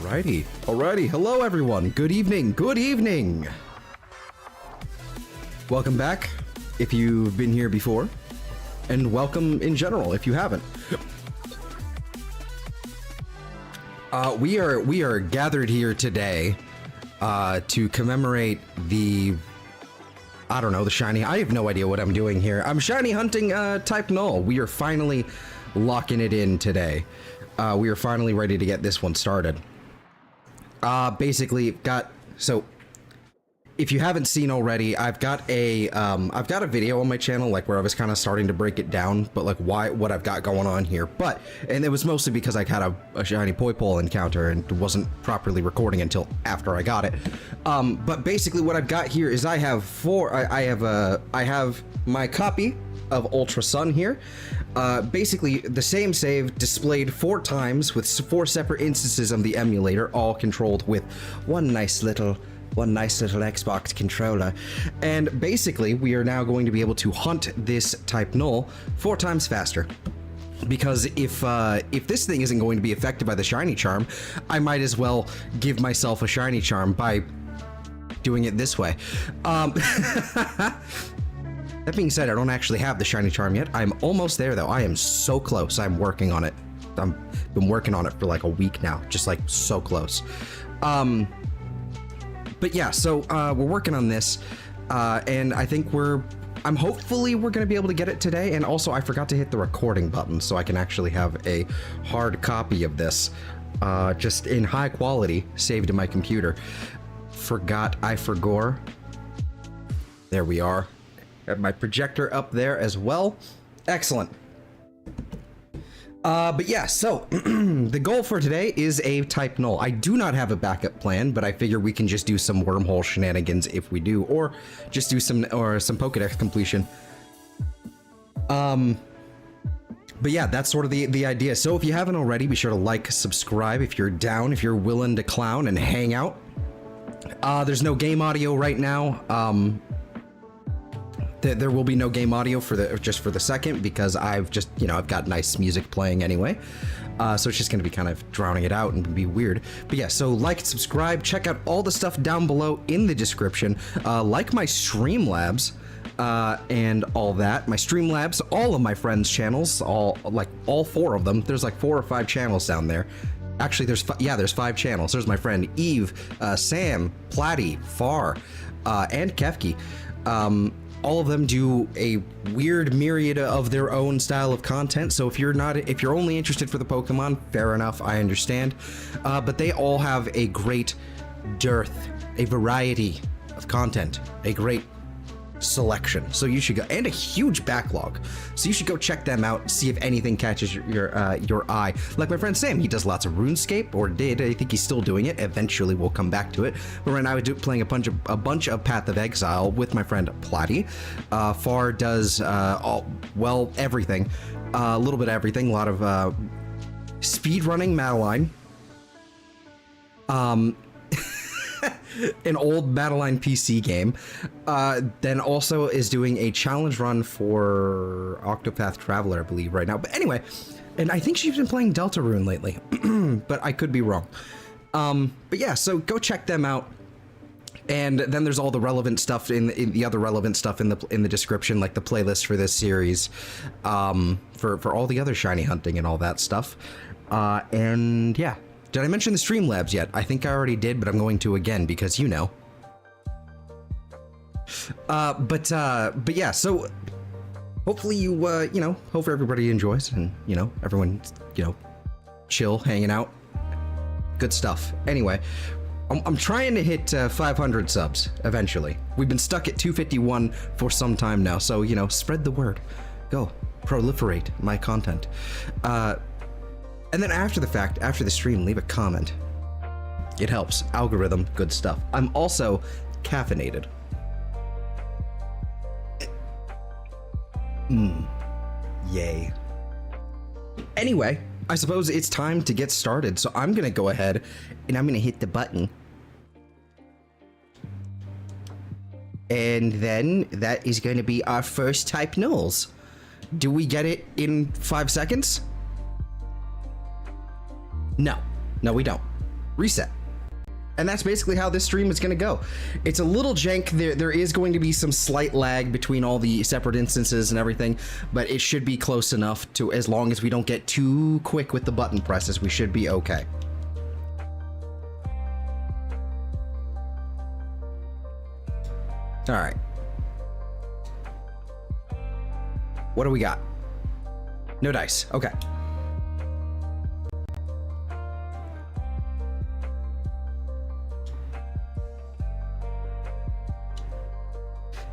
Alrighty. Hello, everyone. Good evening. Welcome back, if you've been here before, and welcome in general, if you haven't. We are gathered here today, to commemorate the, I don't know, the shiny. I have no idea what I'm doing here. I'm shiny hunting, type Null. We are finally locking it in today. We are finally ready to get this one started. Basically so if you haven't seen already, I've got a video on my channel, like, where I was kind of starting to break it down, but like what I've got going on here. And it was mostly because I had a shiny Poipole encounter and wasn't properly recording until after I got it. But basically what I've got here is I have my copy of Ultra Sun here. Basically the same save displayed 4 times with 4 separate instances of the emulator, all controlled with one nice little Xbox controller. And basically we are now going to be able to hunt this type Null 4 times faster. Because if this thing isn't going to be affected by the shiny charm, I might as well give myself a shiny charm by doing it this way. That being said, I don't actually have the shiny charm yet. I'm almost there though. I am so close. I'm working on it. I've been working on it for like a week now, just like so close. But yeah, so we're working on this, and I think hopefully we're gonna be able to get it today. And also I forgot to hit the recording button, so I can actually have a hard copy of this, just in high quality, saved in my computer. I forgot. There we are. Got my projector up there as well. Excellent. But yeah, so the goal for today is a type Null. I do not have a backup plan, but I figure we can just do some wormhole shenanigans if we do, or just do some Pokédex completion. But yeah, that's sort of the idea. So if you haven't already, be sure to like, subscribe if you're down, if you're willing to clown and hang out. There's no game audio right now. There will be no game audio just for the second, because I've got nice music playing anyway. So it's just going to be kind of drowning it out and be weird. But yeah, so like, subscribe, check out all the stuff down below in the description. Like my Streamlabs, and all that. My Streamlabs, all of my friends' channels, all 4 of them. There's like 4 or 5 channels down there. Actually, there's 5 channels. There's my friend Eve, Sam, Platty, Far, and Kefki. All of them do a weird myriad of their own style of content. So if you're only interested for the Pokemon, fair enough, I understand. But they all have a great dearth, a variety of content, a great selection. So you should go, and a huge backlog. So you should go check them out, see if anything catches your eye. Like my friend Sam, he does lots of RuneScape, or did. I think he's still doing it. Eventually we'll come back to it. But right now I was playing a bunch of Path of Exile with my friend Platty. Far does everything. A little bit of everything. A lot of speed running Madeline. An old Madeline PC game. Then also is doing a challenge run for Octopath Traveler, I believe, right now. But anyway, and I think she's been playing Deltarune lately, but I could be wrong. But yeah, so go check them out. And then there's all the relevant stuff in the other relevant stuff in the description, like the playlist for this series, for all the other shiny hunting and all that stuff. And yeah. Did I mention the Streamlabs yet? I think I already did, but I'm going to again because you know. But yeah, so hopefully hopefully everybody enjoys, and everyone, chill, hanging out. Good stuff. Anyway, I'm trying to hit 500 subs eventually. We've been stuck at 251 for some time now, so spread the word. Go proliferate my content. And then after the fact, after the stream, leave a comment. It helps. Algorithm, good stuff. I'm also caffeinated. Yay. Anyway, I suppose it's time to get started, so I'm gonna go ahead and I'm gonna hit the button. And then that is gonna be our first type Nulls. Do we get it in 5 seconds? No, we don't. reset. And that's basically how this stream is going to go. It's a little jank. There is going to be some slight lag between all the separate instances and everything, but it should be close enough to, as long as we don't get too quick with the button presses, we should be okay. All right. What do we got? No dice. Okay.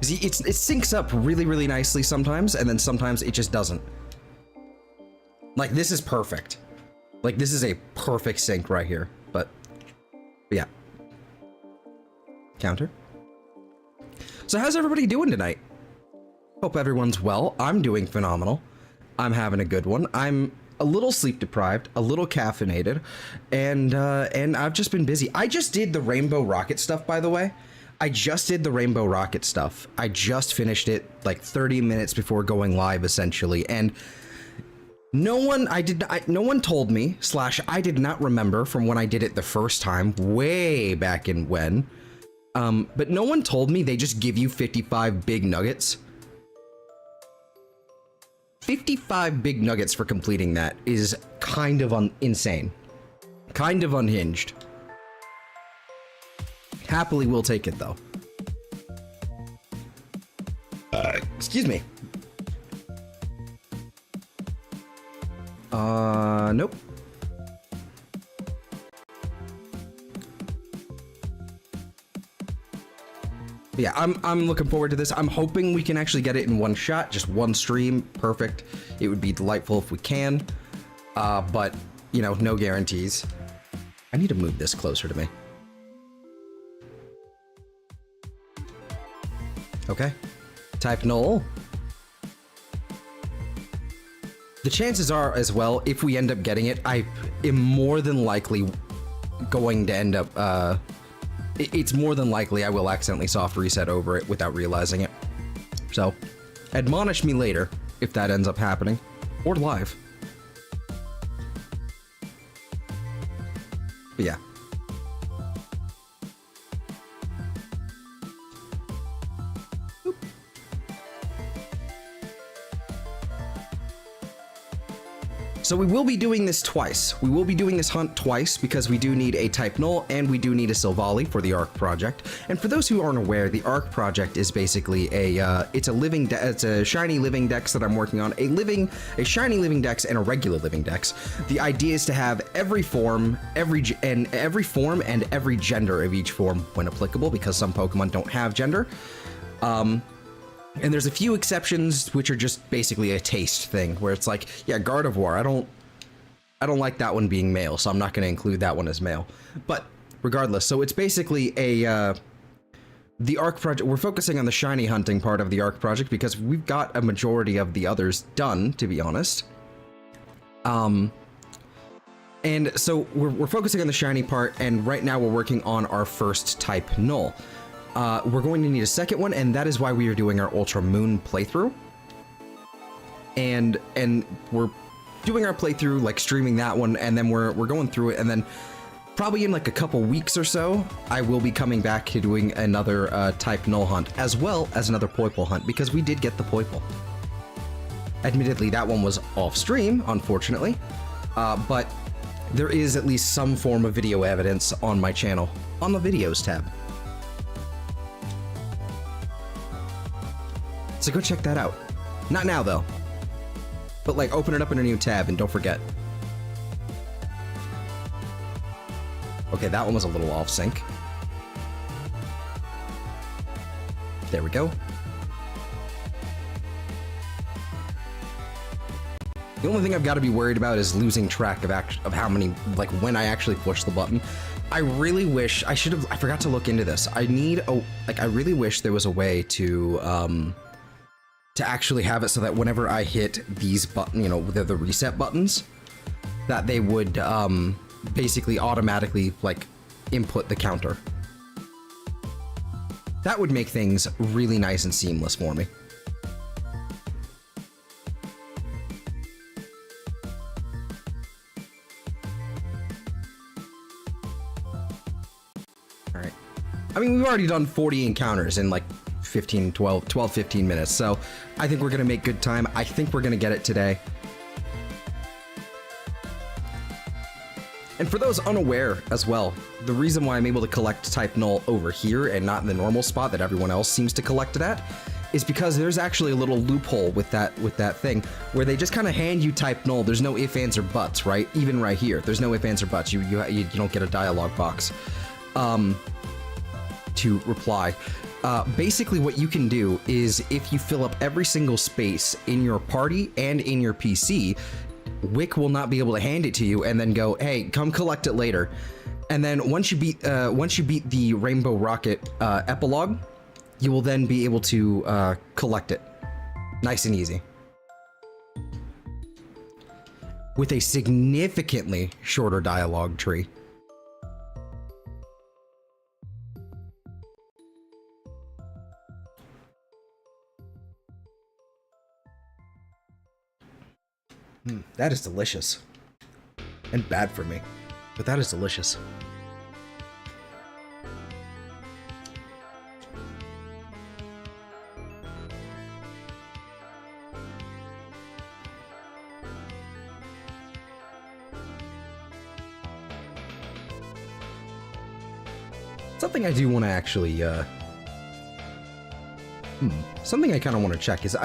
See, it syncs up really, really nicely sometimes, and then sometimes it just doesn't. Like, this is perfect. Like, this is a perfect sync right here, but yeah. Counter. So how's everybody doing tonight? Hope everyone's well. I'm doing phenomenal. I'm having a good one. I'm a little sleep deprived, a little caffeinated, and I've just been busy. I just did the Rainbow Rocket stuff, by the way. I just did the Rainbow Rocket stuff. I just finished it like 30 minutes before going live, essentially, and no one told me, / I did not remember from when I did it the first time, way back in when, but no one told me they just give you 55 big nuggets. 55 big nuggets for completing that is kind of insane. Kind of unhinged. Happily, we'll take it, though. Excuse me. Nope. Yeah, I'm looking forward to this. I'm hoping we can actually get it in one shot, just one stream. Perfect. It would be delightful if we can. But, you know, no guarantees. I need to move this closer to me. Okay. Type Null. The chances are, as well, if we end up getting it, I am more than likely going to end up, it's more than likely I will accidentally soft reset over it without realizing it. So, admonish me later if that ends up happening, or live. But yeah. So we will be doing this twice. We will be doing this hunt twice because we do need a Type Null and we do need a Silvally for the Arc project. And for those who aren't aware, the Arc project is basically it's a shiny living dex that I'm working on, a shiny living dex and a regular living dex. The idea is to have every form, every form and every gender of each form when applicable, because some Pokemon don't have gender. And there's a few exceptions which are just basically a taste thing, where it's like, yeah, Gardevoir, I don't like that one being male, so I'm not going to include that one as male. But regardless, so it's basically the Arc project. We're focusing on the shiny hunting part of the Arc project because we've got a majority of the others done, to be honest. And so we're focusing on the shiny part, and right now we're working on our first Type Null. We're going to need a second one, and that is why we are doing our Ultra Moon playthrough. And we're doing our playthrough, like streaming that one, and then we're going through it, and then probably in like a couple weeks or so, I will be coming back to doing another Type Null hunt, as well as another Poiple hunt, because we did get the Poiple. Admittedly, that one was off stream, unfortunately, but there is at least some form of video evidence on my channel, on the videos tab. So go check that out. Not now, though. But, like, open it up in a new tab and don't forget. Okay, that one was a little off sync. There we go. The only thing I've got to be worried about is losing track of how many, like, when I actually push the button. I really wish, I forgot to look into this. I really wish there was a way to actually have it so that whenever I hit these buttons, you know, the reset buttons, that they would basically automatically like input the counter. That would make things really nice and seamless for me. All right. I mean, we've already done 40 encounters in like 15, 12, 15 minutes. So I think we're going to make good time. I think we're going to get it today. And for those unaware as well, the reason why I'm able to collect type null over here and not in the normal spot that everyone else seems to collect it at is because there's actually a little loophole with that thing where they just kind of hand you type null. There's no ifs, ands, or buts, right? Even right here, there's no ifs, ands, or buts. You don't get a dialogue box to reply. Basically, what you can do is if you fill up every single space in your party and in your PC, Wick will not be able to hand it to you and then go, hey, come collect it later. And then once you beat the Rainbow Rocket Epilogue, you will then be able to collect it. Nice and easy. With a significantly shorter dialogue tree. That is delicious. And bad for me, but that is delicious. Something I do want to actually, something I kind of want to check is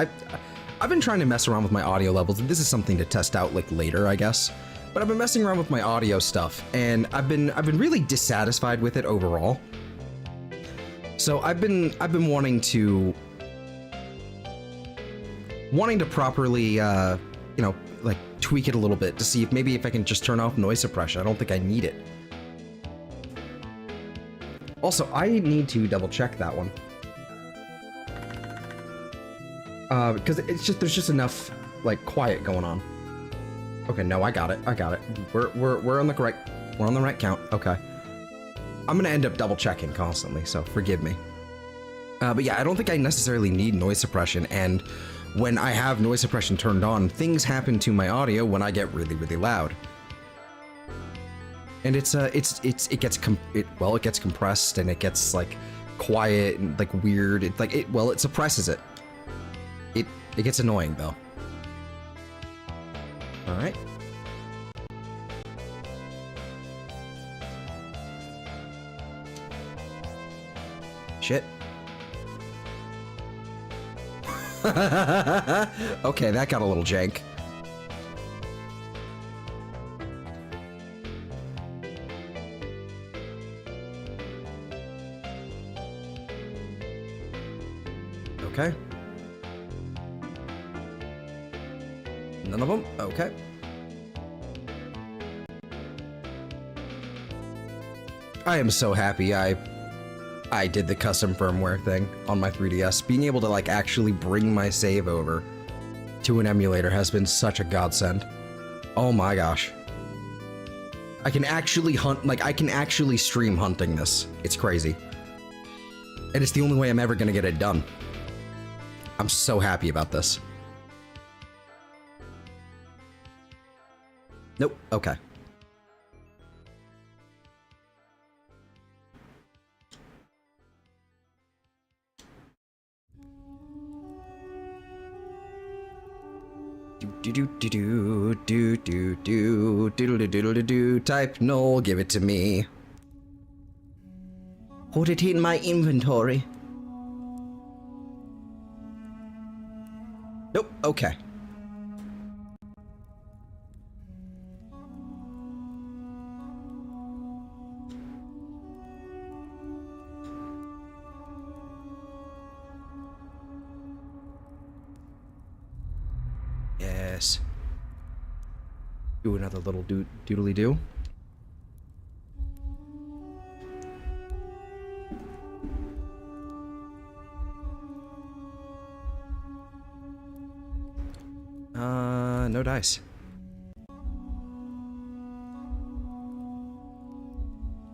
I've been trying to mess around with my audio levels, and this is something to test out like later, I guess. But I've been messing around with my audio stuff, and I've been really dissatisfied with it overall. So I've been wanting to properly, you know, like tweak it a little bit to see if maybe I can just turn off noise suppression. I don't think I need it. Also, I need to double check that one. Because there's just enough like quiet going on. Okay, no, I got it. We're on the right count. Okay. I'm gonna end up double checking constantly, so forgive me. But yeah, I don't think I necessarily need noise suppression, and when I have noise suppression turned on, things happen to my audio when I get really, really loud. And it gets compressed and it gets like quiet and like weird. It suppresses it. It gets annoying though. All right. Shit. Okay, that got a little jank. Okay. None of them? Okay. I am so happy I did the custom firmware thing on my 3DS. Being able to like actually bring my save over to an emulator has been such a godsend. Oh my gosh. I can actually hunt, like I can actually stream hunting this. It's crazy. And it's the only way I'm ever gonna get it done. I'm so happy about this. Nope. Okay. Do type null, give it to me. Put it in my inventory. Nope. Okay. Yes. Do another little doodly do. No dice.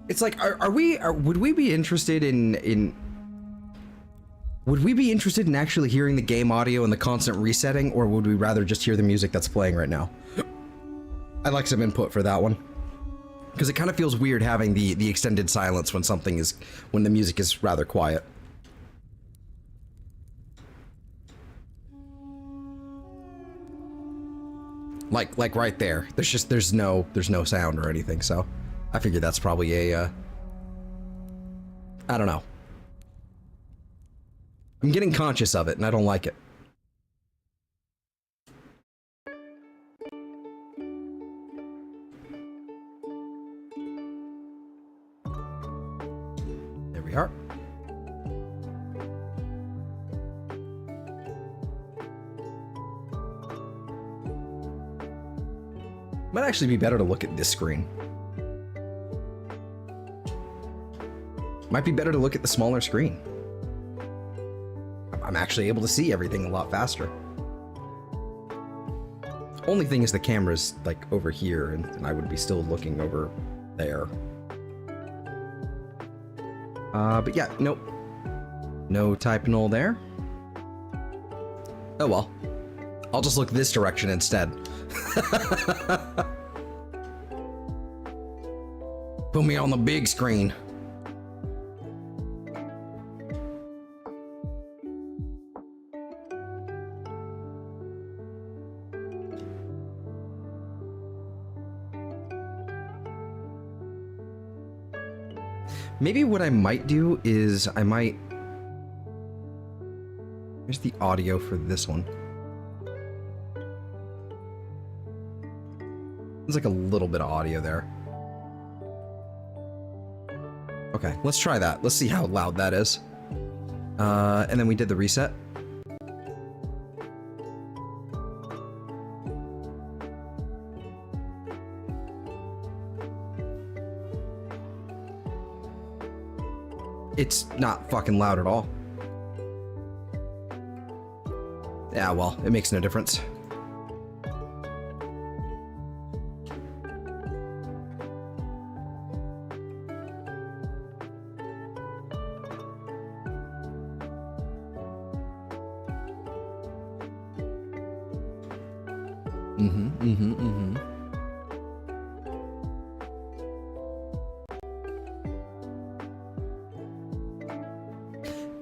It's like, would we be interested in would we be interested in actually hearing the game audio and the constant resetting, or would we rather just hear the music that's playing right now? I'd like some input for that one. Because it kind of feels weird having the extended silence when when the music is rather quiet. Like right there. There's no sound or anything, so I figured that's probably a I don't know. I'm getting conscious of it and I don't like it. There we are. Might actually be better to look at this screen. Might be better to look at the smaller screen. I'm actually able to see everything a lot faster. Only thing is the camera's like over here and I would be still looking over there. But yeah, nope. No type null there. Oh well. I'll just look this direction instead. Put me on the big screen. Maybe what I might do is here's the audio for this one. There's like a little bit of audio there. Okay, let's try that. Let's see how loud that is. And then we did the reset. It's not fucking loud at all. Yeah, well, it makes no difference.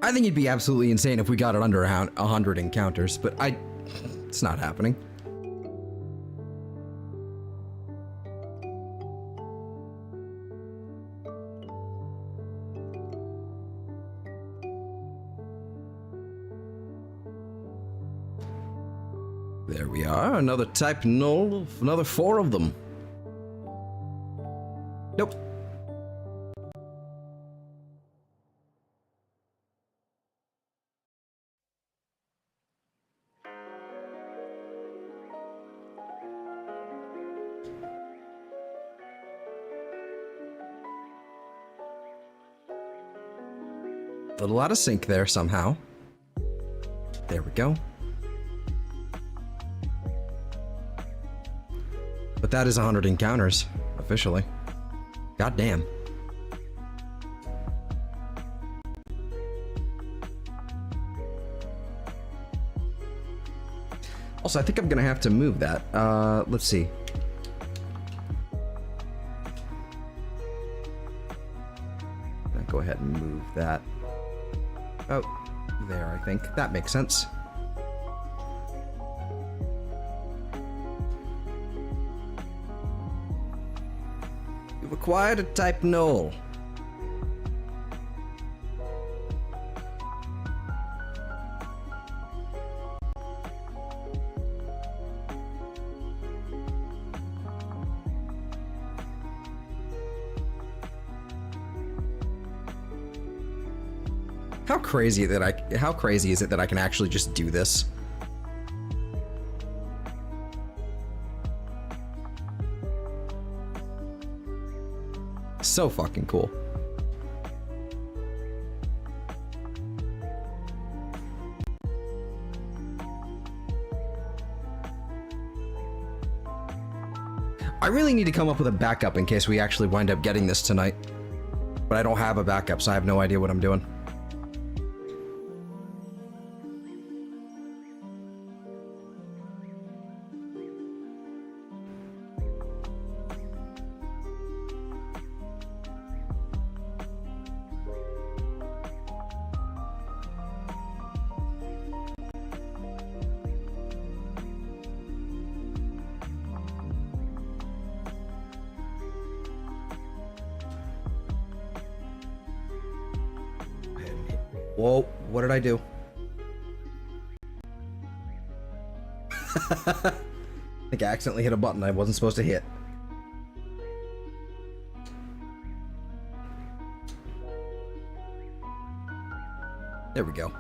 I think it'd be absolutely insane if we got it under 100 encounters, but it's not happening. There we are, another type null, another 4 of them. Nope. A little out of sync there somehow. There we go. But that is 100 encounters, officially. God damn. Also, I think I'm gonna have to move that. Let's see. I'll go ahead and move that. Oh, there, I think. That makes sense. You've acquired a type null. How crazy is it that I can actually just do this? So fucking cool. I really need to come up with a backup in case we actually wind up getting this tonight. But I don't have a backup, so I have no idea what I'm doing. Whoa, what did I do? I think I accidentally hit a button I wasn't supposed to hit. There we go.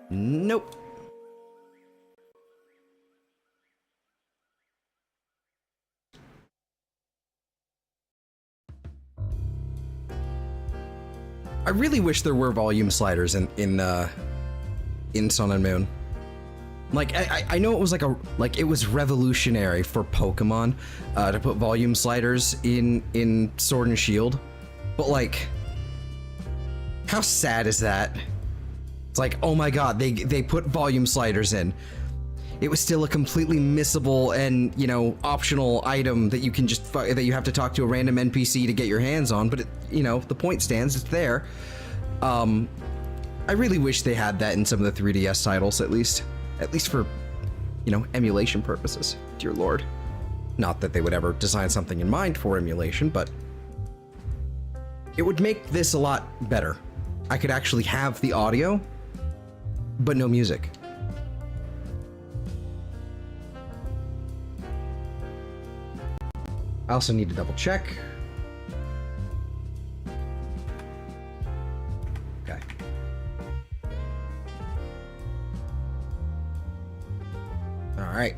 Nope. I really wish there were volume sliders in Sun and Moon. Like I know it was it was revolutionary for Pokemon to put volume sliders in Sword and Shield, but like, how sad is that? It's like, oh my god, they put volume sliders in. It was still a completely missable and, you know, optional item that you can just that you have to talk to a random NPC to get your hands on, but it, you know, the point stands, it's there. I really wish they had that in some of the 3DS titles, at least for, you know, emulation purposes. Dear Lord. Not that they would ever design something in mind for emulation, but it would make this a lot better. I could actually have the audio, but no music. I also need to double check. Okay. All right.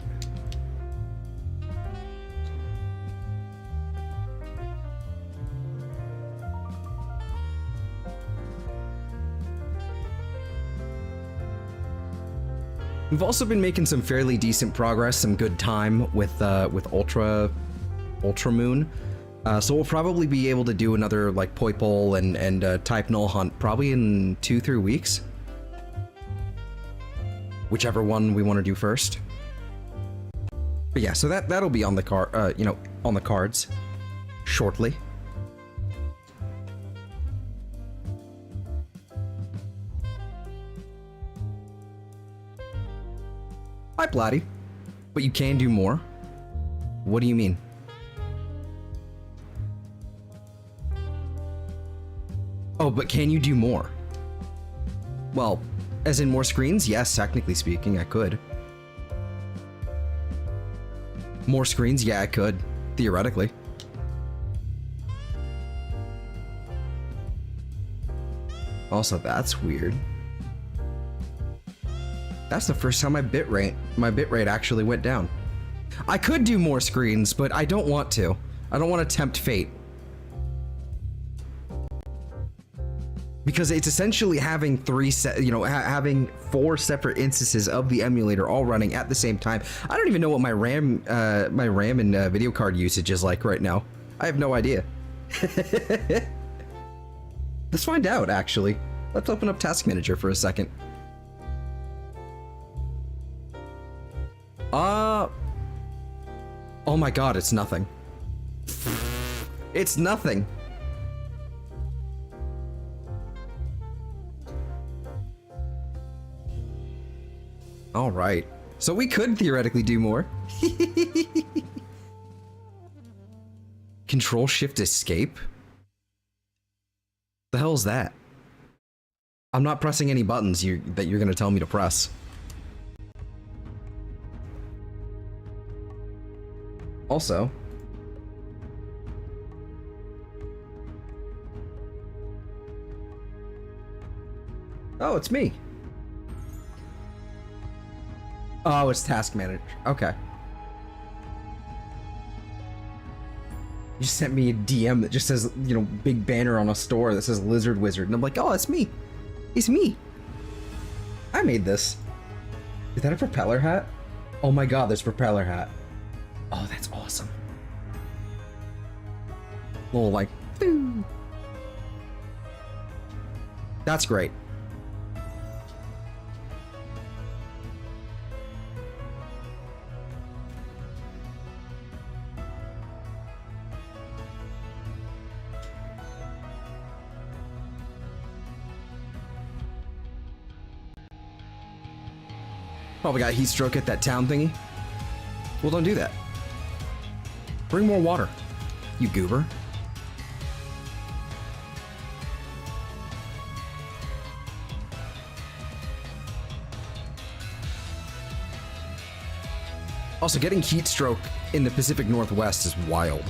We've also been making some fairly decent progress, some good time with Ultra Moon, so we'll probably be able to do another like Poipole and type Null hunt probably in 2-3 weeks, whichever one we want to do first. But yeah, so that'll be on the you know, on the cards shortly. Hi, Blatty. But you can do more? What do you mean? Oh, but can you do more? Well, as in more screens? Yes, technically speaking, I could. More screens? Yeah, I could. Theoretically. Also, that's weird. That's the first time my bitrate actually went down. I could do more screens, but I don't want to. I don't want to tempt fate. Because it's essentially having having 4 separate instances of the emulator all running at the same time. I don't even know what my RAM and video card usage is like right now. I have no idea. Let's find out, actually. Let's open up Task Manager for a second. Oh my god, it's nothing. It's nothing. All right. So we could theoretically do more. Control Shift Escape? The hell is that? I'm not pressing any buttons that you're gonna tell me to press. Also, oh, it's me. Oh, it's Task Manager. Okay. You just sent me a DM that just says, you know, big banner on a store that says Lizard Wizard, and I'm like, oh, it's me. It's me. I made this. Is that a propeller hat? Oh my god, there's a propeller hat. Oh, that's awesome. Little like, boo. That's great. Probably got heat stroke at that town thingy. Well, don't do that. Bring more water, you goober. Also, getting heat stroke in the Pacific Northwest is wild.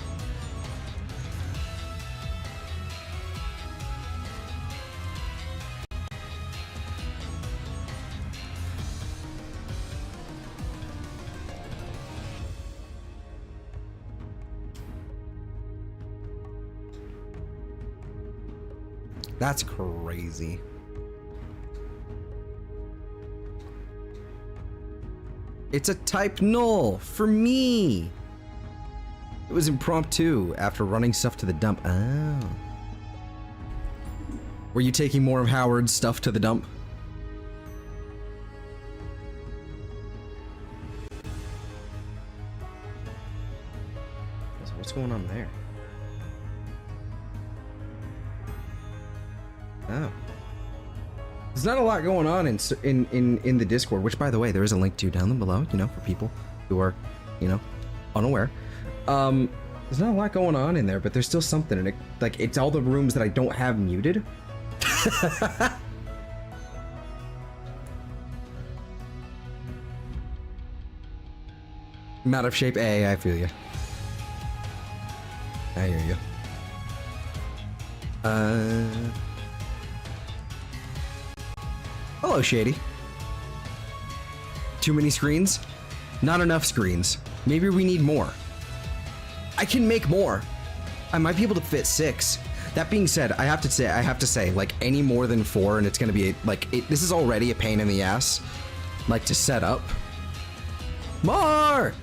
That's crazy. It's a type null for me. It was impromptu after running stuff to the dump. Oh. Were you taking more of Howard's stuff to the dump? What's going on there? Oh. There's not a lot going on in the Discord, which, by the way, there is a link to down below, you know, for people who are, you know, unaware. There's not a lot going on in there, but there's still something in it. Like, it's all the rooms that I don't have muted. I'm out of shape. Hey, I feel you. I hear you. Hello, Shady. Too many screens? Not enough screens. Maybe we need more. I can make more. I might be able to fit 6. That being said, I have to say, like, any more than 4, and it's gonna be like this is already a pain in the ass, like, to set up. More.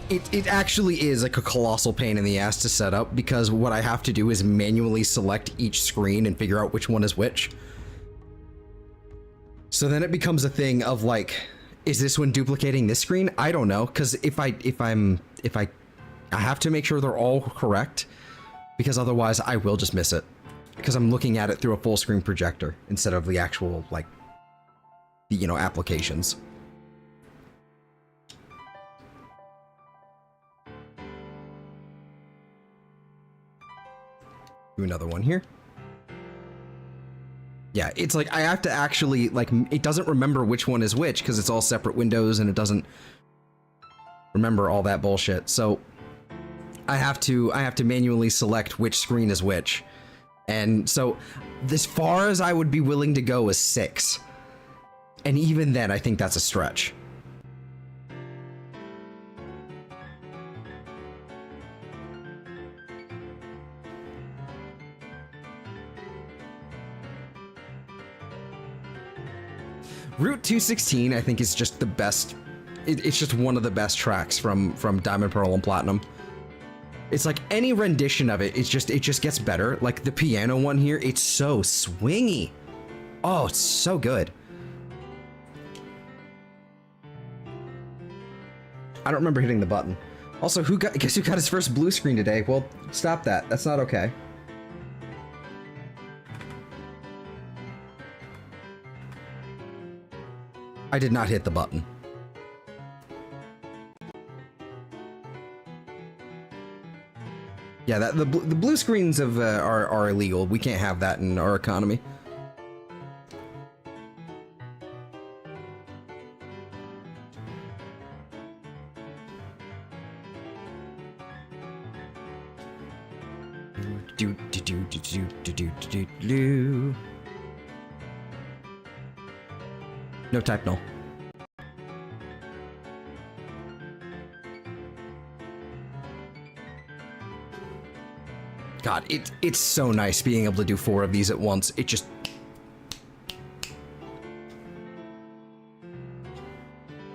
It actually is like a colossal pain in the ass to set up, because what I have to do is manually select each screen and figure out which one is which. So then it becomes a thing of like, is this one duplicating this screen? I don't know, because I have to make sure they're all correct, because otherwise I will just miss it, because I'm looking at it through a full screen projector instead of the actual, like, you know, applications. Do another one here. Yeah, it's like I have to actually, like, it doesn't remember which one is which because it's all separate windows and it doesn't remember all that bullshit. So I have to manually select which screen is which. And so as far as I would be willing to go is 6. And even then, I think that's a stretch. Route 216, I think, is just the best. It's just one of the best tracks from Diamond, Pearl, and Platinum. It's like any rendition of it, it just gets better. Like the piano one here, it's so swingy. Oh, it's so good. I don't remember hitting the button. Also, guess who got his first blue screen today? Well, stop that. That's not okay. I did not hit the button. Yeah, the blue screens are illegal. We can't have that in our economy. No type null. God, it's so nice being able to do 4 of these at once. It just...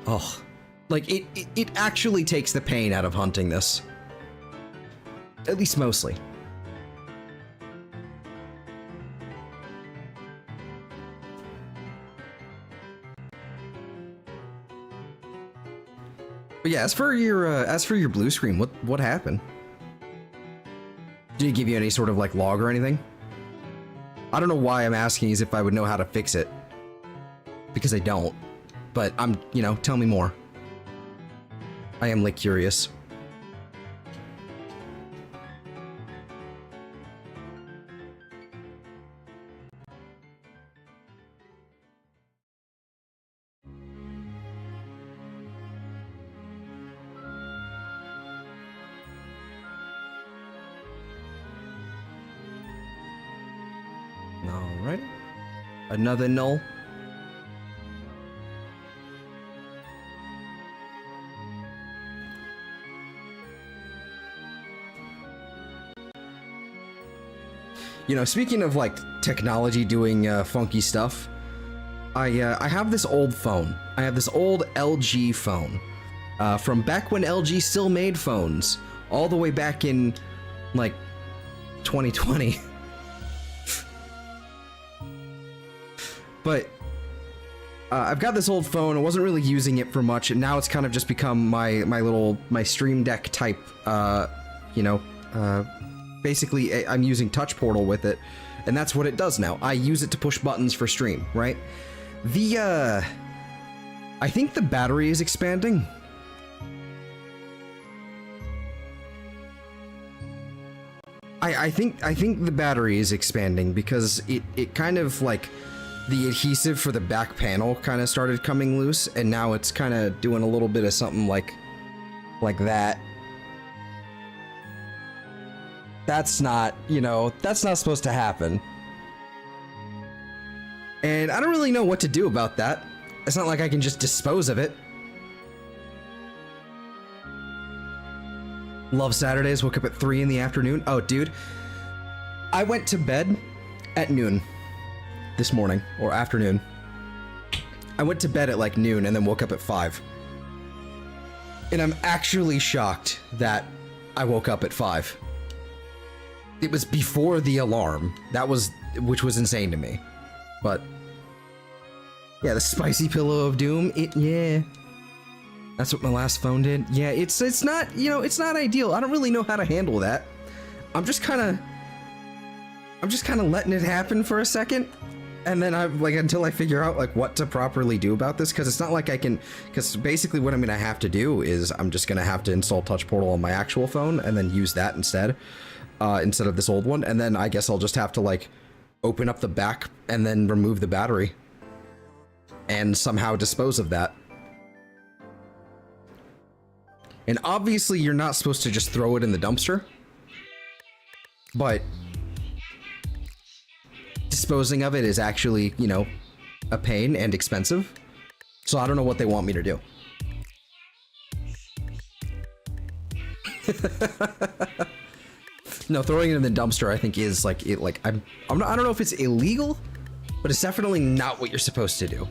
Oh. Like, it actually takes the pain out of hunting this. At least mostly. But yeah, as for your blue screen, what happened? Did it give you any sort of like log or anything? I don't know why I'm asking as if I would know how to fix it. because I don't. But I'm, you know, tell me more. I am, like, curious. Alright. Another null. You know, speaking of, like, technology doing funky stuff, I have this old phone. I have this old LG phone from back when LG still made phones, all the way back in, like, 2020. But I've got this old phone. I wasn't really using it for much, and now it's kind of just become my Stream Deck type, you know, basically, I'm using Touch Portal with it, and that's what it does now. I use it to push buttons for stream, right? I think the battery is expanding. I think the battery is expanding because it kind of, like, the adhesive for the back panel kind of started coming loose, and now it's kind of doing a little bit of something like that. That's not, you know, that's not supposed to happen. And I don't really know what to do about that. It's not like I can just dispose of it. Love Saturdays, woke up at 3 in the afternoon. Oh, dude. I went to bed at noon this morning, or afternoon. I went to bed at like noon and then woke up at 5. And I'm actually shocked that I woke up at 5. It was before the alarm. Which was insane to me. But yeah, the spicy pillow of doom. Yeah. That's what my last phone did. Yeah, it's not, you know, it's not ideal. I don't really know how to handle that. I'm just kind of letting it happen for a second. And then I'm like, until I figure out like what to properly do about this, because it's not like I can, because basically what I'm going to have to do is I'm just going to have to install Touch Portal on my actual phone and then use that instead of this old one. And then I guess I'll just have to like open up the back and then remove the battery and somehow dispose of that. And obviously you're not supposed to just throw it in the dumpster, but disposing of it is actually, you know, a pain and expensive. So I don't know what they want me to do. No, throwing it in the dumpster, I think, is like I don't know if it's illegal, but it's definitely not what you're supposed to do.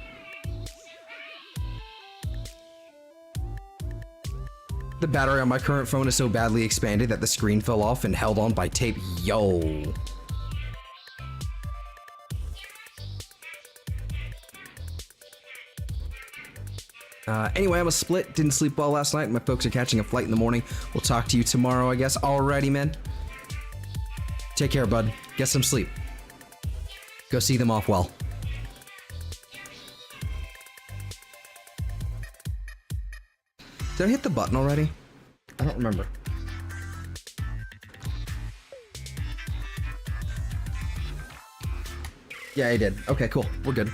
The battery on my current phone is so badly expanded that the screen fell off and held on by tape. Yo. Anyway, I'm a split. Didn't sleep well last night. My folks are catching a flight in the morning. We'll talk to you tomorrow, I guess. Alrighty, man. Take care, bud. Get some sleep. Go see them off well. Did I hit the button already? I don't remember. Yeah, I did. Okay, cool. We're good.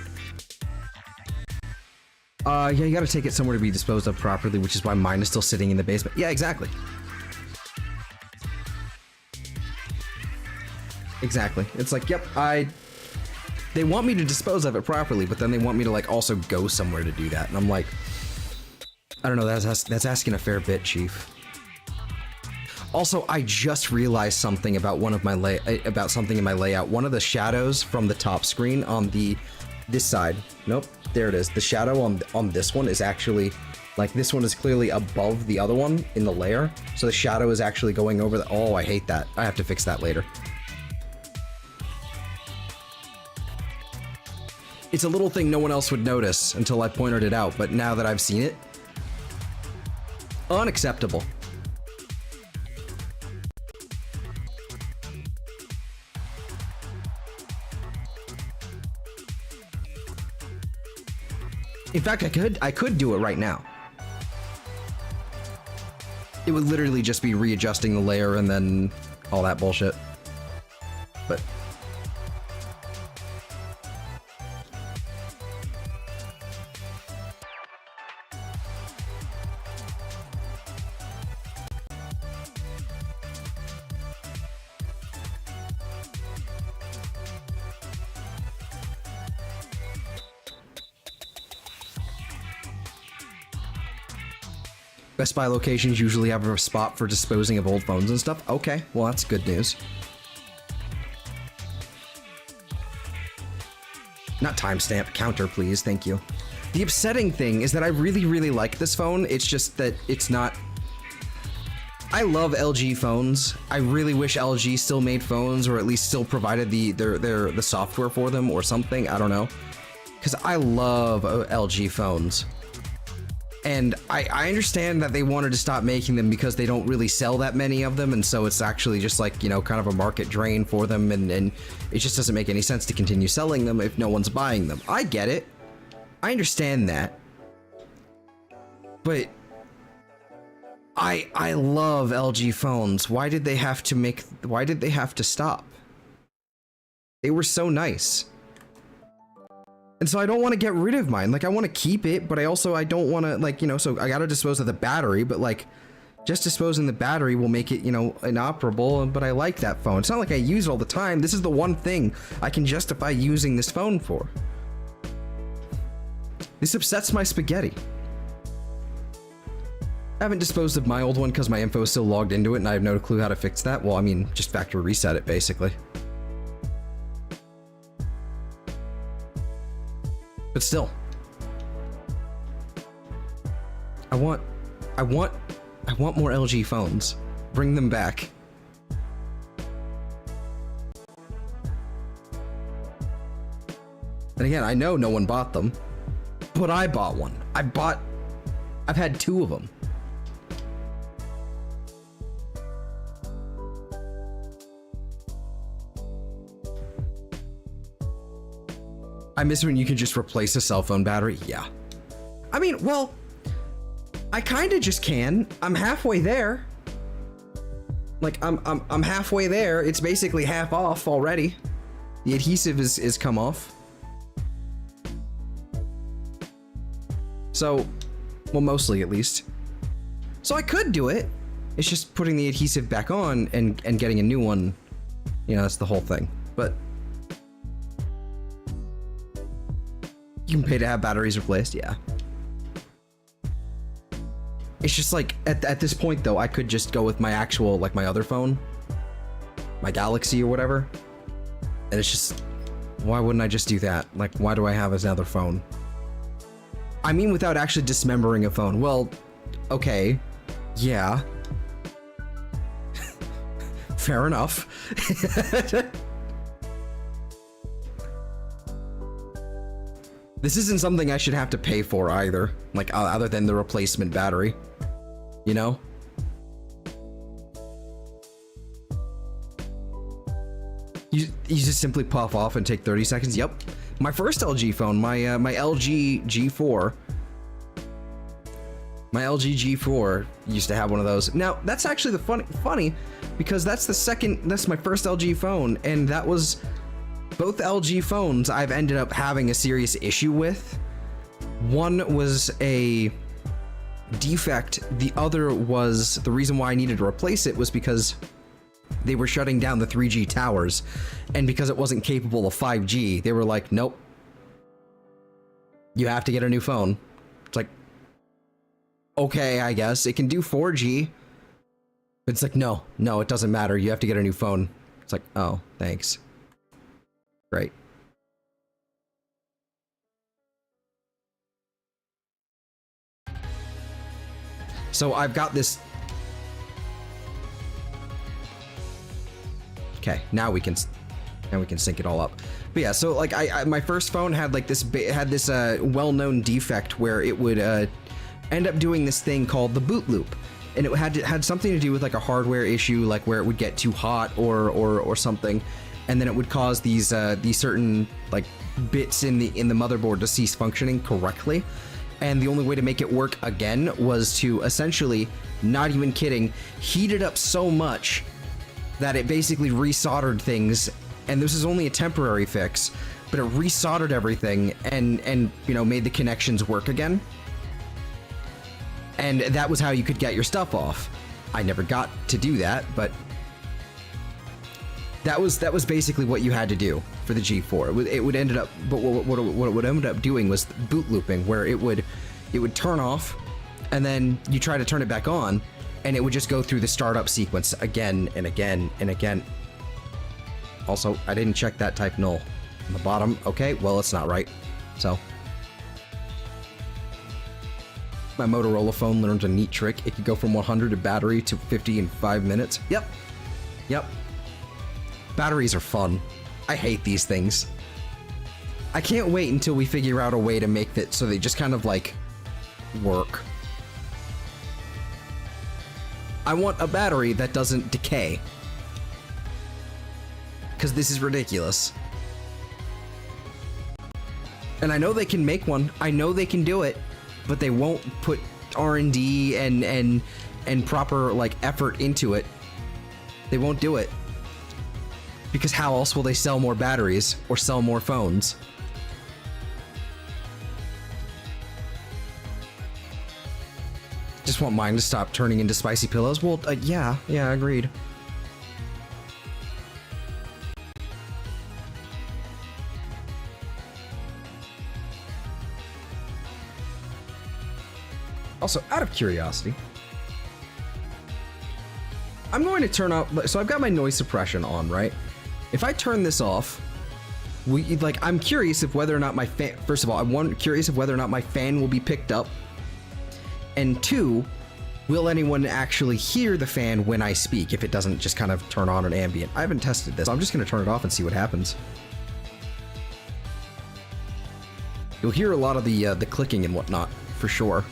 Yeah, you gotta take it somewhere to be disposed of properly, which is why mine is still sitting in the basement. Yeah, exactly. Exactly. It's like, yep, they want me to dispose of it properly, but then they want me to, like, also go somewhere to do that. And I'm like, I don't know, that's asking a fair bit, Chief. Also, I just realized something about something in my layout. One of the shadows from the top screen on this side. Nope, there it is. The shadow on this one is actually, like, this one is clearly above the other one in the layer. So the shadow is actually going over the, oh, I hate that. I have to fix that later. It's a little thing no one else would notice until I pointed it out, but now that I've seen it, unacceptable. In fact, I could do it right now. It would literally just be readjusting the layer and then all that bullshit. But Best Buy locations usually have a spot for disposing of old phones and stuff. Okay, well, that's good news. Not timestamp, counter, please. Thank you. The upsetting thing is that I really, really like this phone. It's just that it's not... I love LG phones. I really wish LG still made phones, or at least still provided the software for them or something. I don't know. Because I love LG phones. And I understand that they wanted to stop making them because they don't really sell that many of them, and so it's actually just like, you know, kind of a market drain for them, and it just doesn't make any sense to continue selling them if no one's buying them. I get it. I understand that. But I love LG phones. Why did they have to stop? They were so nice. And so I don't want to get rid of mine. Like, I want to keep it, but I don't want to, like, you know, so I got to dispose of the battery, but like, just disposing the battery will make it, you know, inoperable, but I like that phone. It's not like I use it all the time. This is the one thing I can justify using this phone for. This upsets my spaghetti. I haven't disposed of my old one because my info is still logged into it and I have no clue how to fix that. Well, I mean, just factory reset it, basically. But still, I want more LG phones. Bring them back. And again, I know no one bought them, but I bought one. I've had 2 of them. I miss when you can just replace a cell phone battery. Yeah. I mean, well, I kind of just can. I'm halfway there. Like, I'm halfway there. It's basically half off already. The adhesive is come off. So, well, mostly at least. So I could do it. It's just putting the adhesive back on and getting a new one. You know, that's the whole thing. But you can pay to have batteries replaced, yeah. It's just like, at this point though, I could just go with my actual, like my other phone, my Galaxy or whatever. And it's just, why wouldn't I just do that? Like, why do I have another phone? I mean, without actually dismembering a phone. Well, okay, yeah. Fair enough. This isn't something I should have to pay for either, like other than the replacement battery, you know? You just simply puff off and take 30 seconds. Yep. My first LG phone, my LG G4. My LG G4 used to have one of those. Now, that's actually the funny because that's my first LG phone, and that was both LG phones I've ended up having a serious issue with. One was a defect, the other was, the reason why I needed to replace it was because they were shutting down the 3G towers, and because it wasn't capable of 5G, they were like, nope, you have to get a new phone. It's like, okay, I guess it can do 4G, but it's like, no, it doesn't matter, you have to get a new phone. It's like, oh, thanks. Great. So I've got this. Okay, now we can sync it all up. But yeah, so like my first phone had like this well-known defect where it would end up doing this thing called the boot loop, and it had something to do with like a hardware issue, like where it would get too hot or something. and then it would cause these certain like bits in the motherboard to cease functioning correctly. And the only way to make it work again was to essentially, not even kidding, heat it up so much that it basically resoldered things. And this is only a temporary fix, but it resoldered everything and you know, made the connections work again. And that was how you could get your stuff off. I never got to do that, but that was basically what you had to do for the G4. It would ended up, but what it would end up doing was boot looping, where it would turn off, and then you try to turn it back on, and it would just go through the startup sequence again and again and again. Also, I didn't check that type null on the bottom. Okay, well, it's not right. So my Motorola phone learned a neat trick. It could go from 100 to battery to 50 in 5 minutes. Yep. Batteries are fun. I hate these things. I can't wait until we figure out a way to make that so they just kind of like work. I want a battery that doesn't decay, because this is ridiculous. And I know they can make one. I know they can do it, but they won't put R&D and proper like effort into it. They won't do it. Because how else will they sell more batteries or sell more phones? Just want mine to stop turning into spicy pillows? Well, yeah, agreed. Also, out of curiosity, I'm going to turn off, so I've got my noise suppression on, right? If I turn this off, I'm curious if whether or not my fan, first of all, I'm curious if whether or not my fan will be picked up. And two, will anyone actually hear the fan when I speak if it doesn't just kind of turn on an ambient? I haven't tested this. I'm just going to turn it off and see what happens. You'll hear a lot of the clicking and whatnot, for sure.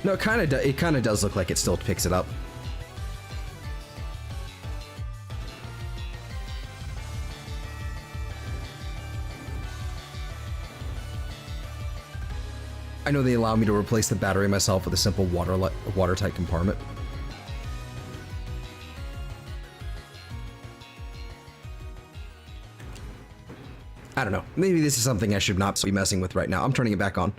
No, it kind of does look like it still picks it up. I know they allow me to replace the battery myself with a simple watertight compartment. I don't know. Maybe this is something I should not be messing with right now. I'm turning it back on.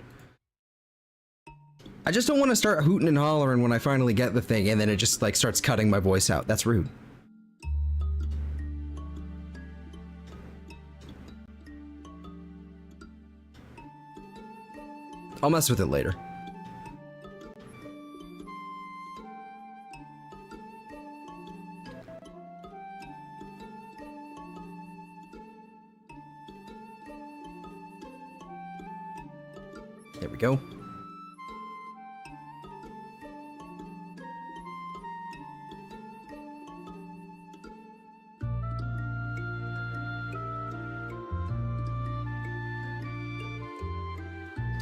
I just don't want to start hooting and hollering when I finally get the thing and then it just like starts cutting my voice out. That's rude. I'll mess with it later. There we go.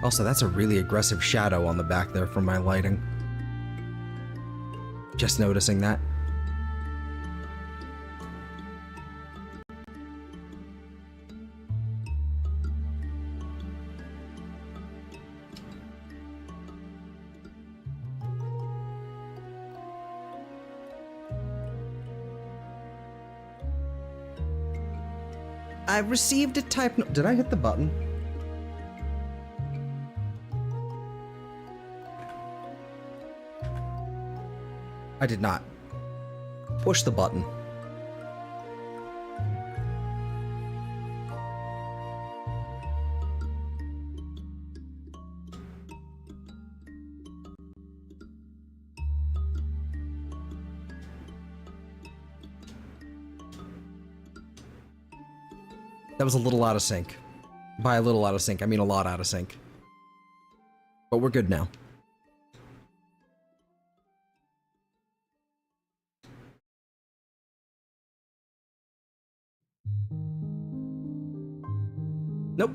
Also, that's a really aggressive shadow on the back there from my lighting. Just noticing that. I received a type note. Did I hit the button? I did not. Push the button. That was a little out of sync. By a little out of sync, I mean a lot out of sync. But we're good now. Nope.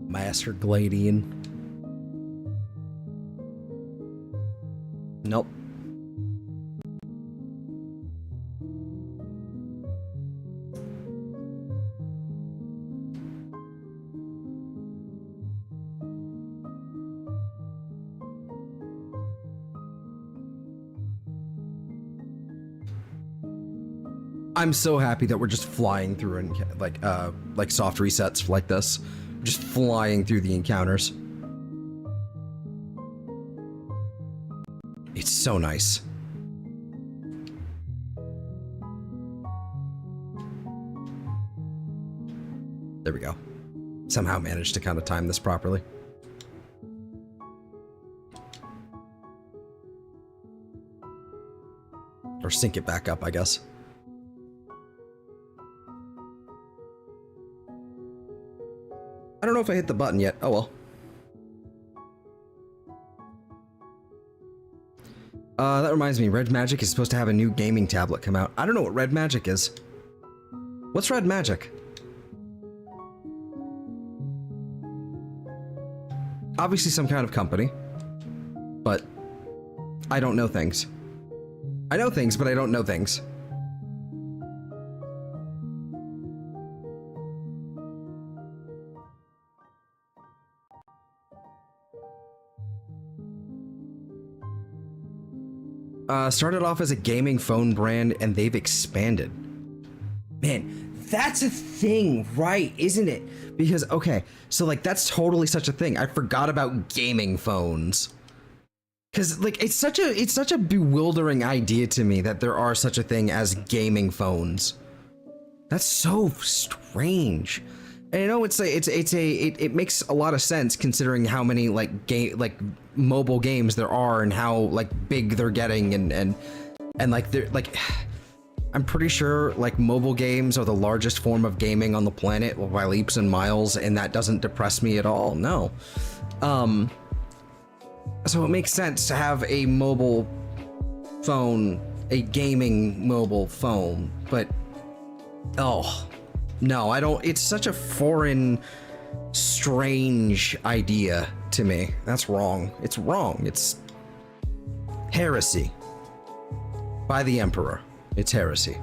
Master Gladian. Nope. I'm so happy that we're just flying through and like soft resets like this. We're just flying through the encounters. It's so nice. There we go. Somehow managed to kind of time this properly. Or sync it back up, I guess. I don't know if I hit the button yet. Oh well. That reminds me, Red Magic is supposed to have a new gaming tablet come out. I don't know what Red Magic is. What's Red Magic? Obviously some kind of company, but I don't know things. I know things, but I don't know things. Started off as a gaming phone brand and they've expanded. Man, that's a thing, right? Isn't it? Because, okay, so like that's totally such a thing. I forgot about gaming phones. Cause like it's such a bewildering idea to me that there are such a thing as gaming phones. That's so strange. And I know it makes a lot of sense considering how many like mobile games there are and how like big they're getting and like they're like I'm pretty sure like mobile games are the largest form of gaming on the planet by leaps and miles, and that doesn't depress me at all. No. So it makes sense to have a mobile phone, a gaming mobile phone, but oh no, I don't. It's such a foreign, strange idea to me. That's wrong. It's wrong. It's heresy by the Emperor. It's heresy.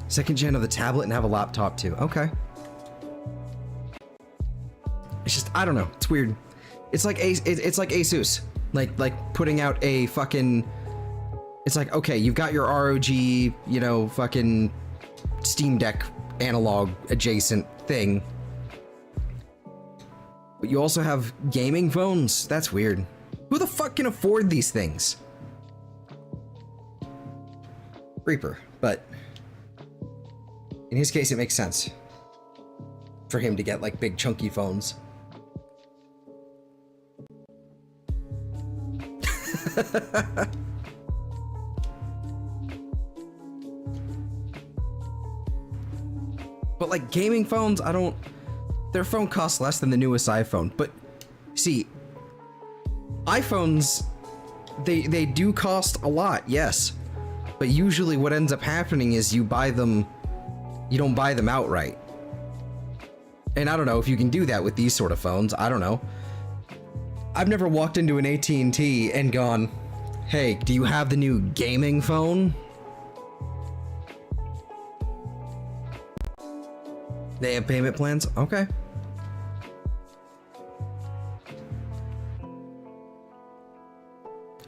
Second gen of the tablet and have a laptop too. Okay. It's just, I don't know. It's weird. It's like it's like Asus. Like putting out a fucking. It's like, okay, you've got your ROG, you know, fucking Steam Deck analog adjacent thing, but you also have gaming phones. That's weird. Who the fuck can afford these things? Reaper, but in his case it makes sense for him to get like big chunky phones. But like gaming phones, their phone costs less than the newest iPhone. But see, iPhones, they do cost a lot, yes. But usually what ends up happening is you don't buy them outright. And I don't know if you can do that with these sort of phones. I don't know. I've never walked into an AT&T and gone, hey, do you have the new gaming phone? They have payment plans? Okay.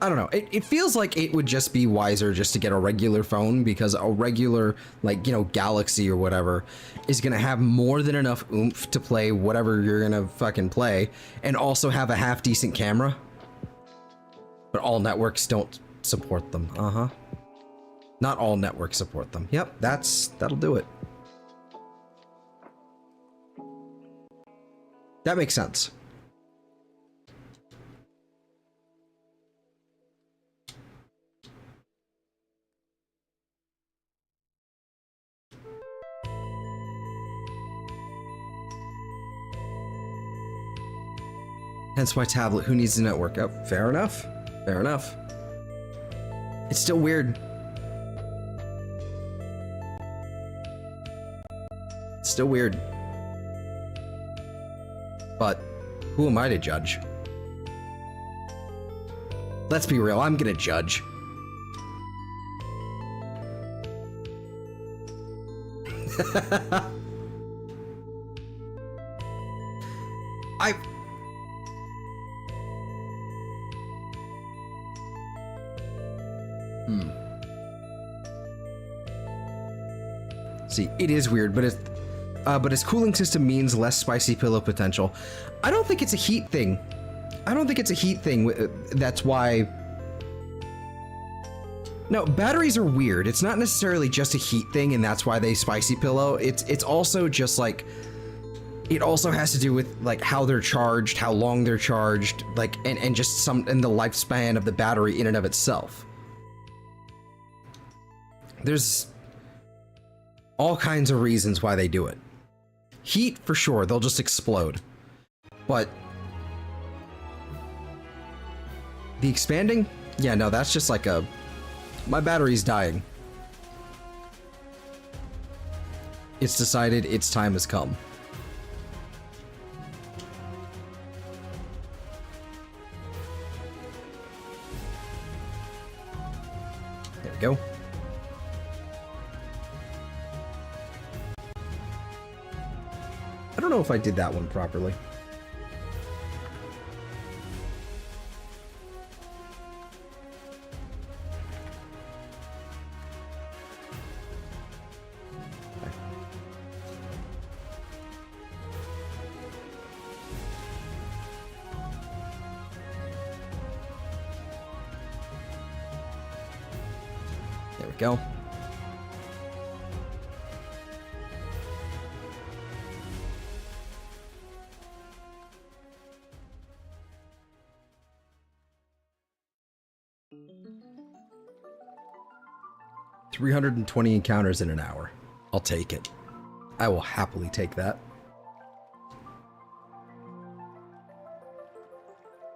I don't know. It feels like it would just be wiser just to get a regular phone, because a regular, like, you know, Galaxy or whatever is gonna have more than enough oomph to play whatever you're gonna fucking play, and also have a half decent camera. But all networks don't support them. Uh-huh. Not all networks support them. Yep, that'll do it. That makes sense. Hence why tablet, who needs a network? Oh, fair enough. Fair enough. It's still weird. It's still weird. But who am I to judge? Let's be real, I'm gonna judge. See, it is weird, but its cooling system means less spicy pillow potential. I don't think it's a heat thing. I don't think it's a heat thing. That's why. No, batteries are weird. It's not necessarily just a heat thing, and that's why they spicy pillow. It's also just like, it also has to do with like how they're charged, how long they're charged, like and just and the lifespan of the battery in and of itself. There's all kinds of reasons why they do it. Heat, for sure, they'll just explode. But the expanding? Yeah, no, that's just like a... My battery's dying. It's decided its time has come. There we go. I don't know if I did that one properly. There we go. $320 encounters in an hour. I'll take it. I will happily take that.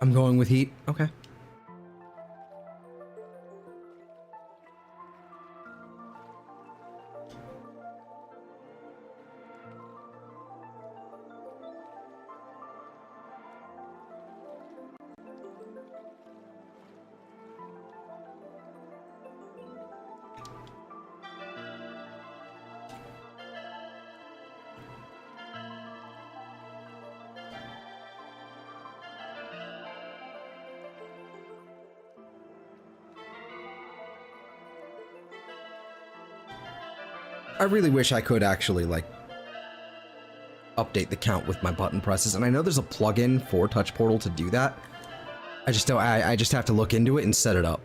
I'm going with heat. Okay. I really wish I could actually, like, update the count with my button presses, and I know there's a plugin for Touch Portal to do that. I just don't, I just have to look into it and set it up.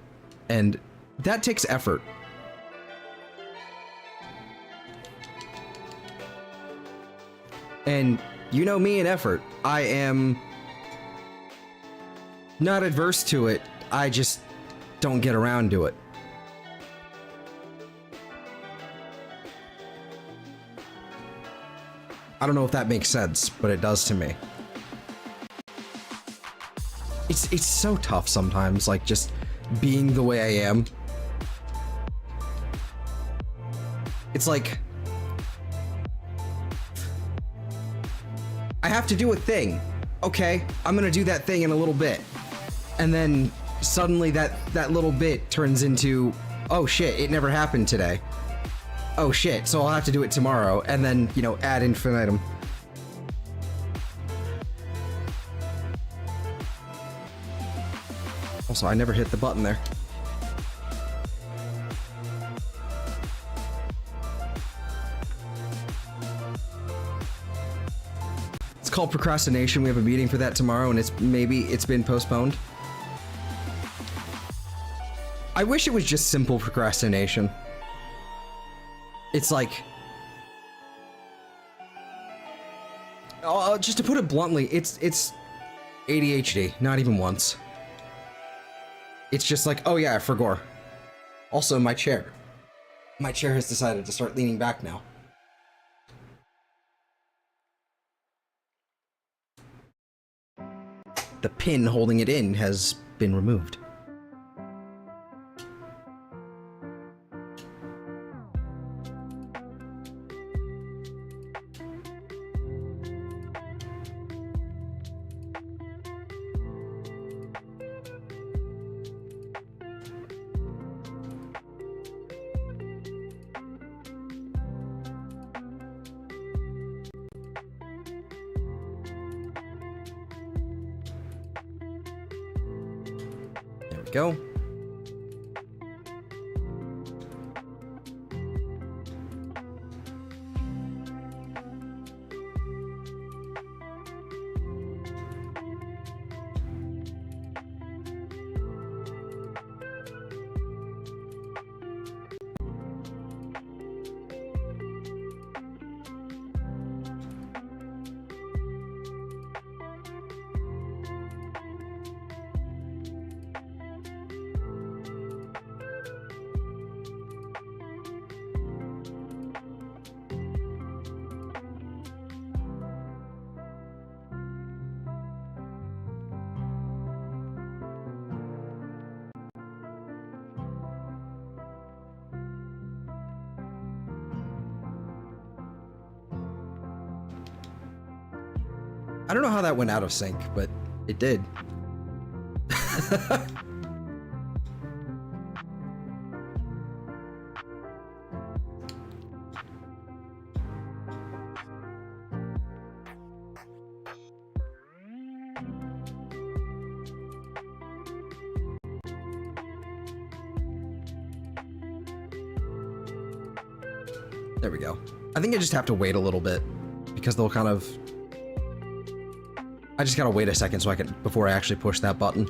And that takes effort. And you know me and effort. I am not adverse to it, I just don't get around to it. I don't know if that makes sense, but it does to me. It's so tough sometimes, like just being the way I am. It's like I have to do a thing. Okay, I'm gonna do that thing in a little bit. And then suddenly that little bit turns into, oh shit, it never happened today. Oh shit, so I'll have to do it tomorrow, and then, you know, ad infinitum. Also, I never hit the button there. It's called procrastination. We have a meeting for that tomorrow, and it's been postponed. I wish it was just simple procrastination. It's like, just to put it bluntly, it's ADHD, not even once. It's just like, oh yeah, I forgot. Also, my chair. My chair has decided to start leaning back now. The pin holding it in has been removed. go. I don't know how that went out of sync, but it did. There we go. I think I just have to wait a little bit because they'll kind of... I just gotta wait a second so I can, before I actually push that button.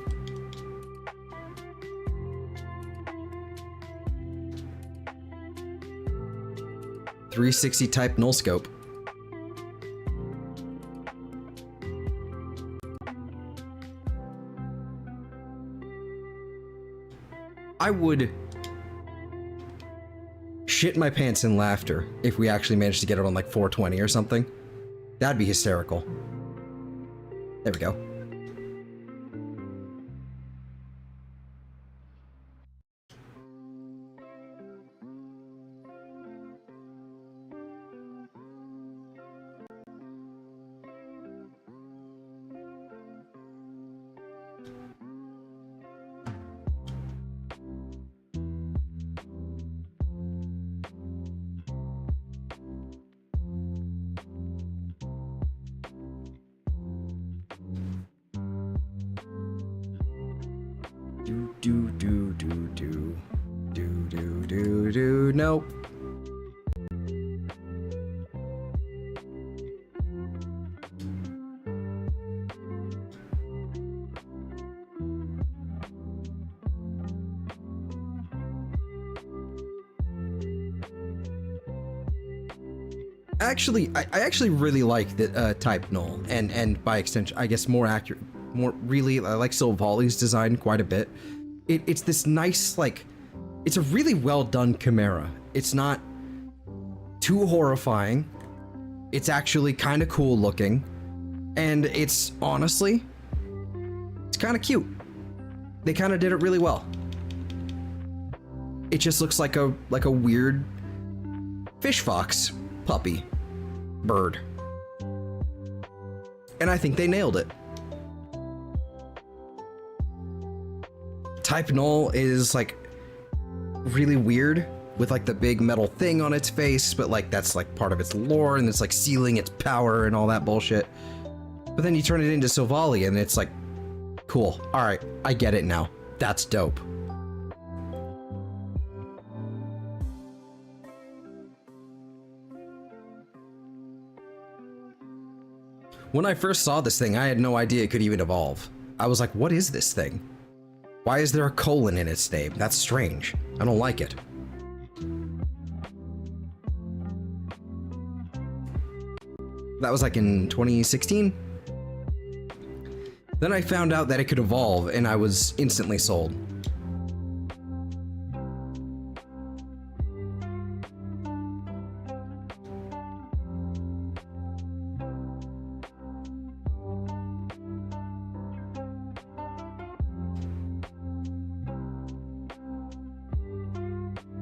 .360 type null scope. I would shit my pants in laughter if we actually managed to get it on like 420 or something. That'd be hysterical. There we go. Nope. Actually, I actually really like the type null, and by extension, I guess more accurate, I like Silvali's design quite a bit. It's this nice, like, it's a really well done chimera. It's not too horrifying. It's actually kind of cool looking, and it's honestly, it's kind of cute. They kind of did it really well. It just looks like a weird fish fox puppy bird, and I think they nailed it. Type null is like really weird with like the big metal thing on its face, but like that's like part of its lore and it's like sealing its power and all that bullshit. But then you turn it into Silvally and it's like, cool. All right, I get it now. That's dope. When I first saw this thing, I had no idea it could even evolve. I was like, what is this thing? Why is there a colon in its name? That's strange. I don't like it. That was like in 2016. Then I found out that it could evolve and I was instantly sold.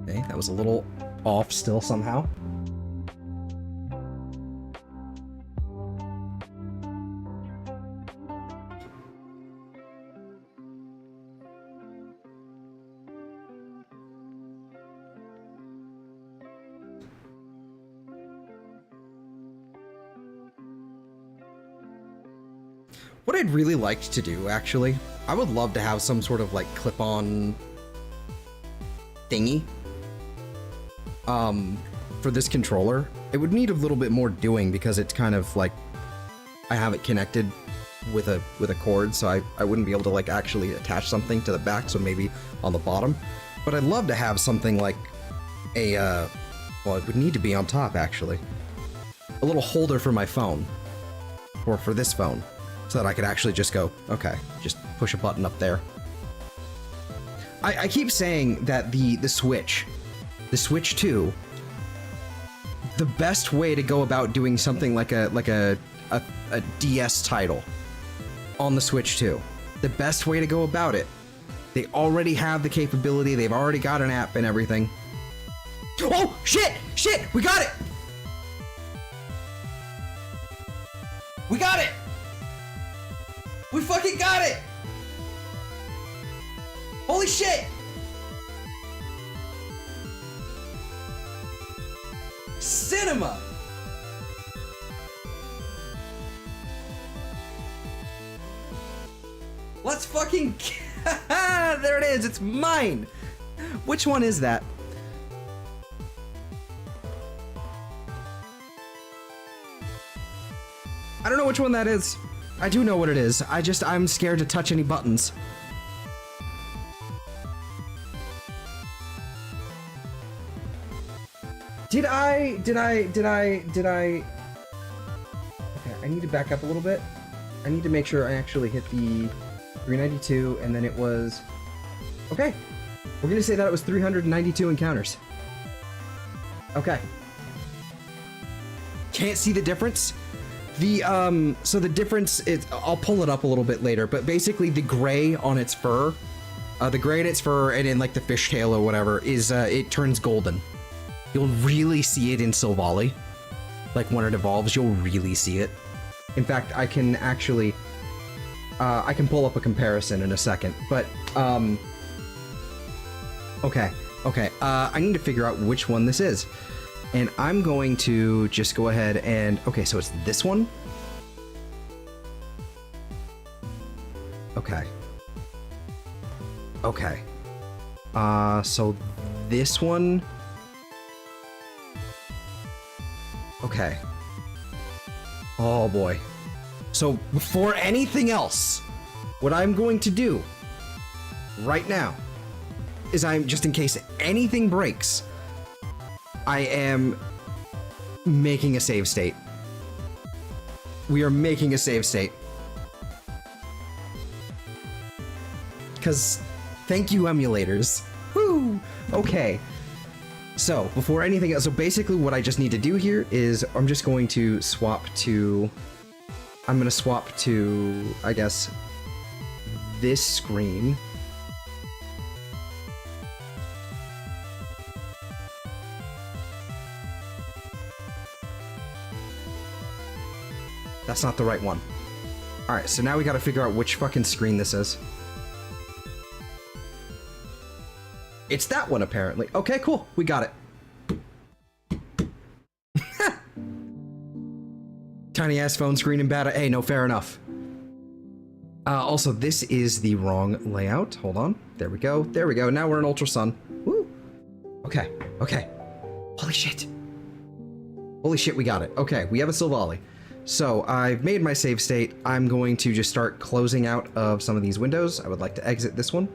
Okay, that was a little off still somehow. What I'd really like to do, actually, I would love to have some sort of like clip-on thingy for this controller. It would need a little bit more doing because it's kind of like I have it connected with a cord, so I wouldn't be able to like actually attach something to the back, so maybe on the bottom. But I'd love to have something like a well, it would need to be on top actually. A little holder for my phone, or for this phone, so that I could actually just go, okay, just push a button up there. I keep saying that the Switch 2, the best way to go about doing something like a DS title on the Switch 2, the best way to go about it, they already have the capability, they've already got an app and everything. Oh, shit! Shit! We got it! We got it! We fucking got it! Holy shit! Cinema! Let's fucking... There it is, it's mine! Which one is that? I don't know which one that is. I do know what it is. I'm scared to touch any buttons. Did I? Okay, I need to back up a little bit. I need to make sure I actually hit the 392, and then it was... Okay. We're gonna say that it was 392 encounters. Okay. Can't see the difference? So the difference is, I'll pull it up a little bit later, but basically the gray on its fur, and in like the fishtail or whatever, is, it turns golden. You'll really see it in Silvally. Like when it evolves, you'll really see it. In fact, I can actually, I can pull up a comparison in a second, but, okay, I need to figure out which one this is. And I'm going to just go ahead and... Okay, so it's this one? Okay. Okay. So this one... Okay. Oh boy. So before anything else, what I'm going to do right now is just in case anything breaks, I am making a save state. We are making a save state. Because thank you, emulators. Woo! Okay. So, before anything else, so basically what I just need to do here is I'm just going to swap to... I'm going to swap to, I guess, this screen. That's not the right one. Alright, so now we gotta figure out which fucking screen this is. It's that one, apparently. Okay, cool. We got it. Tiny-ass phone screen and bad... Hey, no, fair enough. Also, this is the wrong layout. Hold on. There we go. There we go. Now we're in Ultra Sun. Woo! Okay, okay. Holy shit. Holy shit, we got it. Okay, we have a Silvally. So, I've made my save state. I'm going to just start closing out of some of these windows. I would like to exit this one.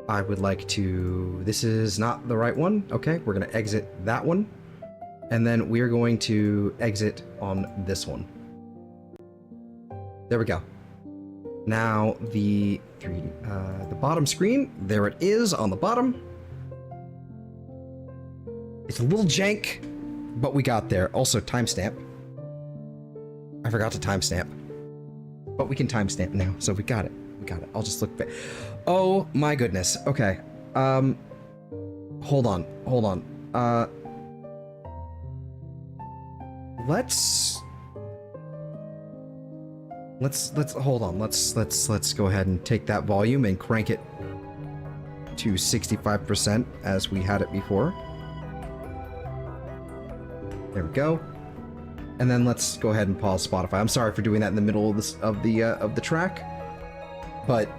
I would like to... This is not the right one. Okay, we're going to exit that one. And then we're going to exit on this one. There we go. Now, the bottom screen, there it is on the bottom. It's a little jank, but we got there. Also, timestamp. I forgot to timestamp, but we can timestamp now, so we got it. We got it. I'll just look back. Oh my goodness. Okay. Hold on. Let's hold on. Let's go ahead and take that volume and crank it to 65% as we had it before. There we go. And then let's go ahead and pause Spotify. I'm sorry for doing that in the middle of this of the track, but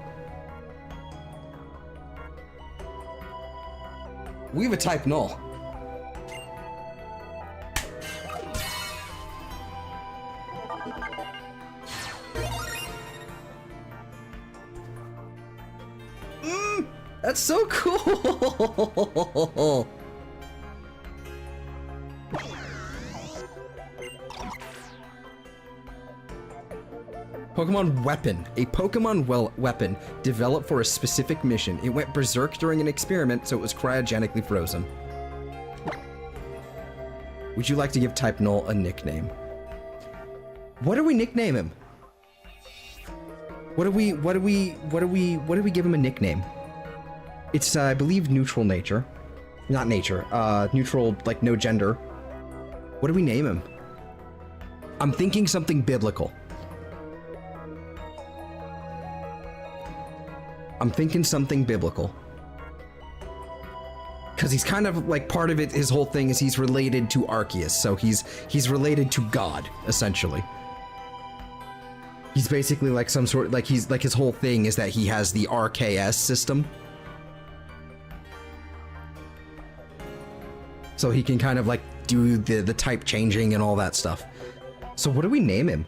we have a type null. That's so cool. Pokemon Weapon. A Pokemon weapon developed for a specific mission. It went berserk during an experiment, so it was cryogenically frozen. Would you like to give Type Null a nickname? What do we nickname him? What do we give him a nickname? It's, I believe, neutral nature. Not nature, neutral, like, no gender. What do we name him? I'm thinking something biblical. I'm thinking something biblical. Because he's kind of, like, part of it, his whole thing is he's related to Arceus, so he's related to God, essentially. He's basically like some sort, like, he's, like, his whole thing is that he has the RKS system. So he can kind of, like, do the type changing and all that stuff. So what do we name him?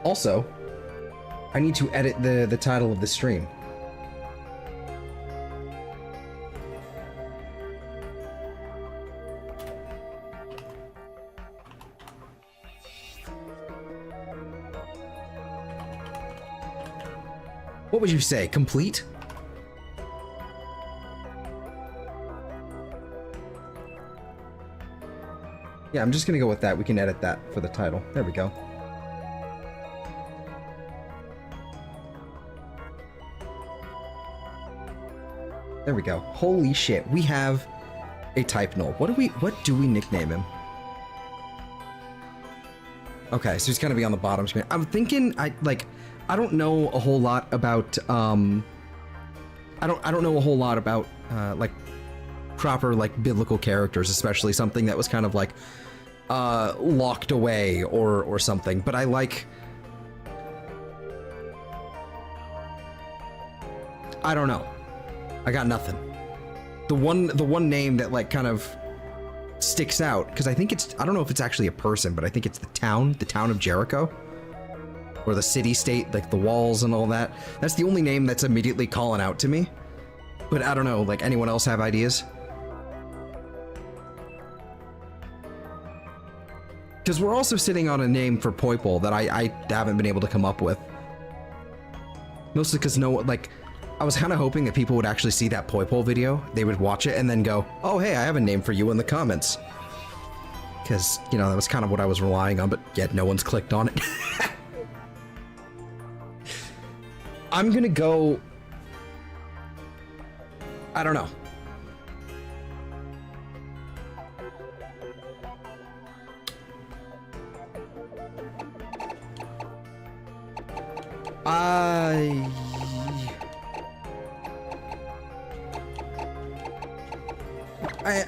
Also, I need to edit the title of the stream. What would you say? Complete? Yeah, I'm just gonna go with that. We can edit that for the title. There we go. There we go. Holy shit, we have a type null. What do we nickname him? Okay, so he's gonna be on the bottom screen. I'm thinking I don't know a whole lot about I don't know a whole lot about like proper like biblical characters, especially something that was kind of like locked away or something, but I don't know. I got nothing. The one name that like kind of sticks out, because I think it's, I don't know if it's actually a person, but I think it's the town of Jericho, or the city-state, like the walls and all that. That's the only name that's immediately calling out to me. But I don't know, like, anyone else have ideas? Because we're also sitting on a name for Poipole that I haven't been able to come up with. Mostly because I was kind of hoping that people would actually see that Poipole video, they would watch it and then go, oh hey, I have a name for you in the comments. Because, you know, that was kind of what I was relying on, but yet no one's clicked on it. I'm gonna go... I don't know.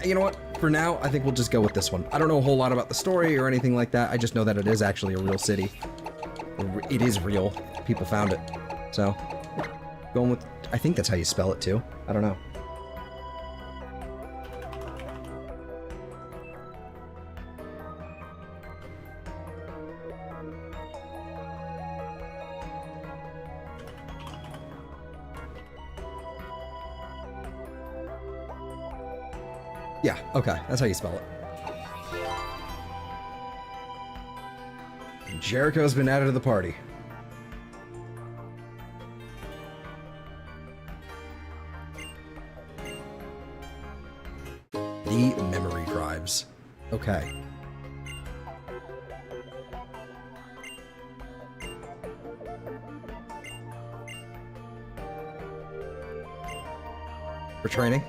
You know what? For now, I think we'll just go with this one. I don't know a whole lot about the story or anything like that. I just know that it is actually a real city. It is real. People found it. So, going with... I think that's how you spell it, too. I don't know. Yeah, okay, that's how you spell it. Jericho's been added to the party. The memory drives. Okay. For training?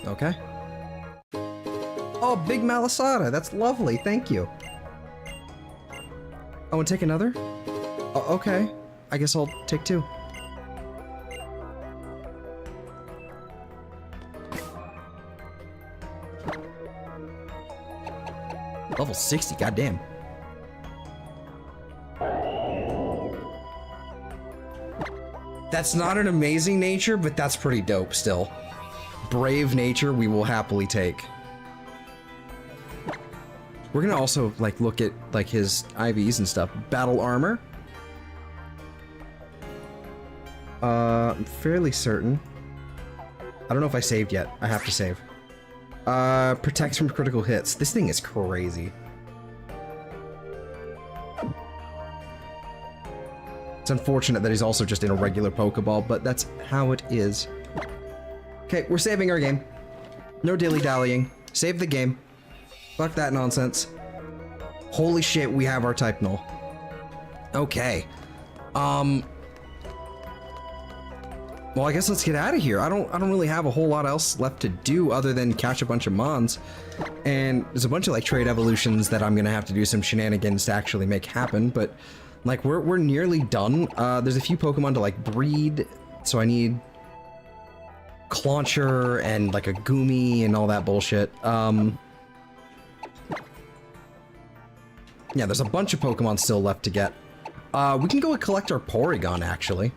Okay. Oh, Big Malasada, that's lovely, thank you. Oh, and take another? Oh, okay. I guess I'll take 2. Level 60, goddamn. That's not an amazing nature, but that's pretty dope still. Brave nature we will happily take. We're gonna also like look at like his IVs and stuff. Battle armor. I'm fairly certain. I don't know if I saved yet. I have to save. Protects from critical hits. This thing is crazy. It's unfortunate that he's also just in a regular Pokeball, but that's how it is. Okay, we're saving our game. No dilly-dallying. Save the game. Fuck that nonsense. Holy shit, we have our type null. Okay. Well, I guess let's get out of here. I don't really have a whole lot else left to do other than catch a bunch of mons. And there's a bunch of like trade evolutions that I'm gonna have to do some shenanigans to actually make happen, but like we're nearly done. There's a few Pokemon to like breed, so I need Clauncher and like a Goomy and all that bullshit. Yeah, there's a bunch of Pokemon still left to get. We can go and collect our Porygon actually,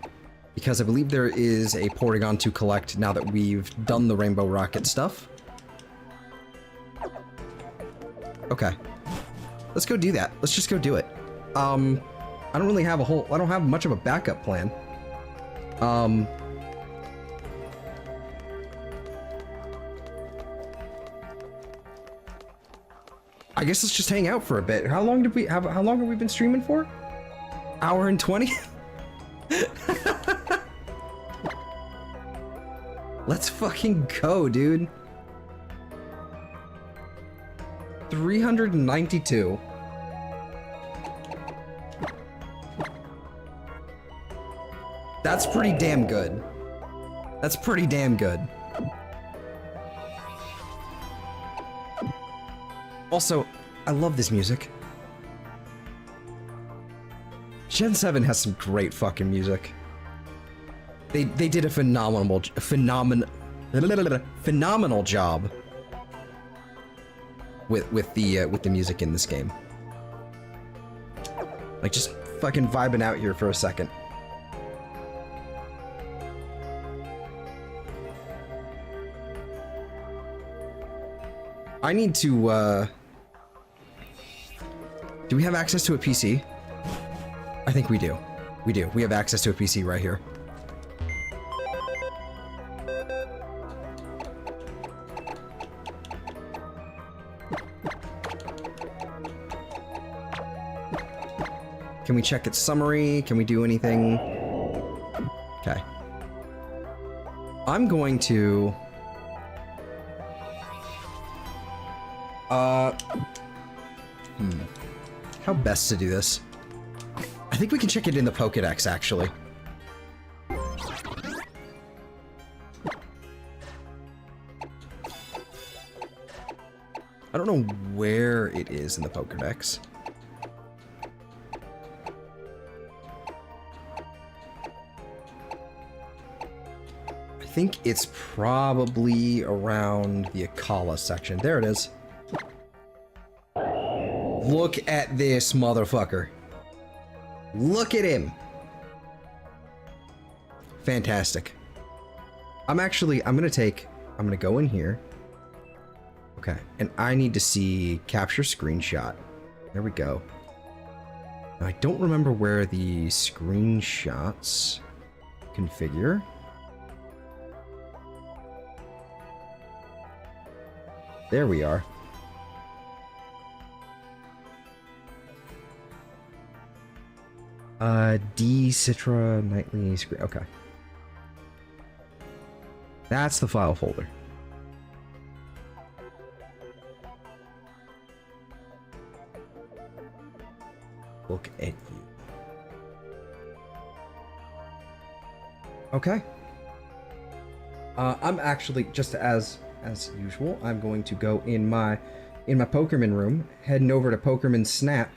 because I believe there is a Porygon to collect now that we've done the Rainbow Rocket stuff. Okay. Let's go do that. Let's just go do it. I don't really have I don't have much of a backup plan. I guess let's just hang out for a bit. How long have we been streaming for? Hour and 20? Let's fucking go, dude. 392. That's pretty damn good. That's pretty damn good. Also, I love this music. Gen 7 has some great fucking music. They did a phenomenal job with the music in this game. Like just fucking vibing out here for a second. I need to do we have access to a PC? I think we do. We do. We have access to a PC right here. Can we check its summary? Can we do anything? Okay. I'm going to... How best to do this? I think we can check it in the Pokédex, actually. I don't know where it is in the Pokédex. I think it's probably around the Akala section. There it is. Look at this motherfucker. Look at him. Fantastic. I'm gonna go in here. Okay, and I need to see capture screenshot. There we go. Now, I don't remember where the screenshots configure. There we are. D Citra Nightly Screen. Okay. That's the file folder. Look at you. Okay. I'm actually, just as usual, I'm going to go in my Pokémon room, heading over to Pokémon Snap.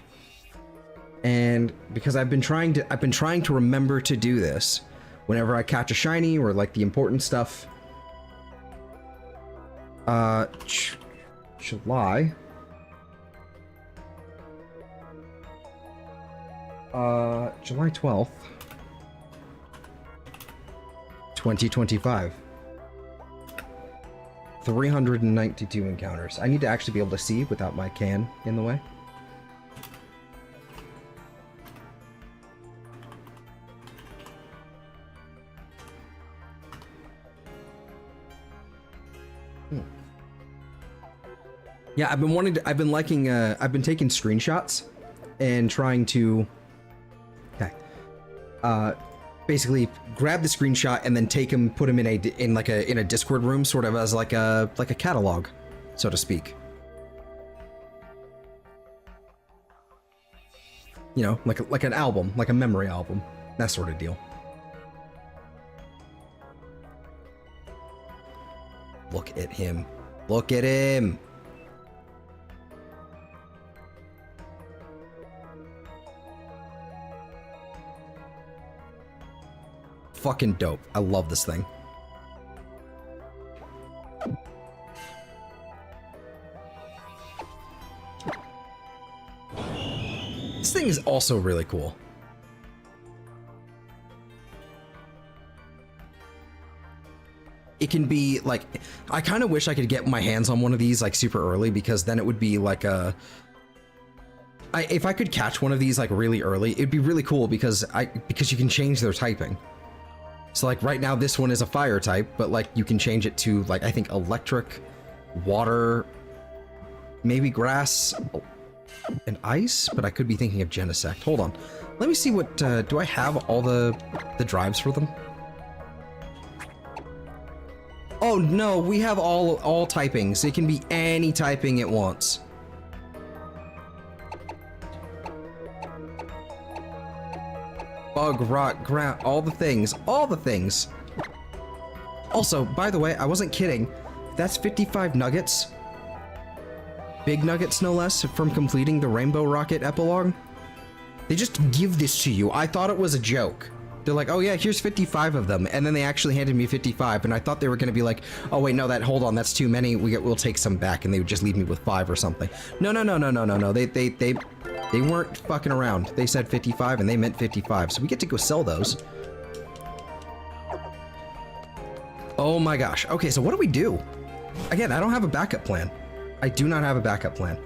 And because I've been trying to remember to do this whenever I catch a shiny or like the important stuff. July. July 12th. 2025. 392 encounters. I need to actually be able to see without my can in the way. Yeah, I've been taking screenshots and trying to, basically grab the screenshot and then take him, put him in a Discord room, sort of as like a catalog, so to speak. You know, like an album, like a memory album, that sort of deal. Look at him. Look at him. Fucking dope. I love this thing. This thing is also really cool. It can be like, I kind of wish I could get my hands on one of these like super early, because then it would be like a, if I could catch one of these like really early, it'd be really cool because you can change their typing. So like right now this one is a fire type, but like you can change it to like, I think electric, water, maybe grass, and ice, but I could be thinking of Genesect. Hold on. Let me see what, do I have all the drives for them? Oh no, we have all typings. It can be any typing it wants. Bug, rock, ground, all the things. Also, by the way, I wasn't kidding. That's 55 nuggets. Big nuggets, no less, from completing the Rainbow Rocket Epilogue. They just give this to you. I thought it was a joke. They're like, oh yeah, here's 55 of them. And then they actually handed me 55, and I thought they were gonna be like, oh wait, no, hold on, that's too many. We'll take some back, and they would just leave me with 5 or something. No. They weren't fucking around. They said 55 and they meant 55, so we get to go sell those. Oh my gosh. Okay, so what do we do? Again, I don't have a backup plan. I do not have a backup plan.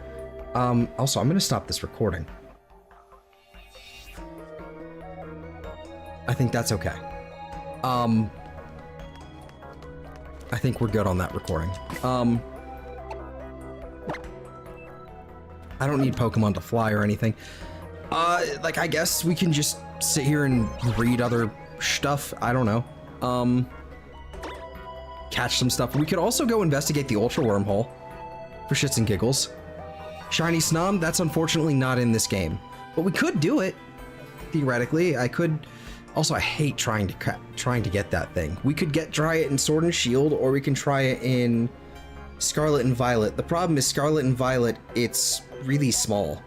Also, I'm gonna stop this recording. I think that's okay. I think we're good on that recording. I don't need Pokemon to fly or anything. Like, I guess we can just sit here and read other stuff. I don't know. Catch some stuff. We could also go investigate the Ultra Wormhole for shits and giggles. Shiny Snom, that's unfortunately not in this game, but we could do it. Theoretically, I could. Also, I hate trying to get that thing. We could try it in Sword and Shield, or we can try it in Scarlet and Violet. The problem is Scarlet and Violet, it's really small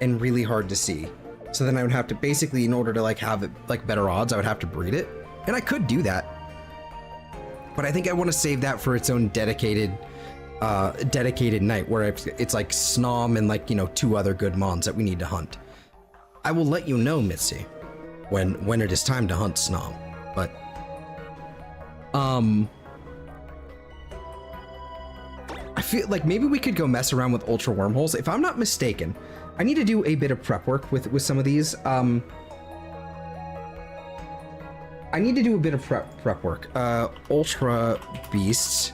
and really hard to see. So then I would have to basically, in order to like have it like better odds, I would have to breed it. And I could do that. But I think I want to save that for its own dedicated night, where it's like Snom and like, you know, 2 other good mons that we need to hunt. I will let you know, Mitzi, when it is time to hunt Snom. But I feel like maybe we could go mess around with Ultra Wormholes. If I'm not mistaken, I need to do a bit of prep work with some of these. I need to do a bit of prep work. Ultra Beasts.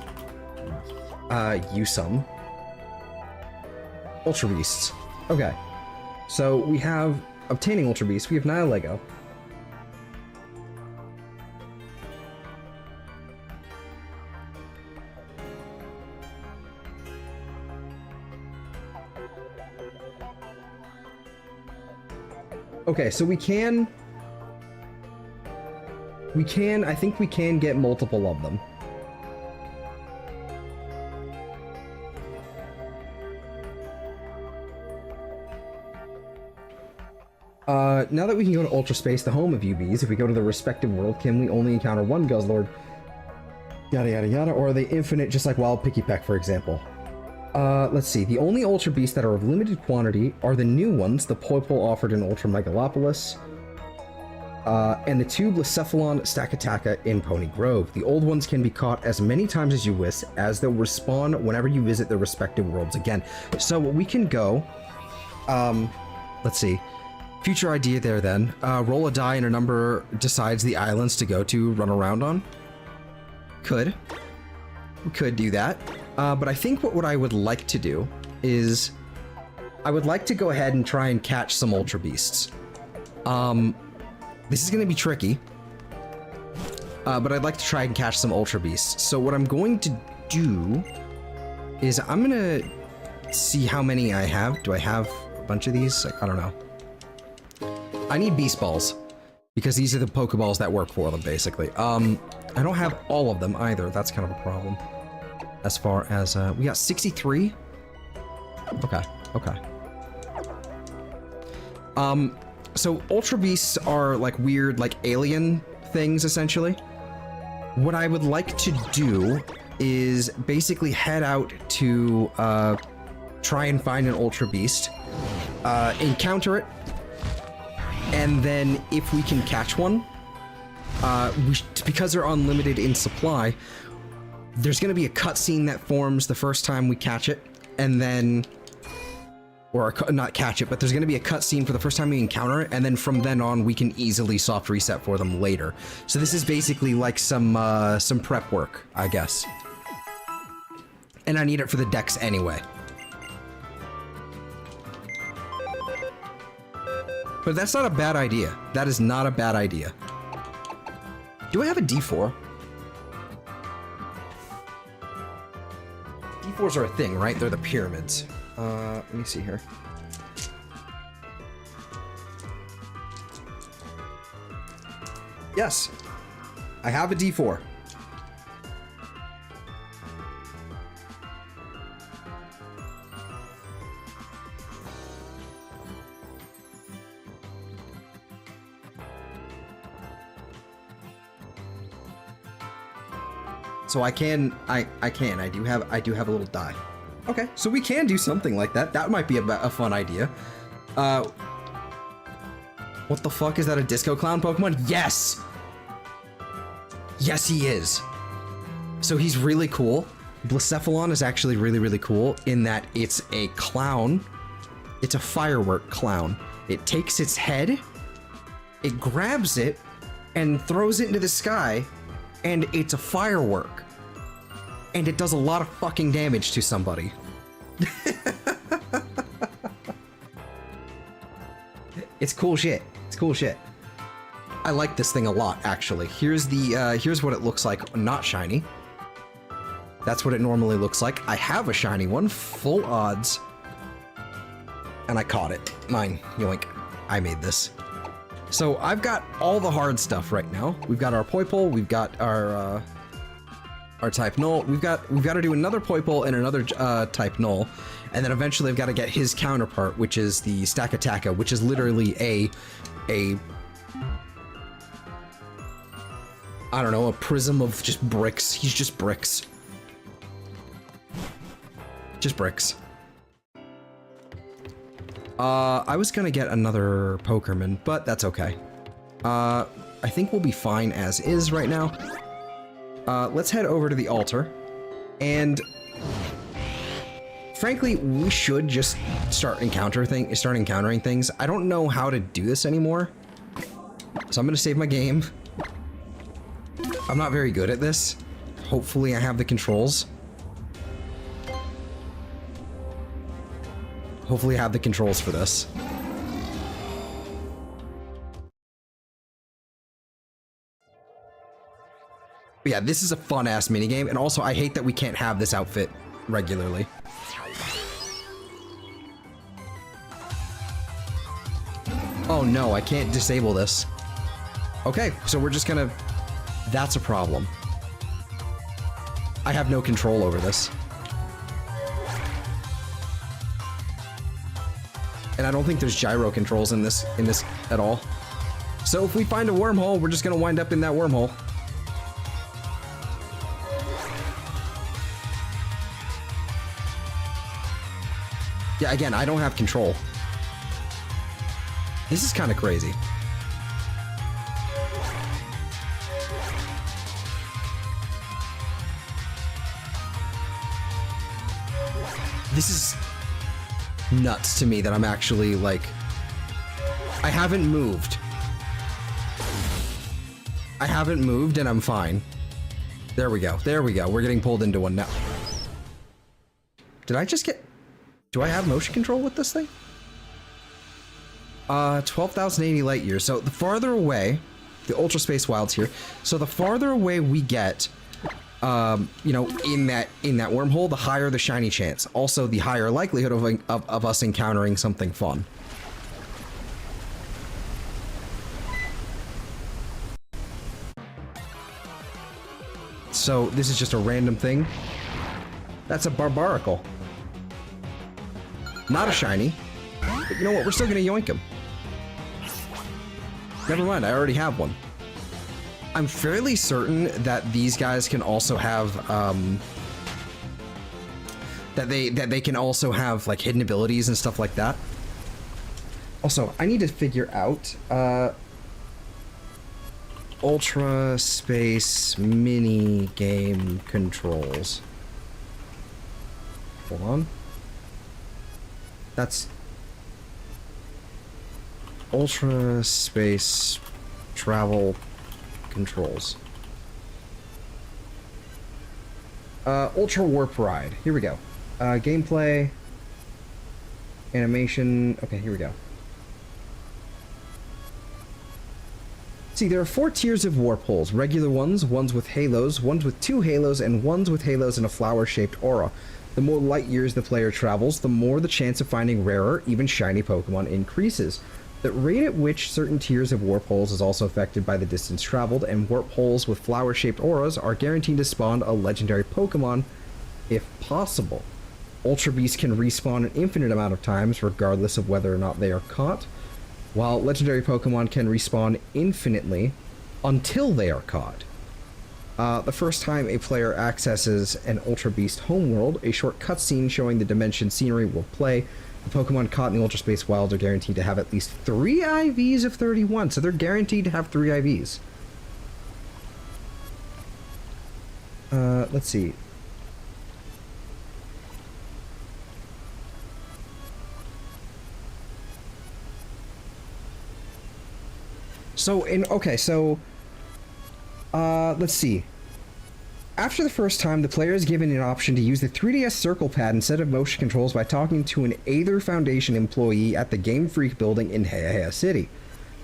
Usum. Ultra Beasts. Okay. So we have obtaining Ultra Beasts. We have Nihilego. Okay, so I think we can get multiple of them. Now that we can go to Ultra Space, the home of UBs, if we go to the respective world, can we only encounter one Guzzlord? Yada yada yada, or are they infinite, just like Wild Pikipek, for example? Let's see. The only Ultra Beasts that are of limited quantity are the new ones, the Poipole offered in Ultra Megalopolis, and the two Blacephalon Stakataka in Pony Grove. The old ones can be caught as many times as you wish, as they'll respawn whenever you visit their respective worlds again. So we can go, let's see. Future idea there then. Roll a die and a number decides the islands to go to run around on. We could do that. But I think what I would like to do is I would like to go ahead and try and catch some Ultra Beasts. This is going to be tricky, but I'd like to try and catch some Ultra Beasts. So what I'm going to do is I'm going to see how many I have. Do I have a bunch of these? I don't know. I need Beast Balls, because these are the Pokeballs that work for them, basically. I don't have all of them either. That's kind of a problem. As far as, we got 63? Okay. So Ultra Beasts are like weird, like alien things, essentially. What I would like to do is basically head out to try and find an Ultra Beast, encounter it, and then if we can catch one, because they're unlimited in supply, there's going to be a cutscene that forms the first time we catch it, and then... Or not catch it, but there's going to be a cutscene for the first time we encounter it, and then from then on we can easily soft reset for them later. So this is basically like some prep work, I guess. And I need it for the Dex anyway. But that's not a bad idea. That is not a bad idea. Do I have a D4? D4s are a thing, right? They're the pyramids. Let me see here. Yes, I have a D4. So I do have a little die. Okay, so we can do something like that. That might be a fun idea. What the fuck, is that a Disco Clown Pokemon? Yes! Yes, he is. So he's really cool. Blacephalon is actually really, really cool in that it's a clown. It's a firework clown. It takes its head, it grabs it, and throws it into the sky, and it's a firework. And it does a lot of fucking damage to somebody. It's cool shit. It's cool shit. I like this thing a lot, actually. Here's what it looks like, not shiny. That's what it normally looks like. I have a shiny one, full odds. And I caught it. Mine, yoink. I made this. So I've got all the hard stuff right now. We've got our Poipole, we've got our type Null. We've got to do another Poipole and another type Null, and then eventually I've got to get his counterpart, which is the Stakataka, which is literally a I don't know, a prism of just bricks. He's just bricks. Just bricks. I was gonna get another Pokémon, but that's okay. I think we'll be fine as is right now. Let's head over to the altar, and frankly, we should just start encountering things. I don't know how to do this anymore, so I'm gonna save my game. I'm not very good at this. Hopefully I have the controls. Hopefully I have the controls for this. But yeah, this is a fun-ass minigame, and also I hate that we can't have this outfit regularly. Oh no, I can't disable this. Okay, so we're just gonna... That's a problem. I have no control over this. And I don't think there's gyro controls in this at all. So if we find a wormhole, we're just gonna wind up in that wormhole. Yeah, again, I don't have control. This is kind of crazy. This is nuts to me that I'm actually, like... I haven't moved. I haven't moved and I'm fine. There we go. There we go. We're getting pulled into one now. Did I just get... Do I have motion control with this thing? 12,080 light years. So the farther away, the Ultra Space Wilds here. So the farther away we get, you know, in that wormhole, the higher the shiny chance. Also, the higher likelihood of us encountering something fun. So this is just a random thing. That's a Barbaricle. Not a shiny. But you know what? We're still gonna yoink him. Never mind, I already have one. I'm fairly certain that these guys can also have, that they can also have, like, hidden abilities and stuff like that. Also, I need to figure out, Ultra Space mini game controls. Hold on. That's Ultra Space travel controls. Ultra Warp Ride. Here we go. Gameplay. Animation. Okay, here we go. See, there are 4 tiers of warp holes. Regular ones, ones with halos, ones with 2 halos, and ones with halos and a flower-shaped aura. The more light years the player travels, the more the chance of finding rarer, even shiny Pokemon increases. The rate at which certain tiers of warp holes is also affected by the distance traveled, and warp holes with flower-shaped auras are guaranteed to spawn a legendary Pokemon, if possible. Ultra Beasts can respawn an infinite amount of times, regardless of whether or not they are caught, while legendary Pokemon can respawn infinitely until they are caught. The first time a player accesses an Ultra Beast homeworld, a short cutscene showing the dimension scenery will play. The Pokemon caught in the Ultra Space Wilds are guaranteed to have at least 3 IVs of 31, so they're guaranteed to have 3 IVs. Let's see. So, let's see. After the first time, the player is given an option to use the 3DS Circle Pad instead of motion controls by talking to an Aether Foundation employee at the Game Freak building in Heya City.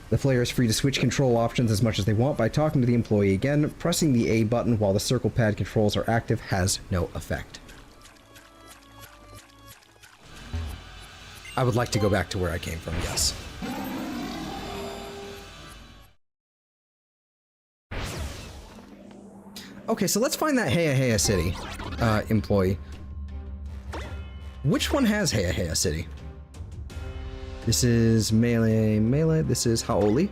The player is free to switch control options as much as they want by talking to the employee again. Pressing the A button while the Circle Pad controls are active has no effect. I would like to go back to where I came from, yes. Okay, so let's find that Heya City employee. Which one has Heya City? This is Melee. This is Haoli.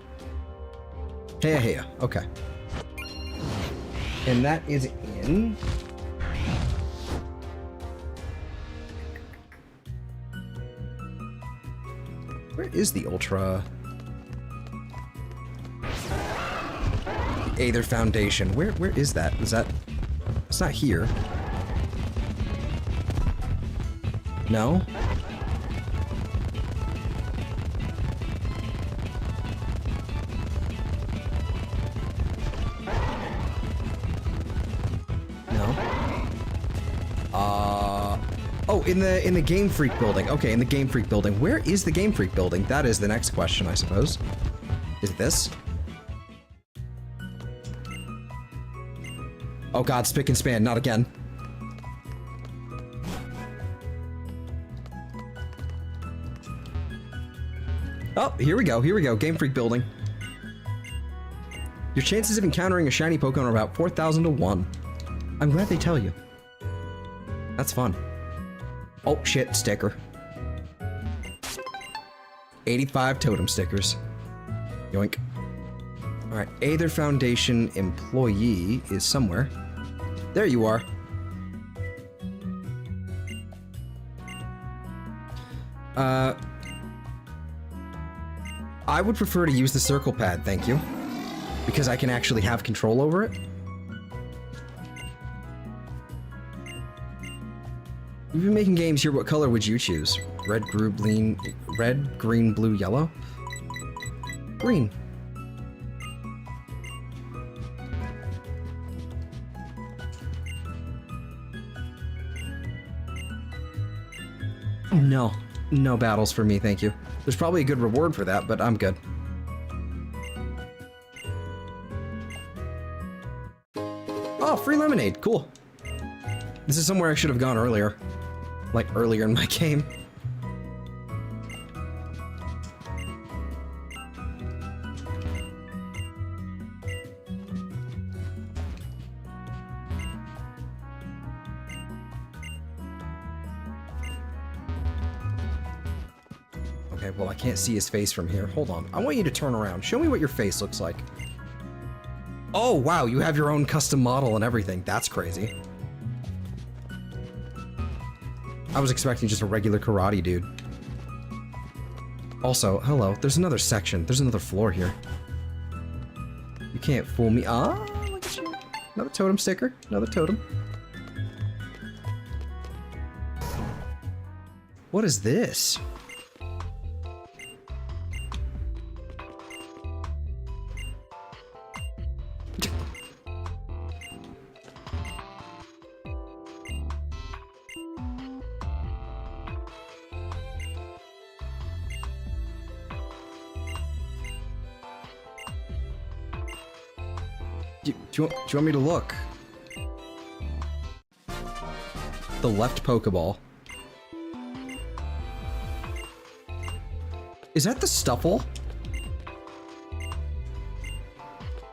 Heya. Okay. And that is in... Where is the Ultra... Aether Foundation. Where is that? Is that... It's not here. No? No? Oh, in the Game Freak building. Okay, in the Game Freak building. Where is the Game Freak building? That is the next question, I suppose. Is it this? Oh god, spick and span, not again. Oh, here we go, Game Freak building. Your chances of encountering a shiny Pokemon are about 4,000 to 1. I'm glad they tell you. That's fun. Oh shit, sticker. 85 totem stickers. Yoink. Alright, Aether Foundation employee is somewhere. There you are. I would prefer to use the circle pad, thank you. Because I can actually have control over it. We've been making games here. What color would you choose? Red, green, blue, yellow? Green. No. No battles for me, thank you. There's probably a good reward for that, but I'm good. Oh, free lemonade. Cool. This is somewhere I should have gone earlier. Like, earlier in my game. Okay, well, I can't see his face from here. Hold on. I want you to turn around. Show me what your face looks like. Oh, wow, you have your own custom model and everything. That's crazy. I was expecting just a regular karate dude. Also, hello, there's another section. There's another floor here. You can't fool me. Ah, look at you. Another totem sticker. Another totem. What is this? Do you want me to look? The left Pokeball. Is that the Stuffle?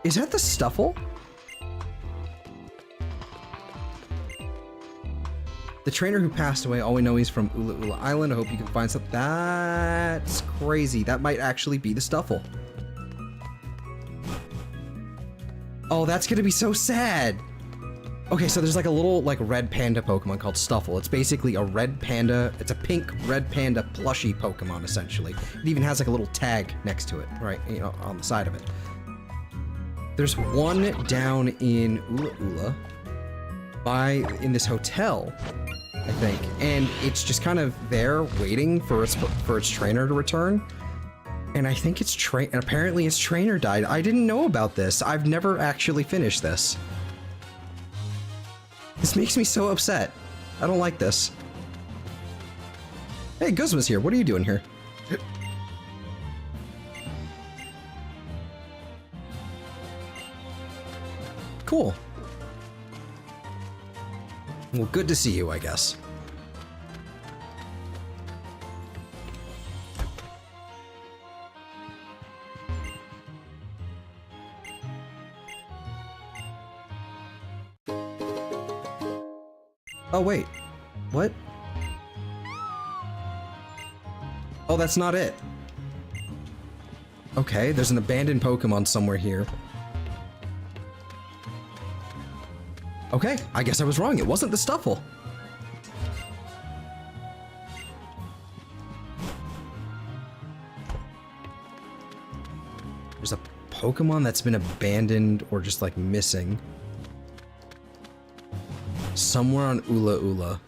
Is that the Stuffle? The trainer who passed away, all we know he's from Ula Ula Island. I hope you can find something. That's crazy. That might actually be the Stuffle. Oh, that's gonna be so sad. Okay, so there's like a little like red panda Pokemon called Stuffle. It's basically a red panda. It's a pink red panda plushie Pokemon essentially. It even has like a little tag next to it, right? You know, on the side of it. There's one down in Ula Ula, in this hotel, I think, and it's just kind of there waiting for its trainer to return. And I think and apparently its trainer died. I didn't know about this. I've never actually finished this. This makes me so upset. I don't like this. Hey, Guzma's here. What are you doing here? Cool. Well, good to see you, I guess. Oh, wait. What? Oh, that's not it. Okay, there's an abandoned Pokemon somewhere here. Okay, I guess I was wrong. It wasn't the Stuffle. There's a Pokemon that's been abandoned or just like missing. Somewhere on Ula Ula.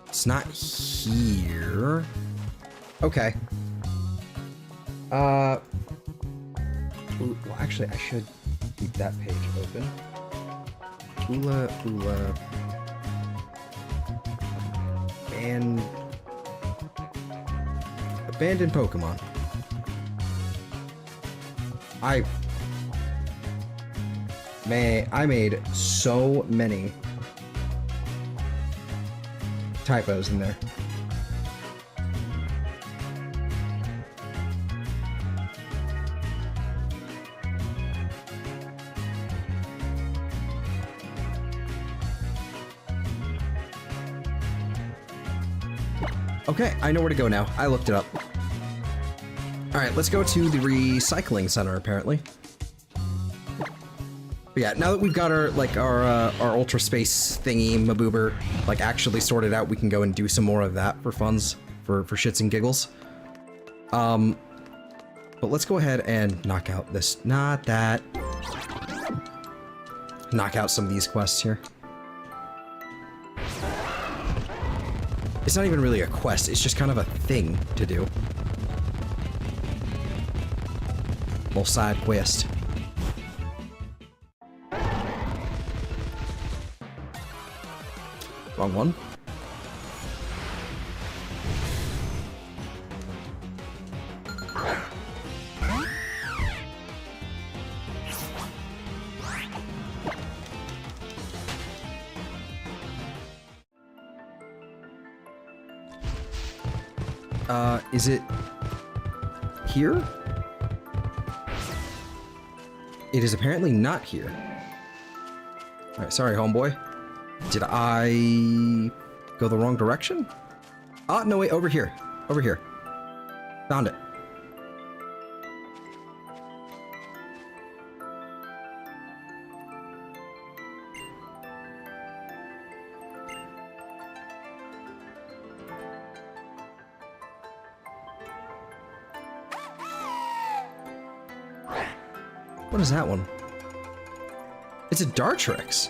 It's not here. Okay. Well, actually, I should keep that page open. Ula Ula. And abandoned Pokemon. I made so many typos in there. Okay, I know where to go now. I looked it up. Alright, let's go to the recycling center, apparently. But yeah, now that we've got our ultra space thingy, Maboober, like, actually sorted out, we can go and do some more of that for funs, for shits and giggles. But let's go ahead and knock out this, not that. Knock out some of these quests here. It's not even really a quest, it's just kind of a thing to do. Little side quest. Wrong one. Is it here? It is apparently not here. Alright, sorry, homeboy. Did I go the wrong direction? Oh, no, wait, over here. Over here. Found it. What is that one? It's a Dartrix.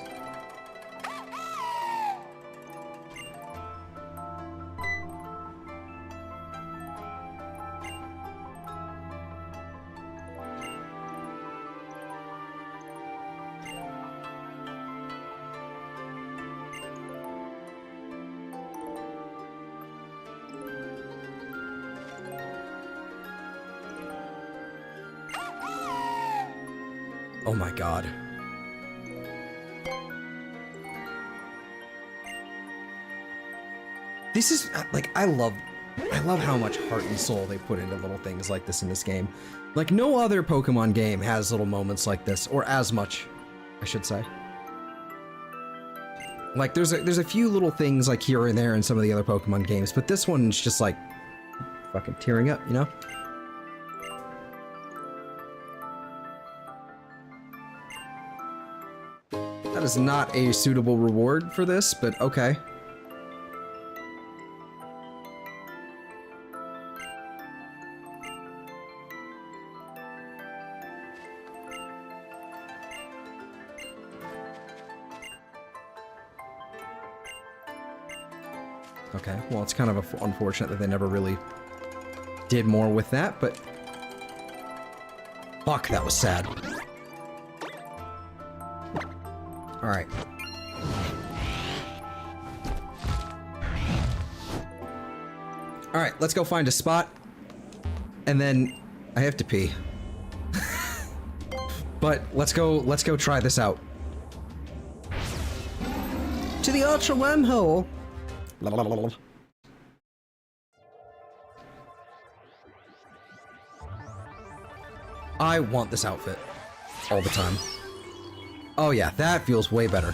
Oh my god. This is, like, I love how much heart and soul they put into little things like this in this game. Like, no other Pokemon game has little moments like this, or as much, I should say. Like, there's a few little things, like, here and there in some of the other Pokemon games, but this one's just, like, fucking tearing up, you know? That is not a suitable reward for this, but okay. Okay, well, it's kind of unfortunate that they never really did more with that, but... Fuck, that was sad. Alright. Alright, let's go find a spot. And then I have to pee. But let's go try this out. To the ultra wormhole. I want this outfit all the time. Oh yeah, that feels way better.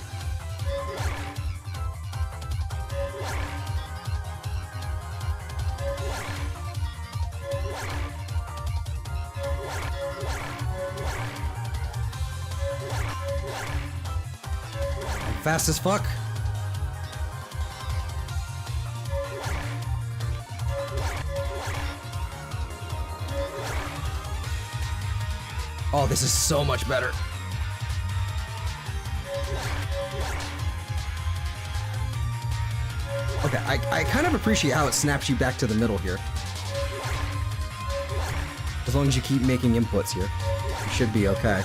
I'm fast as fuck. Oh, this is so much better. Okay, I kind of appreciate how it snaps you back to the middle here. As long as you keep making inputs here, you should be okay.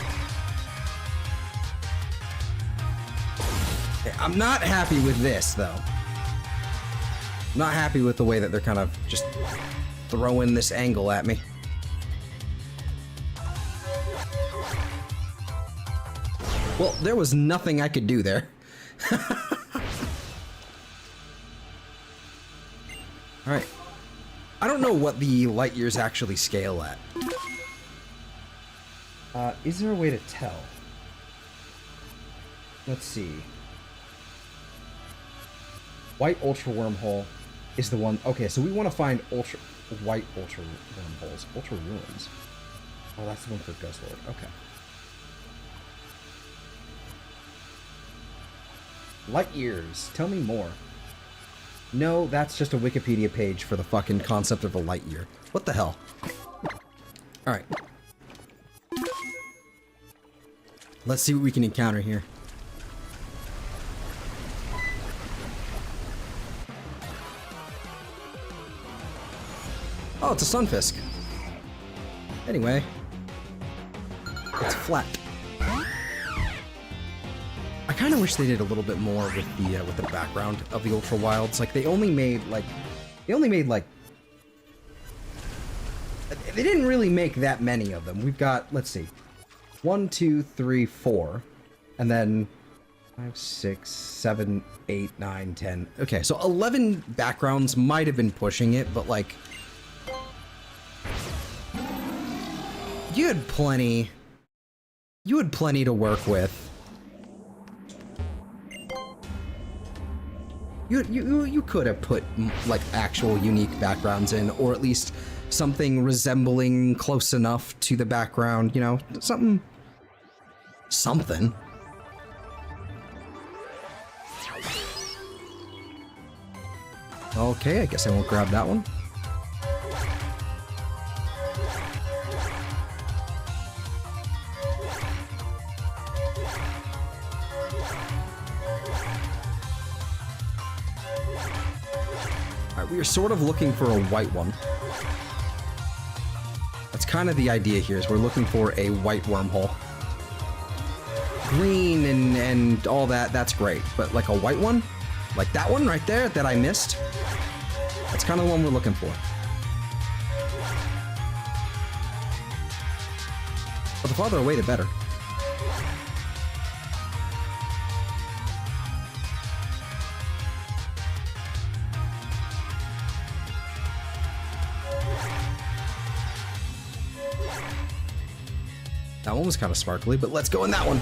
Okay, I'm not happy with this, though. I'm not happy with the way that they're kind of just throwing this angle at me. Well, there was nothing I could do there. Alright. I don't know what the light years actually scale at. Is there a way to tell? Let's see. White Ultra Wormhole. is the one. Okay, so we want to find white ultra wormholes. Ultra ruins. Oh, that's the one for Ghost Lord. Okay. Light years. Tell me more. No, that's just a Wikipedia page for the fucking concept of a light year. What the hell? Alright. Let's see what we can encounter here. Oh, it's a sunfisk. Anyway. It's flat. I kind of wish they did a little bit more with the background of the Ultra Wilds. Like they only made like they didn't really make that many of them. We've got, let's see, 1, 2, 3, 4, and then 5, 6, 7, 8, 9, 10. Okay, so 11 backgrounds might have been pushing it, but like you had plenty to work with. You could have put like actual unique backgrounds in, or at least something resembling close enough to the background, you know, something. Okay, I guess I won't grab that one. We are sort of looking for a white one. That's kind of the idea here, is we're looking for a white wormhole. Green and all that, that's great. But like a white one? Like that one right there that I missed? That's kind of the one we're looking for. But the farther away, the better. That one was kind of sparkly, but let's go in that one.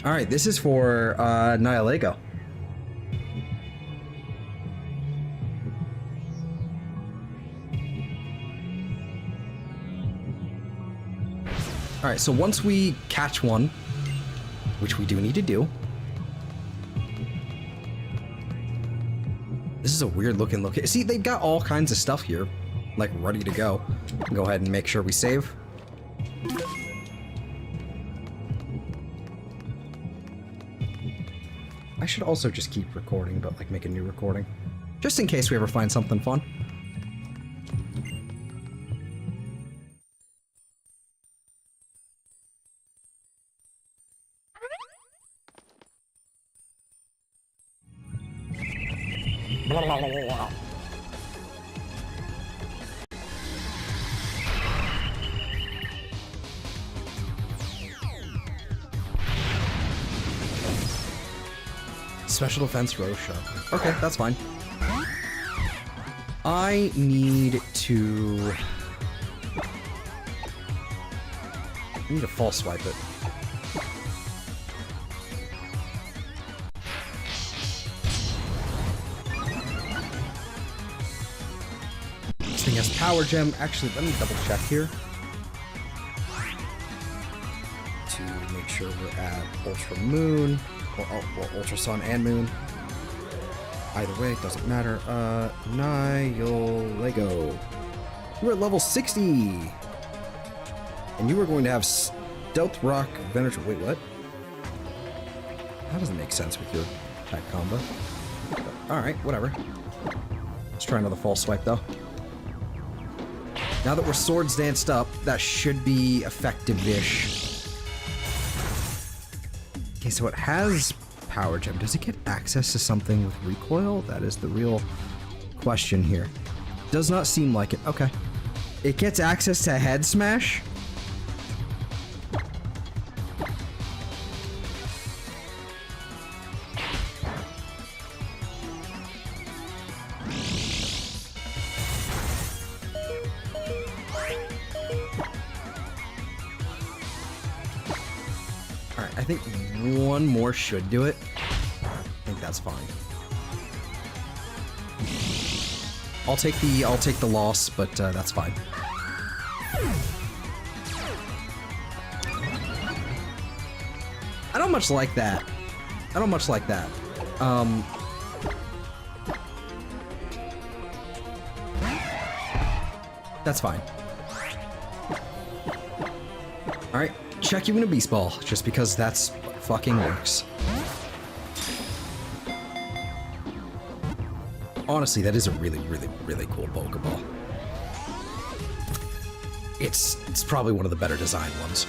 All right, this is for Nihilego. All right, so once we catch one, which we do need to do. This is a weird looking location. See, they've got all kinds of stuff here, like ready to go. Go ahead and make sure we save. I should also just keep recording, but like make a new recording, just in case we ever find something fun. Special defense row shot. Okay, that's fine. I need to false swipe it. This thing has power gem. Actually, let me double check here to make sure we're at Ultra Moon. Well, Ultra Sun and Moon. Either way, it doesn't matter. Nihilego. We're at level 60! And you are going to have Stealth Rock Veneration. Wait, what? That doesn't make sense with your attack combo. Alright, whatever. Let's try another false swipe, though. Now that we're swords danced up, that should be effective-ish. Okay, so it has power gem. Does it get access to something with recoil? That is the real question here. Does not seem like it. Okay. It gets access to head smash? Alright, I think one more should do it. that's fine. I'll take the loss, but that's fine. I don't much like that. I don't much like that. That's fine. Alright, check you in a beast ball, just because that's what fucking works. Honestly, that is a really, really, really cool Pokeball. It's probably one of the better designed ones.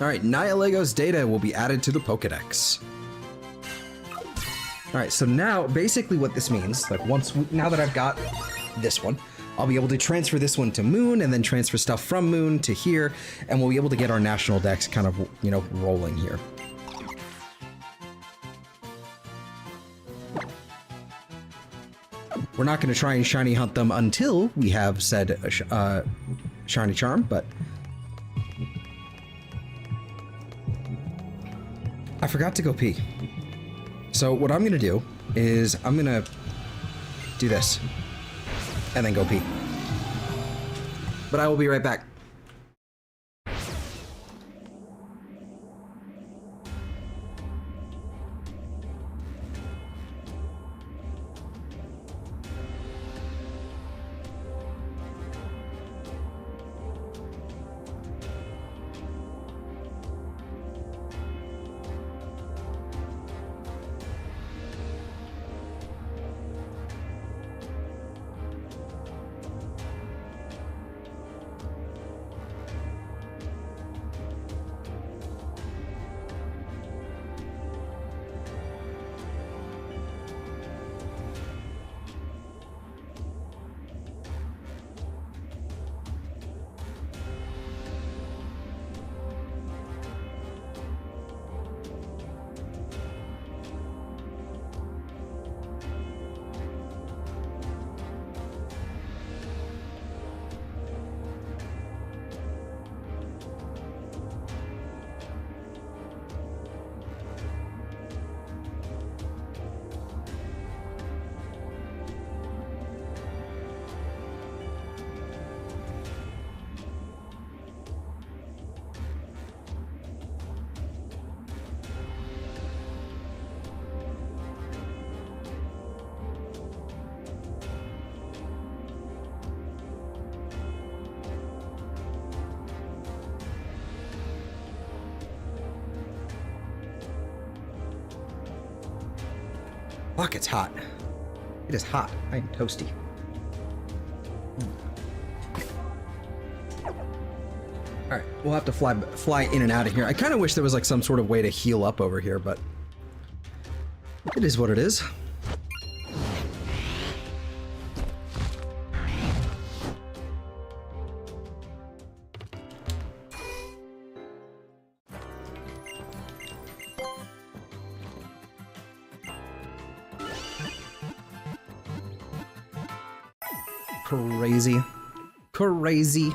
Alright, Nihilego's data will be added to the Pokedex. Alright, so now, basically what this means, like now that I've got this one, I'll be able to transfer this one to Moon, and then transfer stuff from Moon to here, and we'll be able to get our national Dex kind of, you know, rolling here. We're not going to try and shiny hunt them until we have said shiny charm, but I forgot to go pee. So what I'm going to do is I'm going to do this and then go pee. But I will be right back. Fuck, it's hot. It is hot. I am toasty. Alright, we'll have to fly in and out of here. I kind of wish there was like some sort of way to heal up over here, but it is what it is. Crazy. Crazy.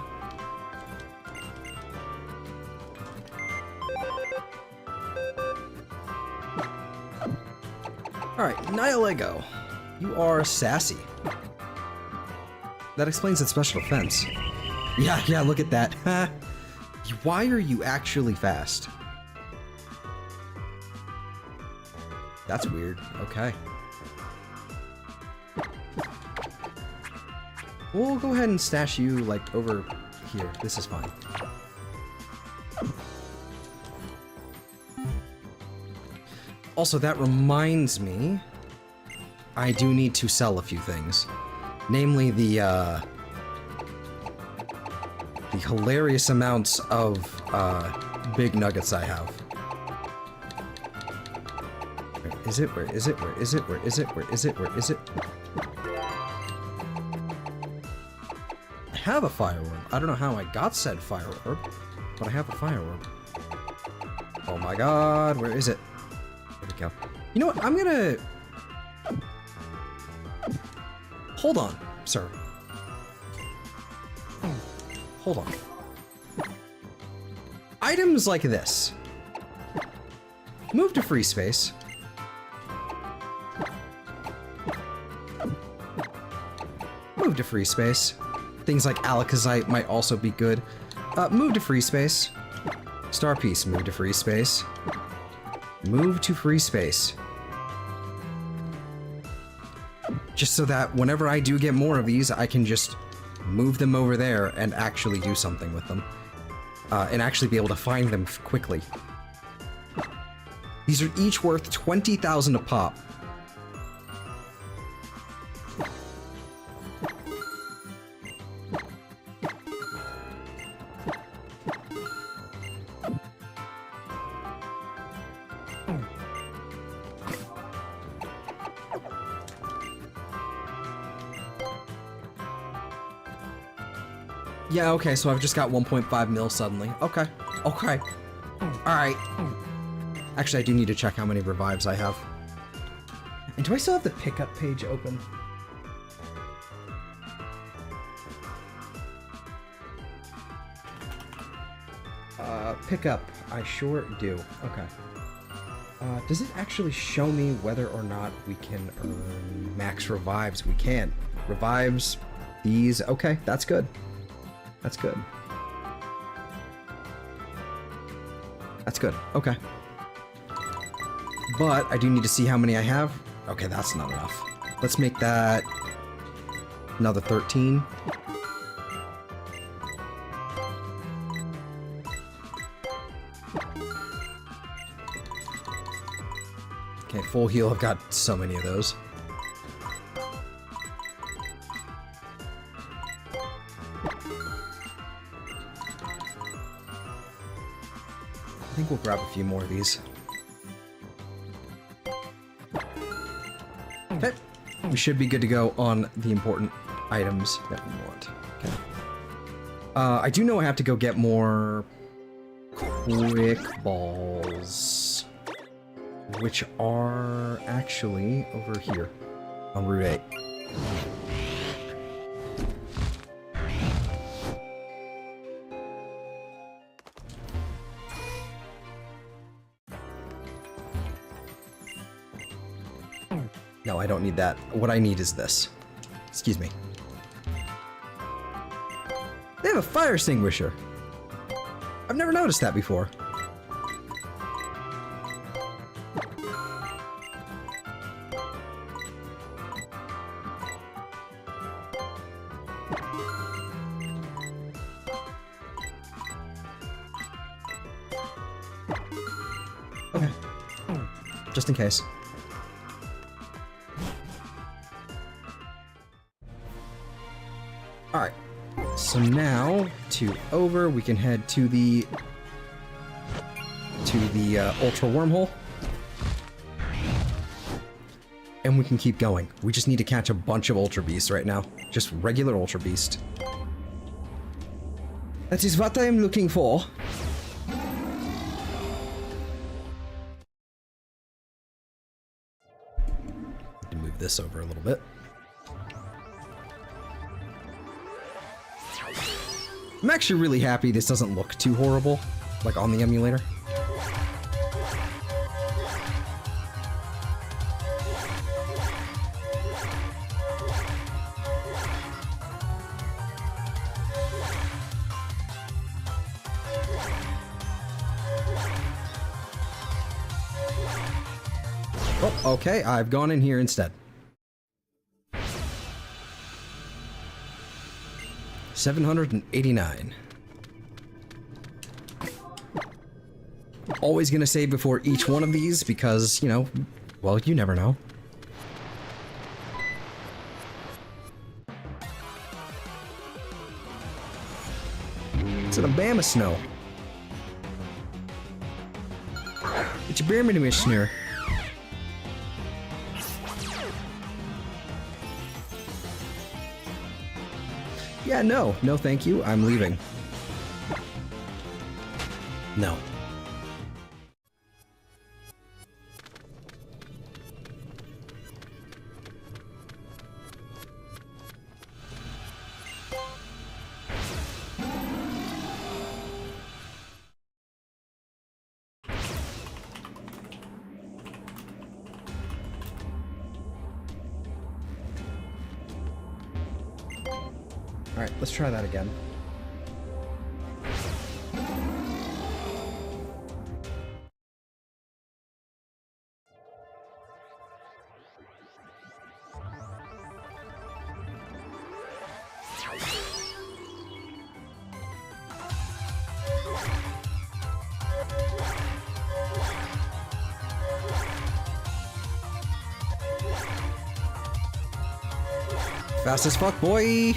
Alright, Nihilego. You are sassy. That explains its special defense. Yeah, look at that. Why are you actually fast? That's weird. Okay. We'll go ahead and stash you, like, over here. This is fine. Also, that reminds me, I do need to sell a few things. Namely, the hilarious amounts of, big nuggets I have. Where is it? Where is it? Where is it? Where is it? Where is it? Where is it? I have a fire orb. I don't know how I got said fire orb, but I have a fire orb. Oh my god, where is it? There we go. You know what? I'm gonna... Hold on. sir. Hold on. Items like this. Move to free space. Move to free space. Things like Alakazite might also be good. Move to free space. Star Piece, move to free space. Move to free space. Just so that whenever I do get more of these, I can just move them over there and actually do something with them. And actually be able to find them quickly. These are each worth 20,000 a pop. Yeah, okay, so I've just got 1.5 mil suddenly. Okay. Okay. Alright. Actually, I do need to check how many revives I have. And do I still have the pickup page open? Pickup. I sure do. Okay. Does it actually show me whether or not we can earn max revives? We can. Revives. These. Okay, that's good. That's good. That's good. Okay. But I do need to see how many I have. Okay, that's not enough. Let's make that another 13. Okay, full heal. I've got so many of those. I think we'll grab a few more of these. Okay. We should be good to go on the important items that we want. Okay. I do know I have to go get more quick balls, which are actually over here on Route 8. No, I don't need that. What I need is this. Excuse me. They have a fire extinguisher. I've never noticed that before. Okay. Just in case. Alright, so now, we can head to the Ultra Wormhole. And we can keep going. We just need to catch a bunch of Ultra Beasts right now. Just regular Ultra Beast. That is what I am looking for. To move this over a little bit. I'm actually really happy this doesn't look too horrible, like on the emulator. Oh, okay, I've gone in here instead. 789. Always gonna save before each one of these because, you know, well, you never know. It's an Obama snow. It's a bear snare. Yeah, no. No, thank you. I'm leaving. No. Alright, let's try that again. Fast as fuck, boy!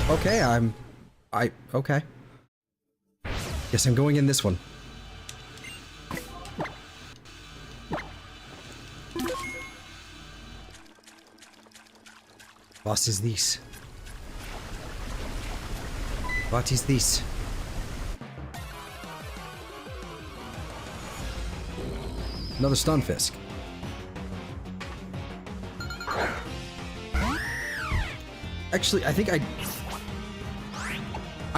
Okay, okay. Guess I'm going in this one. What is this? What is this? Another Stunfisk. Actually, I think I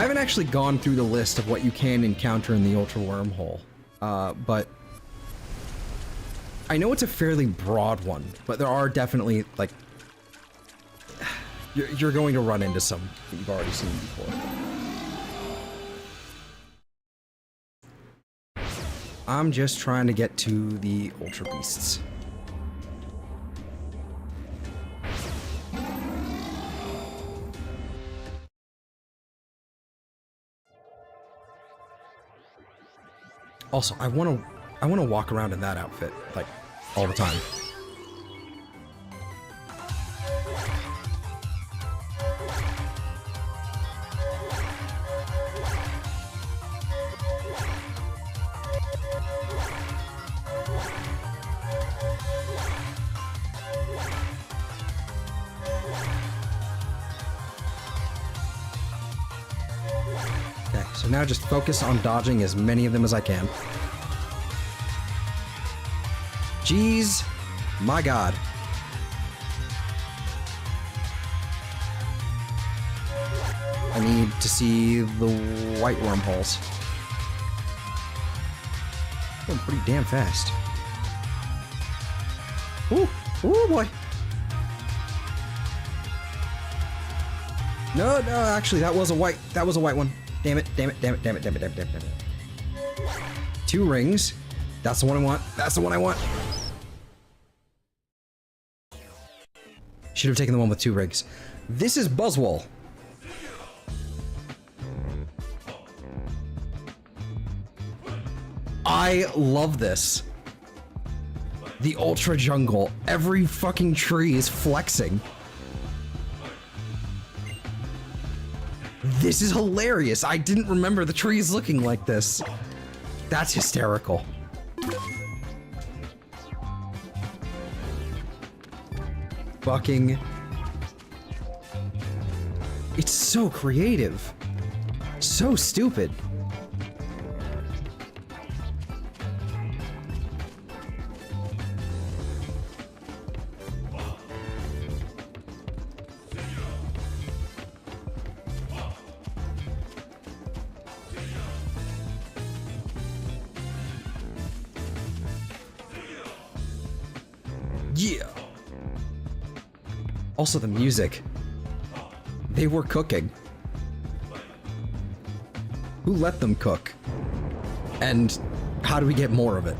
haven't actually gone through the list of what you can encounter in the Ultra Wormhole, but I know it's a fairly broad one, but there are definitely, like, you're going to run into some that you've already seen before. I'm just trying to get to the Ultra Beasts. Also, I want to walk around in that outfit, like, all the time. So now just focus on dodging as many of them as I can. Jeez, my god. I need to see the white wormholes. Going pretty damn fast. Ooh, ooh boy. No, no, actually that was a white one. Damn it, damn it, damn it, damn it, damn it, damn it, damn it, damn it. 2 rings. That's the one I want. That's the one I want. Should have taken the one with 2 rings. This is Buzzwole. I love this. The Ultra Jungle. Every fucking tree is flexing. This is hilarious. I didn't remember the trees looking like this. That's hysterical. Fucking. It's so creative. So stupid. Yeah. Also the music. They were cooking. Who let them cook? And how do we get more of it?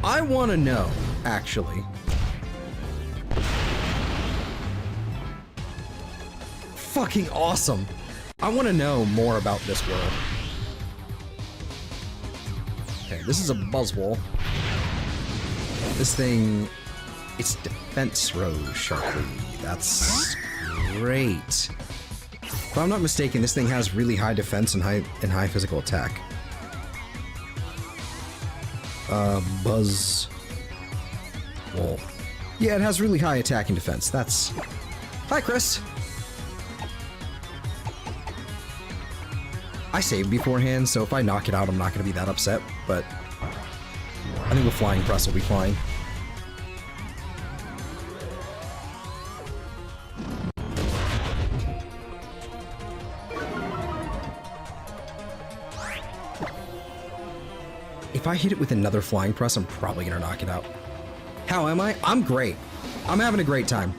I want to know, actually. Fucking awesome. I want to know more about this world. Okay, this is a Buzzwole. This thing, it's defense rose sharply. That's great. If I'm not mistaken, this thing has really high defense and high physical attack. Buzzwole. Yeah, it has really high attack and defense. That's... Hi, Chris! I saved beforehand, so if I knock it out, I'm not going to be that upset, but I think the flying press will be fine. If I hit it with another flying press, I'm probably going to knock it out. How am I? I'm great. I'm having a great time.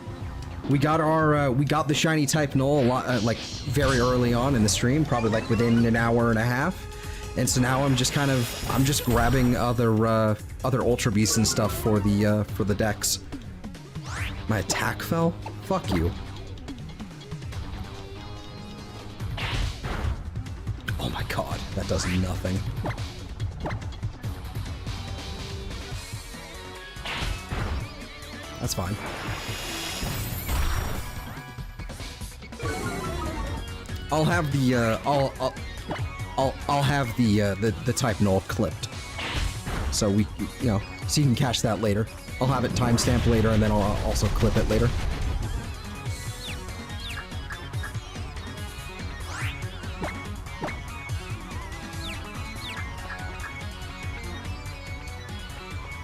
We got our, we got the shiny type Null a lot, like very early on in the stream, probably like within an hour and a half. And so now I'm just kind of, I'm just grabbing other Ultra Beasts and stuff for the Dex. My attack fell? Fuck you. Oh my god, that does nothing. That's fine. I'll have the I'll have the type Null clipped, so we, you know, so you can catch that later. I'll have it timestamped later, and then I'll also clip it later.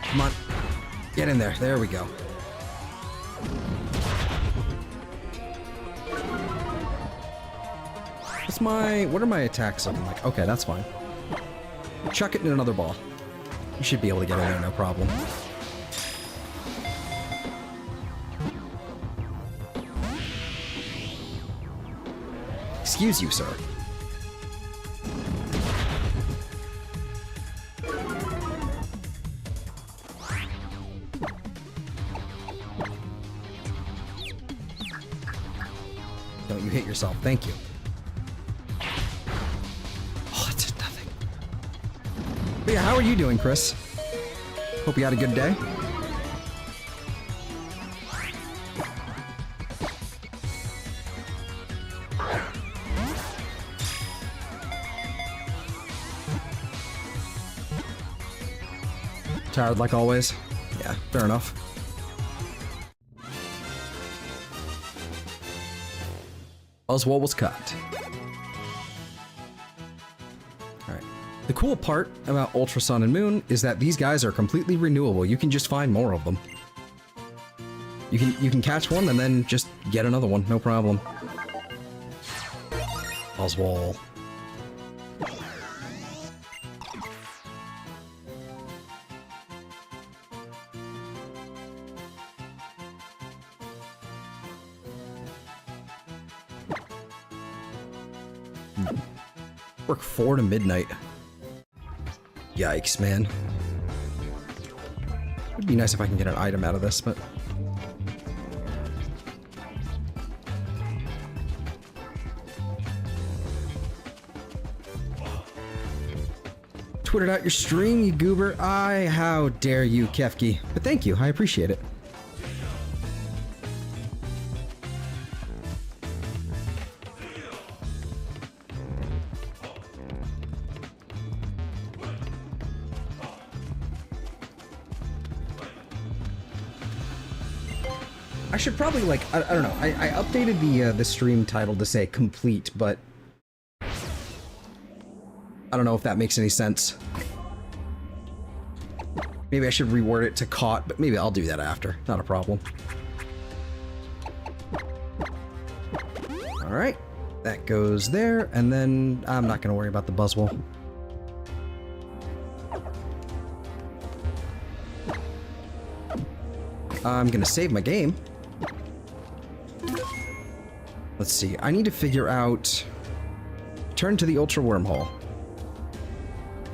Come on, get in there. There we go. What are my attacks looking like? Okay, that's fine. Chuck it in another ball. You should be able to get in there, no problem. Excuse you, sir. Don't you hit yourself. Thank you. But yeah, how are you doing, Chris? Hope you had a good day. Tired like always? Yeah, fair enough. Oswald was cut. The cool part about Ultra Sun and Moon is that these guys are completely renewable. You can just find more of them. You can catch one and then just get another one, no problem. Oswald. Work 4 to midnight. Yikes, man. It'd be nice if I can get an item out of this, but... Twittered out your stream, you goober. How dare you, Kefki. But thank you, I appreciate it. I should probably, like, I don't know, I updated the stream title to say complete, but I don't know if that makes any sense. Maybe I should reword it to caught, but maybe I'll do that after. Not a problem. Alright, that goes there, and then I'm not going to worry about the Buzzwole. I'm going to save my game. Let's see, I need to figure out... Turn to the Ultra Wormhole.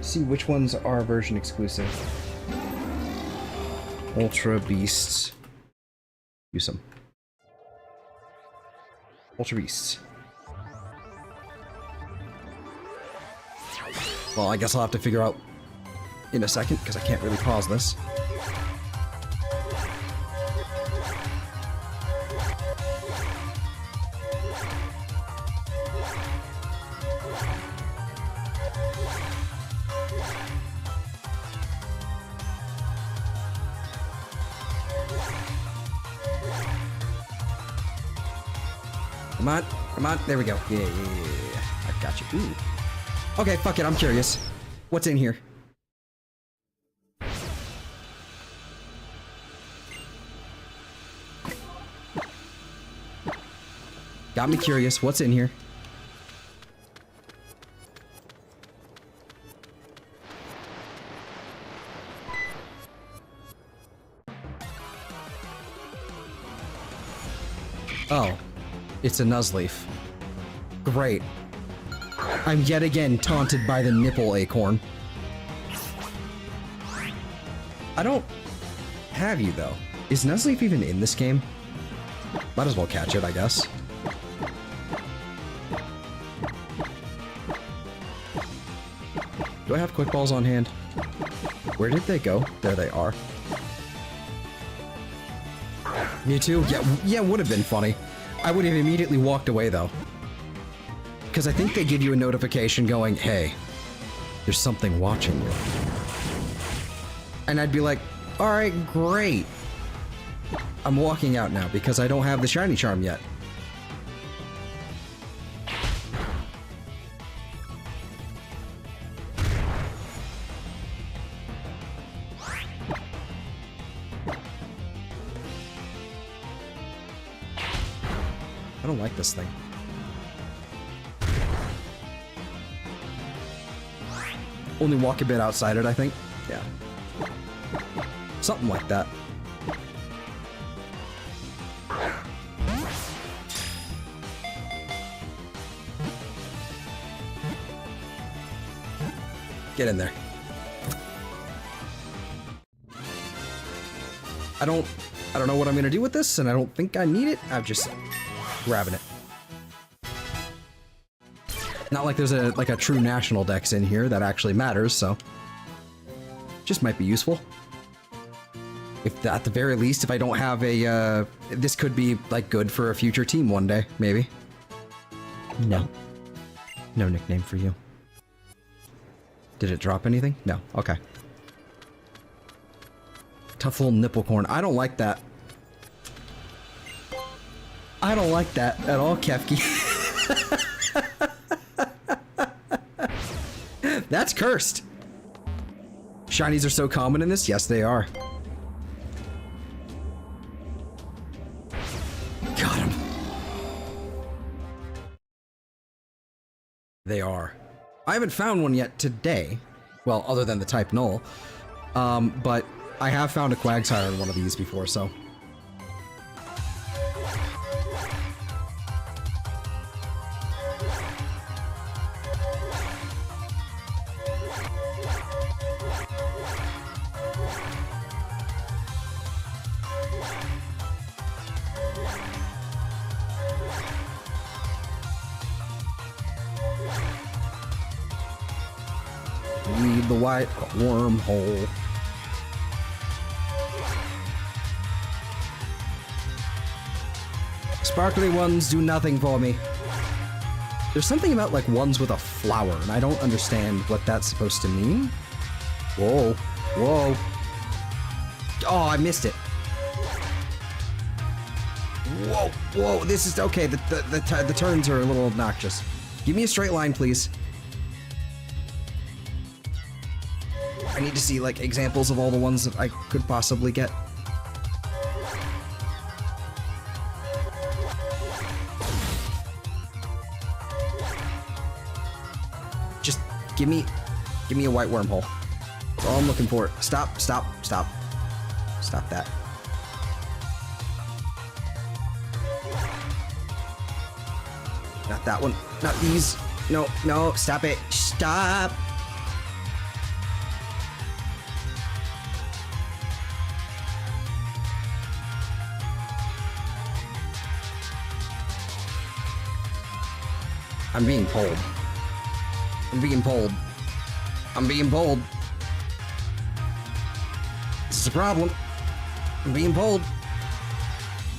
See which ones are version exclusive. Ultra Beasts. Use them. Ultra Beasts. Well, I guess I'll have to figure out in a second, because I can't really pause this. Come on, come on, there we go. Yeah, I got you. Ooh. Okay, fuck it, I'm curious. What's in here? Got me curious. What's in here? Oh, it's a Nuzleaf. Great. I'm yet again taunted by the nipple acorn. I don't have you, though. Is Nuzleaf even in this game? Might as well catch it, I guess. Do I have quick balls on hand? Where did they go? There they are. Me too? Yeah, would have been funny. I would have immediately walked away, though. Because I think they give you a notification going, hey, there's something watching you. And I'd be like, alright, great. I'm walking out now because I don't have the shiny charm yet. I don't like this thing. Only walk a bit outside it, I think. Yeah. Something like that. Get in there. I don't know what I'm gonna do with this, and I don't think I need it. I'm just grabbing it. Not like there's a true national dex in here that actually matters, so just might be useful. If at the very least, if I don't have a this could be like good for a future team one day, maybe. No nickname for you. Did it drop anything? No. Okay. Tough little nipple corn. I don't like that. I don't like that at all, Kefki. That's cursed. Shinies are so common in this? Yes, they are. Got him. They are. I haven't found one yet today. Well, other than the type Null. But I have found a Quagsire in one of these before, so. Need the white wormhole. Sparkly ones do nothing for me. There's something about like ones with a flower, and I don't understand what that's supposed to mean. Whoa, whoa. Oh, I missed it. Whoa, whoa, this is okay. The turns are a little obnoxious. Give me a straight line, please. I need to see, like, examples of all the ones that I could possibly get. Just give me a white wormhole. That's all I'm looking for. Stop, stop, stop. Stop that. Not that one. Not these. No, no, stop it. Stop. I'm being pulled. I'm being pulled. I'm being pulled. This is a problem. I'm being pulled.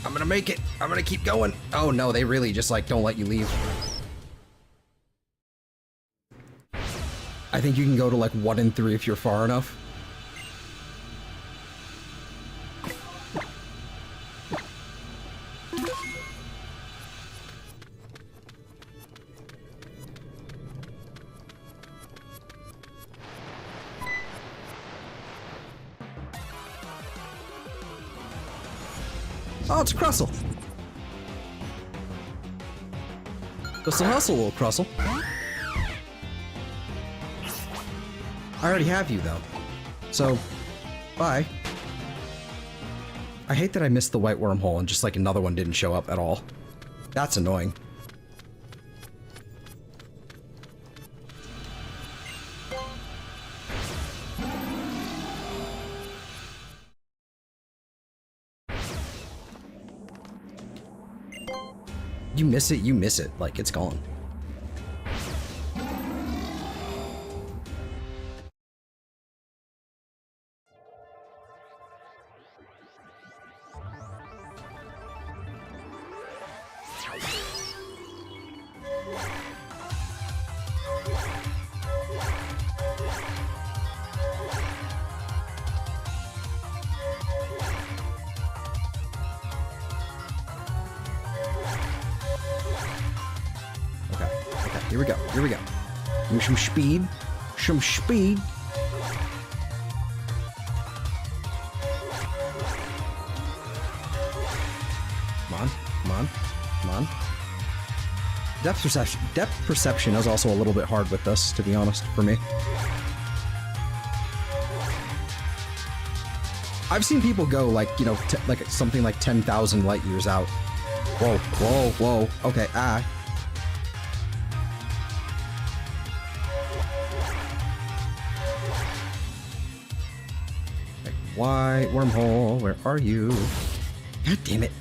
I'm gonna make it. I'm gonna keep going. Oh no, they really just like don't let you leave. I think you can go to like 1 in 3 if you're far enough. Oh, it's Crustle. Just a hustle, little Crustle. I already have you, though. So, bye. I hate that I missed the white wormhole and just like another one didn't show up at all. That's annoying. You miss it, like it's gone. Here we go. Here we go. Give me some speed. Some speed. Come on. Come on. Come on. Depth perception is also a little bit hard with this, to be honest, for me. I've seen people go like, you know, like something like 10,000 light years out. Whoa, whoa, whoa. Okay, White wormhole, where are you? God damn it.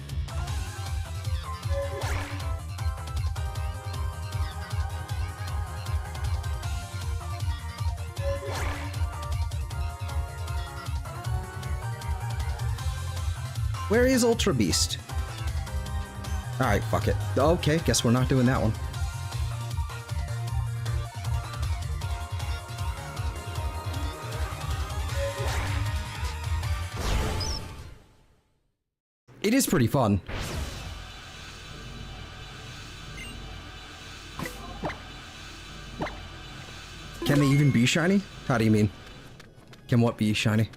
Where is Ultra Beast? Alright, fuck it. Okay, guess we're not doing that one. It is pretty fun. Can they even be shiny? How do you mean? Can what be shiny?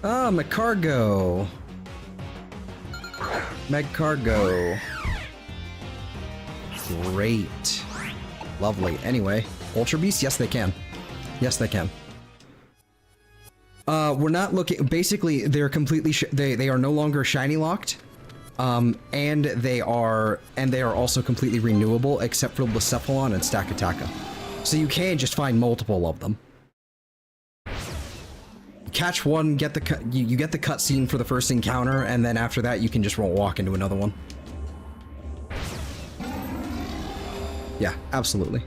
Ah, Magcargo. Magcargo. Great. Lovely. Anyway, Ultra Beast? Yes, they can. Yes, they can. We're not looking... Basically, they're completely... They are no longer shiny locked. And they are also completely renewable, except for Blacephalon and Stakataka. So you can just find multiple of them. Catch one, get the you get the cutscene for the first encounter, and then after that you can just walk into another one. Yeah, absolutely.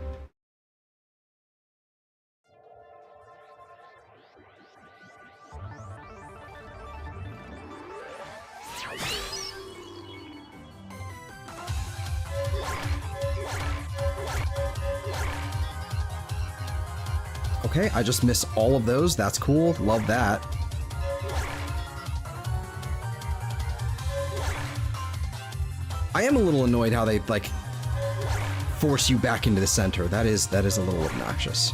Okay, I just missed all of those. That's cool. Love that. I am a little annoyed how they, like, force you back into the center. That is a little obnoxious.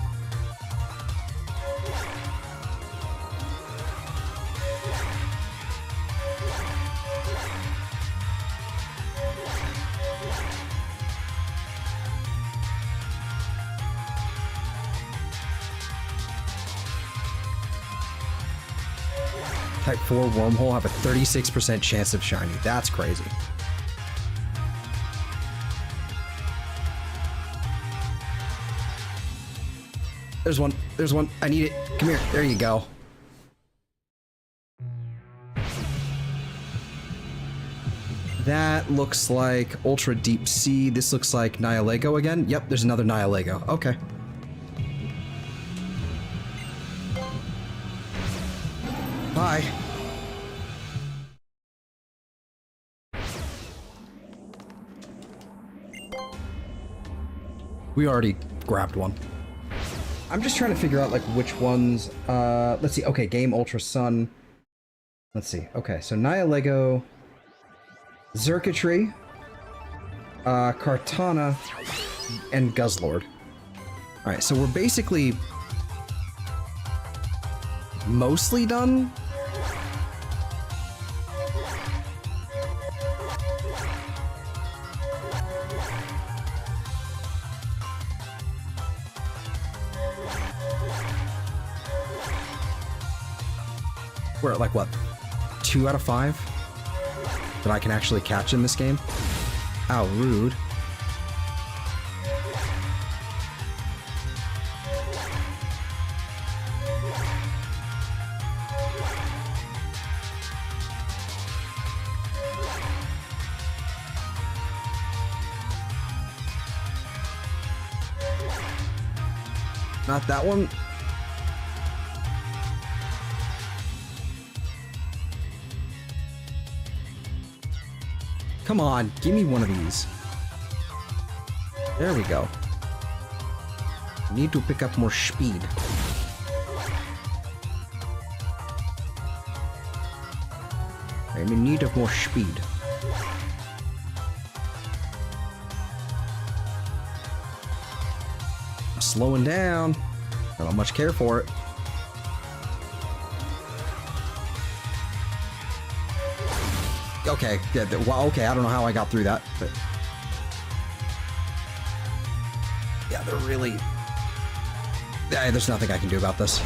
Type 4 wormhole have a 36% chance of shiny. That's crazy. There's one. There's one. I need it. Come here. There you go. That looks like Ultra Deep Sea. This looks like Nihilego again. Yep, there's another Nihilego. Okay. Bye. We already grabbed one. I'm just trying to figure out, like, which ones, let's see, okay, Game Ultra Sun. Let's see, okay, so Nihilego, Xurkitree, Kartana, and Guzzlord. Alright, so we're basically mostly done. We're at like what? 2 out of 5 that I can actually catch in this game. How rude. Not that one. Come on, give me one of these. There we go. Need to pick up more speed. I'm in need of more speed. I'm slowing down. I don't much care for it. Okay, yeah, well, okay, I don't know how I got through that, but... Yeah, they're really... Yeah, there's nothing I can do about this.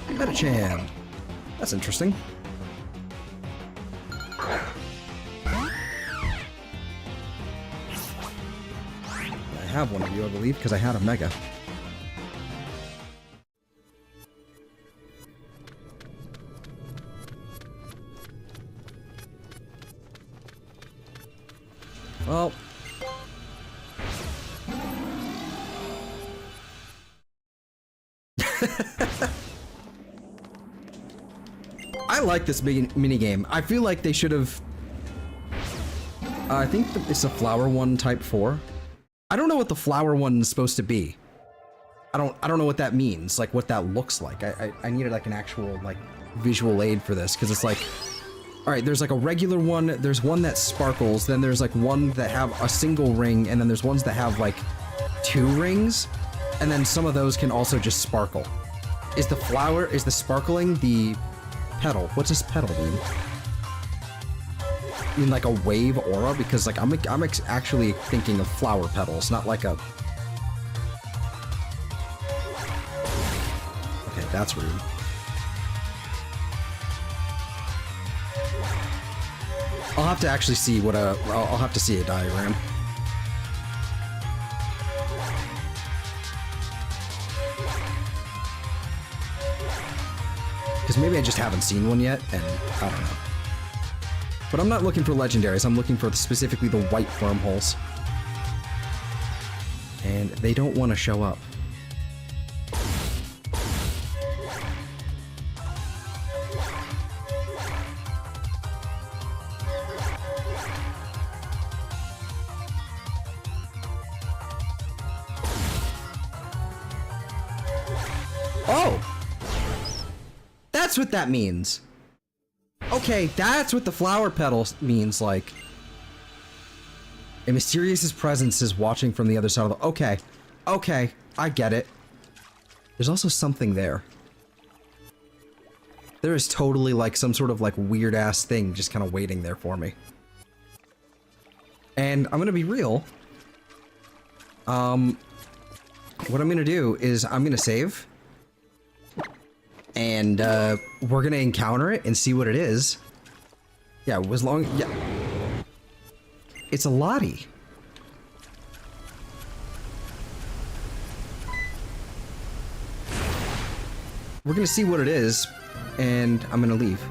Metachan. That's interesting. I have one of you, I believe, because I had a Mega. Well... I like this mini game. I feel like they should have... I think it's a flower one type 4. I don't know what the flower one is supposed to be. I don't know what that means, like what that looks like. I needed like an actual like visual aid for this, because it's like, all right, there's like a regular one, there's one that sparkles, then there's like one that have a single ring, and then there's ones that have like 2 rings, and then some of those can also just sparkle. Is the sparkling the petal? What's this petal mean? I mean like a wave aura? Because like I'm actually thinking of flower petals, not like a... Okay, that's rude. I'll have to actually see what I'll have to see a diagram. Because maybe I just haven't seen one yet, and I don't know. But I'm not looking for legendaries, I'm looking for specifically the white wormholes. And they don't want to show up. Oh! That's what that means. Okay, that's what the flower petal means, like. A mysterious presence is watching from the other side of the... Okay. Okay, I get it. There's also something there. There is totally, like, some sort of, like, weird-ass thing just kind of waiting there for me. And I'm gonna be real. What I'm gonna do is I'm gonna save. And, we're gonna encounter it and see what it is. Yeah, as long... Yeah. It's a Lottie. We're gonna see what it is, and I'm gonna leave.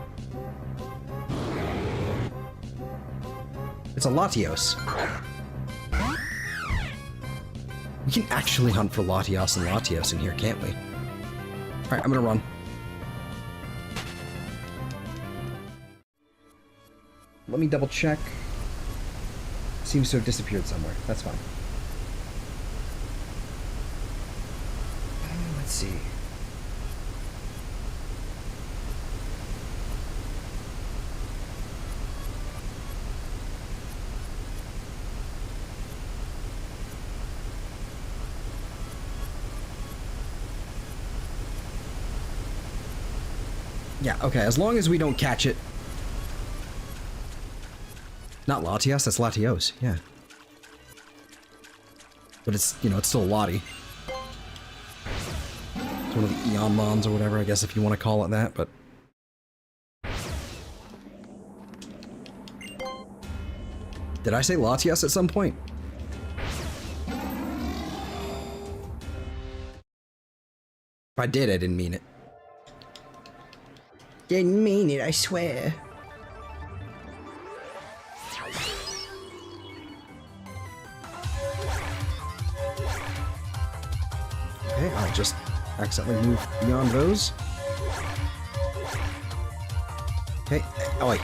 It's a Latios. We can actually hunt for Latios and Latios in here, can't we? Alright, I'm gonna run. Let me double check. Seems to have disappeared somewhere. That's fine. Let's see. Yeah, okay, as long as we don't catch it. Not Latias, that's Latios, yeah. But it's, you know, it's still a Lati. It's one of the Eonmons or whatever, I guess, if you want to call it that, but... Did I say Latias at some point? If I did, I didn't mean it. Didn't mean it, I swear. Okay, I'll just accidentally move beyond those. Okay, oh wait.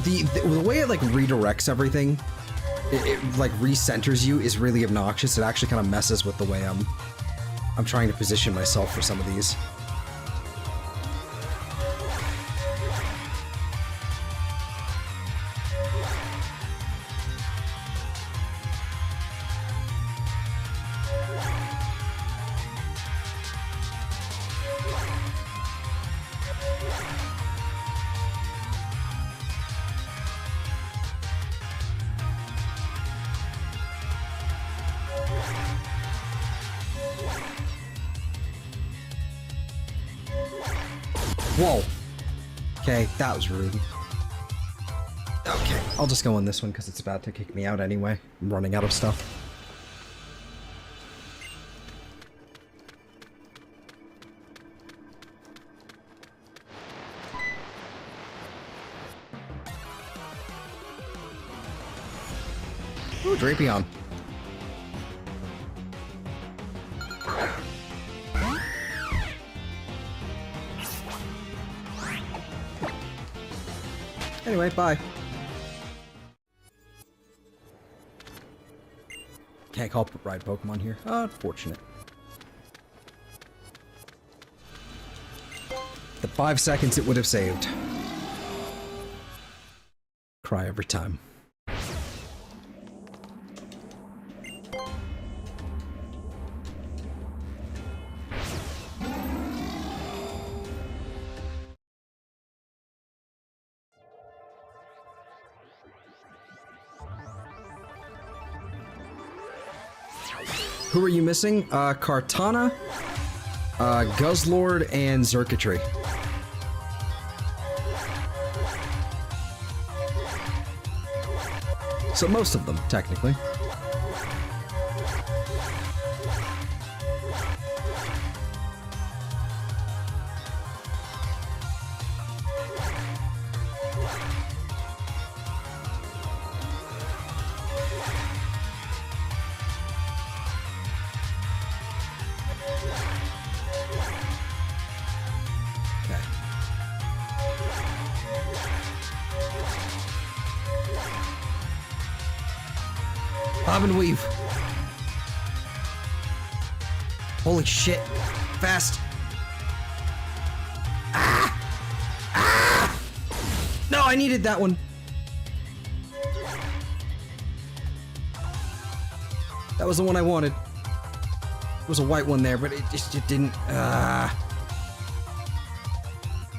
The way it like redirects everything, it like recenters you is really obnoxious. It actually kind of messes with the way I'm trying to position myself for some of these. Whoa. Okay, that was rude. Okay, I'll just go on this one because it's about to kick me out anyway. I'm running out of stuff. Ooh, Drapion. Anyway, bye. Can't call ride Pokemon here. Unfortunate. The 5 seconds it would have saved. Cry every time. Who are you missing? Kartana, Guzzlord, and Xurkitree. So most of them, technically. Bob and weave. Holy shit. Fast. Ah! Ah! No, I needed that one. That was the one I wanted. There was a white one there, but it didn't.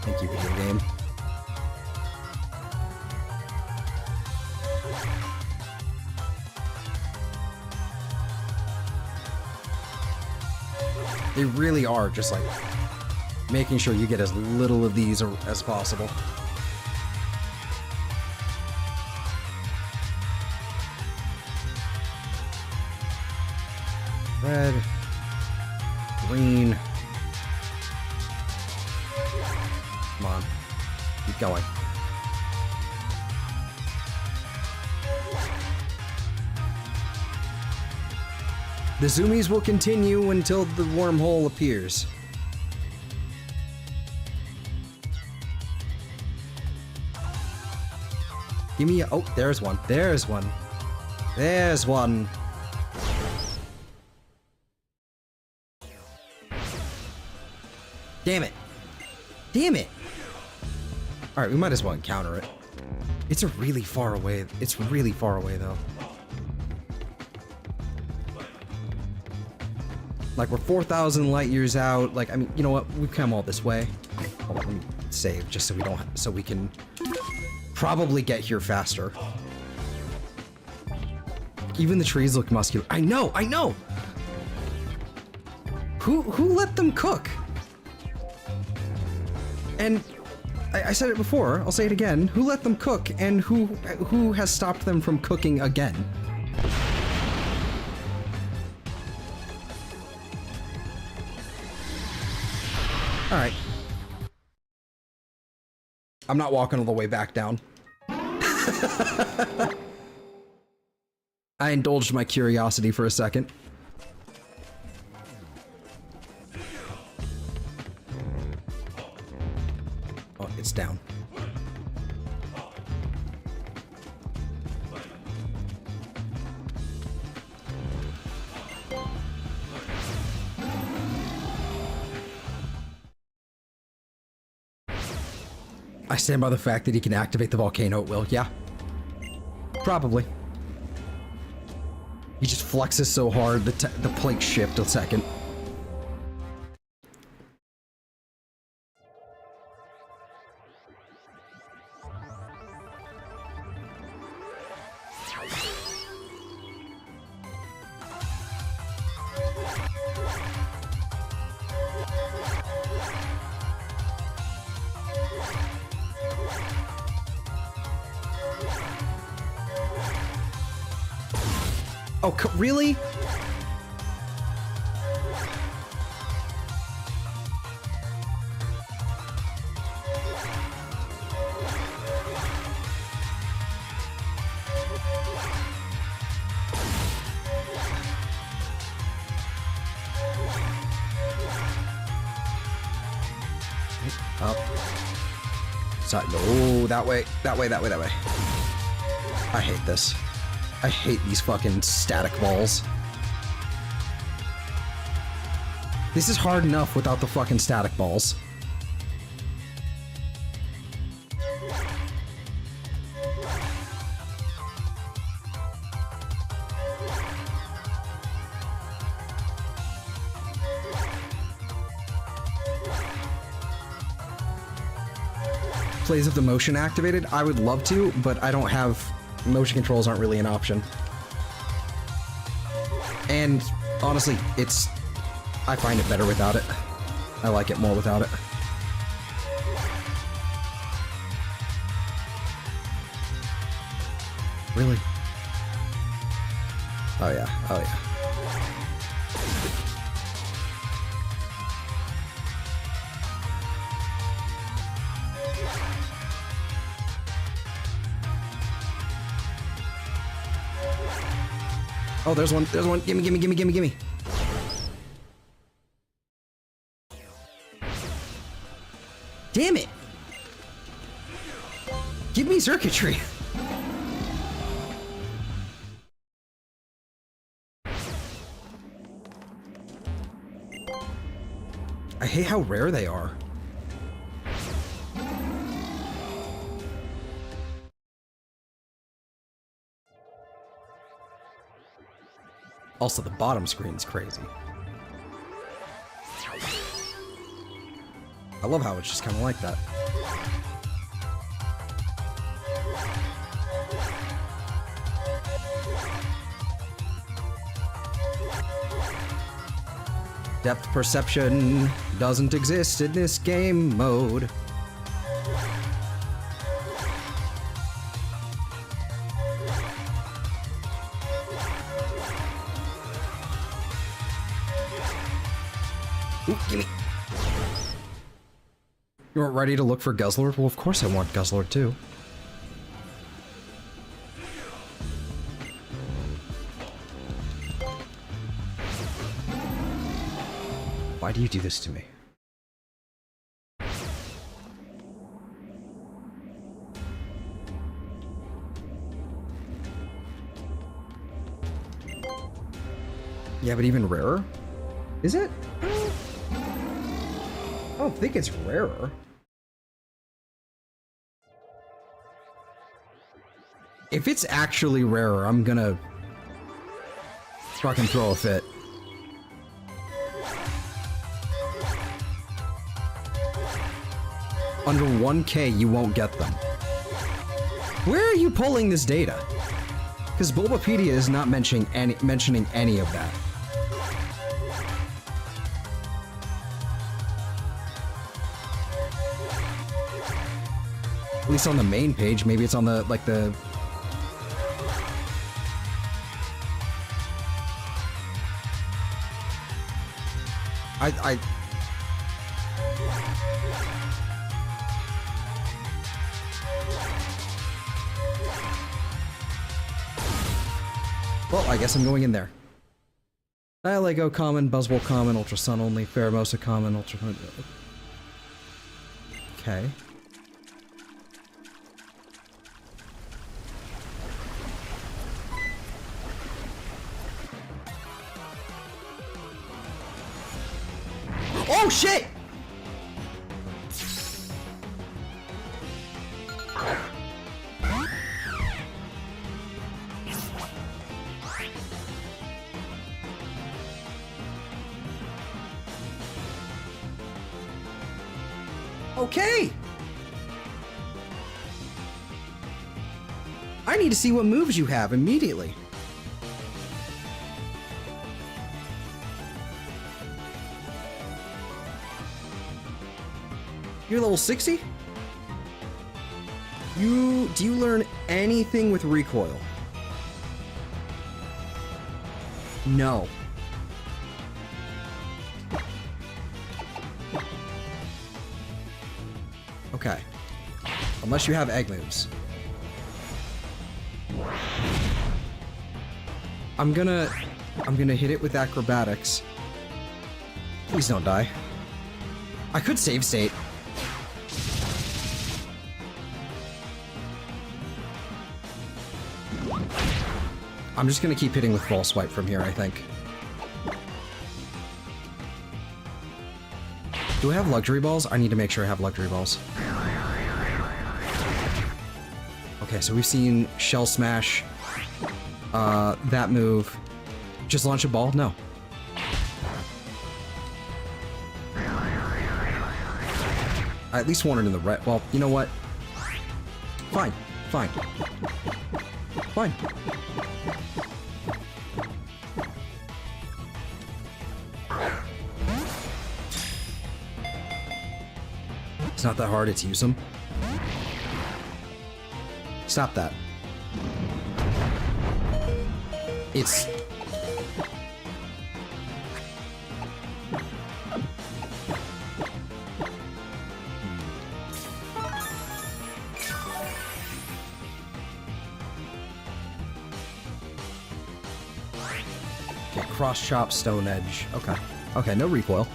Thank you, video game. They really are just like making sure you get as little of these as possible. Red, green. Come on, keep going. The zoomies will continue until the wormhole appears. Give me a... Oh, there's one. There's one. There's one. Damn it. Damn it. Alright, we might as well encounter it. It's a really far away. It's really far away, though. Like, we're 4,000 light years out. Like, I mean, you know what? We've come all this way. Hold on, let me save just so we don't... So we can probably get here faster. Even the trees look muscular. I know! I know! Who let them cook? And... I said it before, I'll say it again. Who let them cook, and who has stopped them from cooking again? Alright. I'm not walking all the way back down. I indulged my curiosity for a second. Oh, it's down. I stand by the fact that he can activate the volcano at will, yeah. Probably. He just flexes so hard, the plates shift a second. Oh, really? Up. So, no, that way, that way, that way, that way. I hate this. I hate these fucking static balls. This is hard enough without the fucking static balls. Plays of the motion activated? I would love to, but I don't have... Motion controls aren't really an option. And honestly, it's... I find it better without it. I like it more without it. Really? Oh yeah, oh yeah. Oh, there's one, there's one. Gimme, gimme, gimme, gimme, gimme. Damn it! Give me circuitry. I hate how rare they are. Also, the bottom screen's crazy. I love how it's just kind of like that. Depth perception doesn't exist in this game mode. Ooh, gimme. You weren't ready to look for Guzzlord? Well, of course I want Guzzlord too. Why do you do this to me? Yeah, but even rarer? Is it? I don't think it's rarer. If it's actually rarer, I'm gonna fucking throw a fit. Under 1K, you won't get them. Where are you pulling this data? Because Bulbapedia is not mentioning any of that. At least on the main page. Maybe it's on the, like, the... Well, I guess I'm going in there. Lego common, Buzzwole common, Ultra Sun only, Pheromosa common, Ultra... Okay. Oh shit! Okay! I need to see what moves you have immediately. You're level 60? Do you learn anything with recoil? No. Okay. Unless you have egg moves. I'm gonna hit it with acrobatics. Please don't die. I could save state. I'm just gonna keep hitting with Ball Swipe from here, I think. Do I have Luxury Balls? I need to make sure I have Luxury Balls. Okay, so we've seen Shell Smash. That move. Just launch a ball? No. I at least wanted in the red. Well, you know what? Fine. Fine. Fine. It's not that hard, it's use them. Stop that. It's... Okay, cross chop, stone edge. Okay. Okay, no recoil.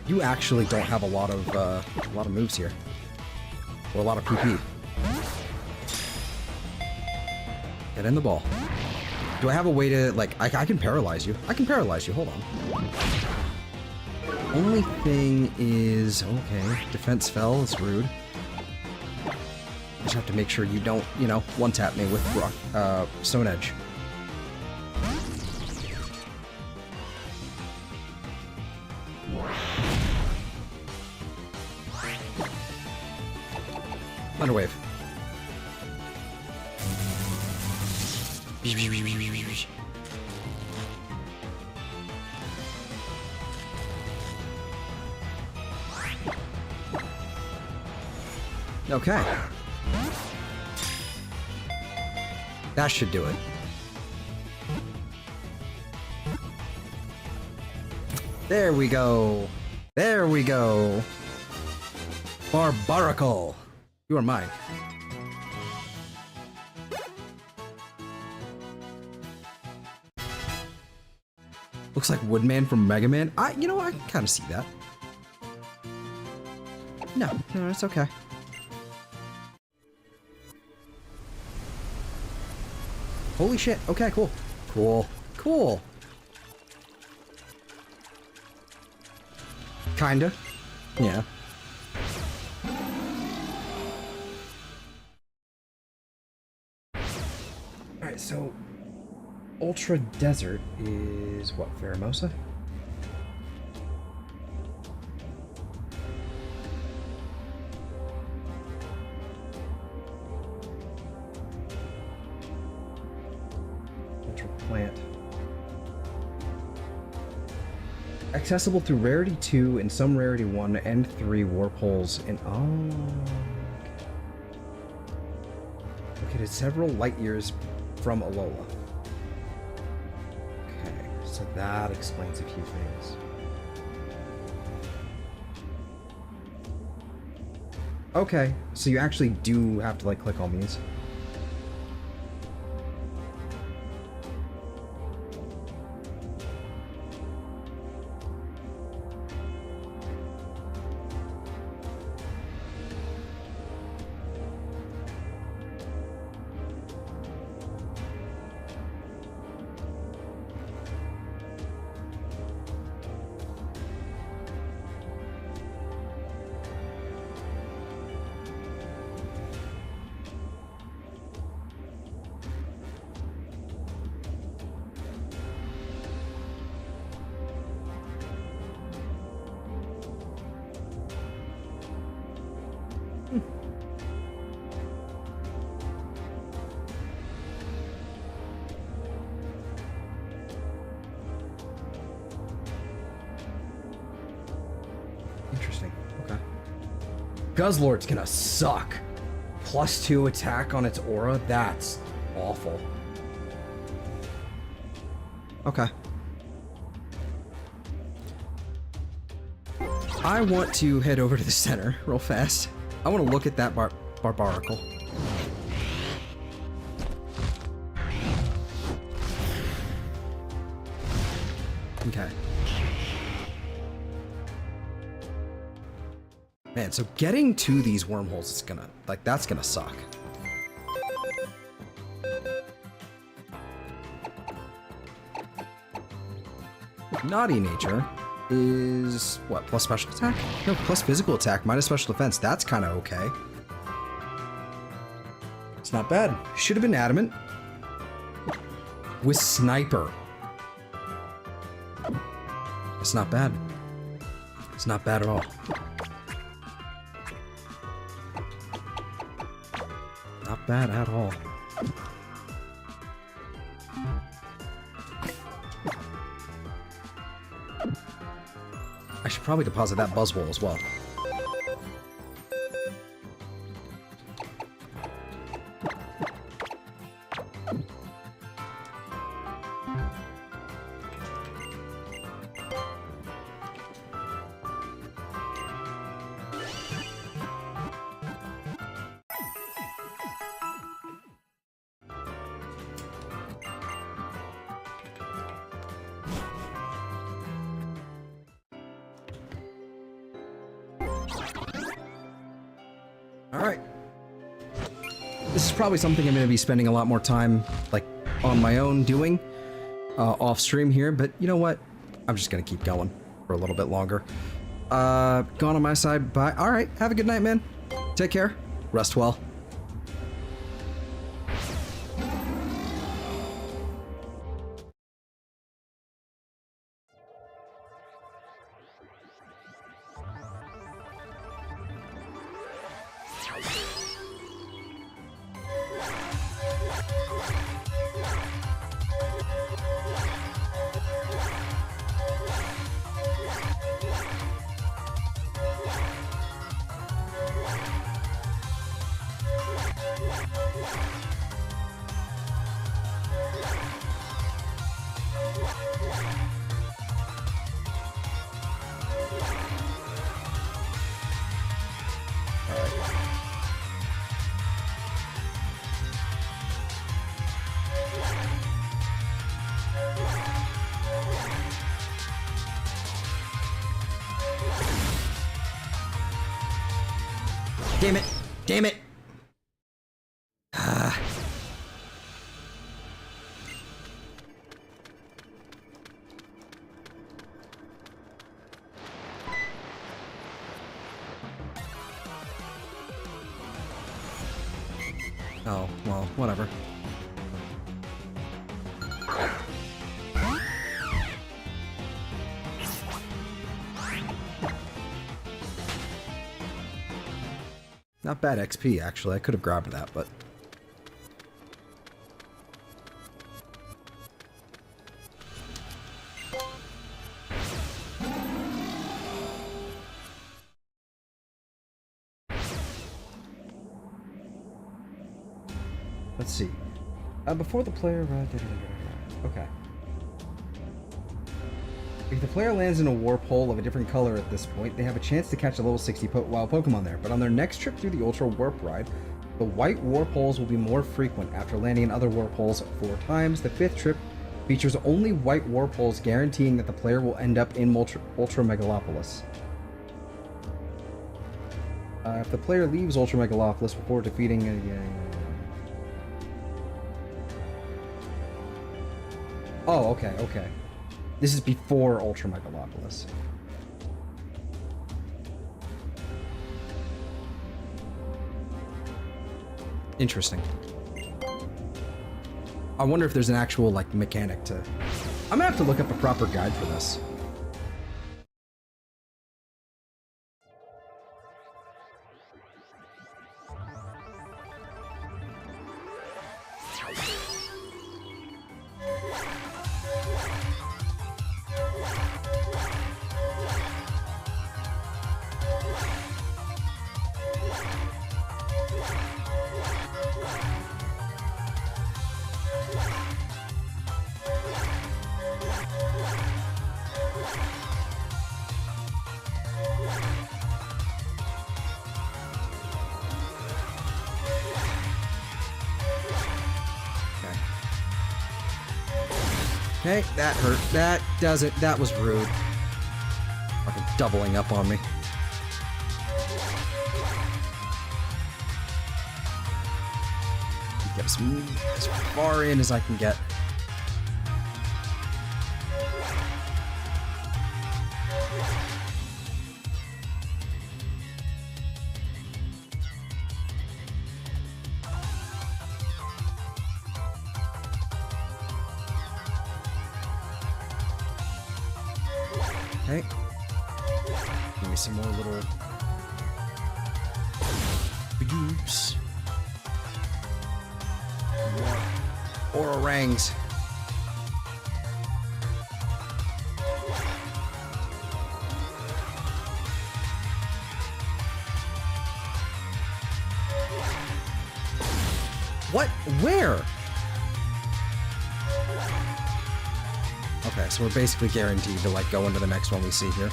You actually don't have a lot of moves here, or a lot of PP. Get in the ball. Do I have a way to, like, I can paralyze you. I can paralyze you. Hold on. Only thing is, okay, defense fell. It's rude. I just have to make sure you don't, you know, one tap me with Stone Edge. Thunderwave. Okay. That should do it. There we go. There we go. Barbaricle. You are mine. Looks like Woodman from Mega Man. You know, I can kind of see that. No, it's okay. Holy shit. Okay, cool. Cool. Kinda. Yeah. Alright, so Ultra Desert is what, Pheromosa? Ultra Plant. Accessible through Rarity 2 and some Rarity 1 and 3 warp holes in... Located several light years from Alola. Okay, so that explains a few things. Okay, so you actually do have to, like, click on these. Interesting. Okay. Guzzlord's gonna suck. +2 attack on its aura? That's awful. Okay. I want to head over to the center real fast. I want to look at that Barbaricle. Okay. Man, so getting to these wormholes is gonna, like, that's gonna suck. Naughty Nature is, what, plus special attack? No, plus physical attack, minus special defense. That's kind of okay. It's not bad. Should have been Adamant. With Sniper. It's not bad. It's not bad at all. Not bad at all. I should probably deposit that Buzzwole as well. Alright. This is probably something I'm going to be spending a lot more time, like, on my own doing, off stream here, but you know what? I'm just going to keep going for a little bit longer. Gone on my side, bye. Alright, have a good night, man. Take care. Rest well. Damn it! Damn it! Ah. Oh, well, whatever. Not bad XP, actually. I could have grabbed that, but... Let's see. Before the player... Okay. If the player lands in a warp hole of a different color at this point, they have a chance to catch a level 60 wild Pokemon there. But on their next trip through the Ultra Warp Ride, the white warp holes will be more frequent after landing in other warp holes 4 times. The 5th trip features only white warp holes, guaranteeing that the player will end up in Ultra Megalopolis. If the player leaves Ultra Megalopolis before defeating... Oh, okay, okay. This is before Ultra Megalopolis. Interesting. I wonder if there's an actual, like, mechanic to... I'm gonna have to look up a proper guide for this. Okay, that hurt. That doesn't... That was rude. Fucking doubling up on me. Get as far in as I can get. Okay. Give me some more little oops. More orangs. What? Where? Okay, so we're basically guaranteed to, like, go into the next one we see here.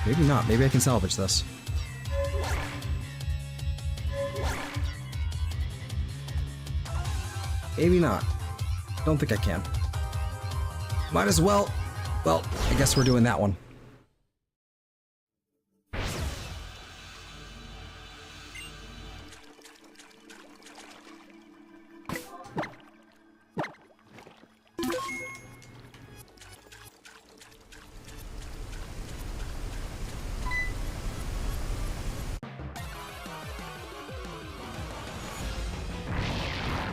Maybe not. Maybe I can salvage this. Maybe not. Don't think I can. Might as well. Well, I guess we're doing that one.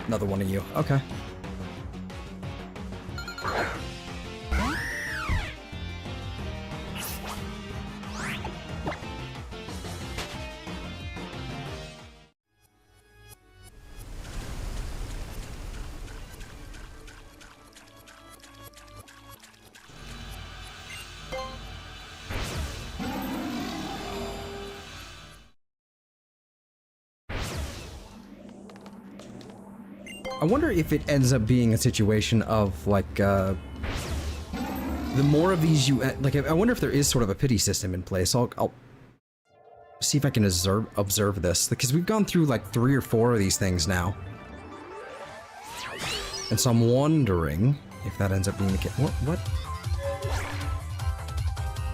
Another one of you. Okay. I wonder if it ends up being a situation of, like, the more of these you... Like, I wonder if there is sort of a pity system in place. I'll see if I can observe this, because we've gone through, like, 3 or 4 of these things now. And so I'm wondering if that ends up being the case. What?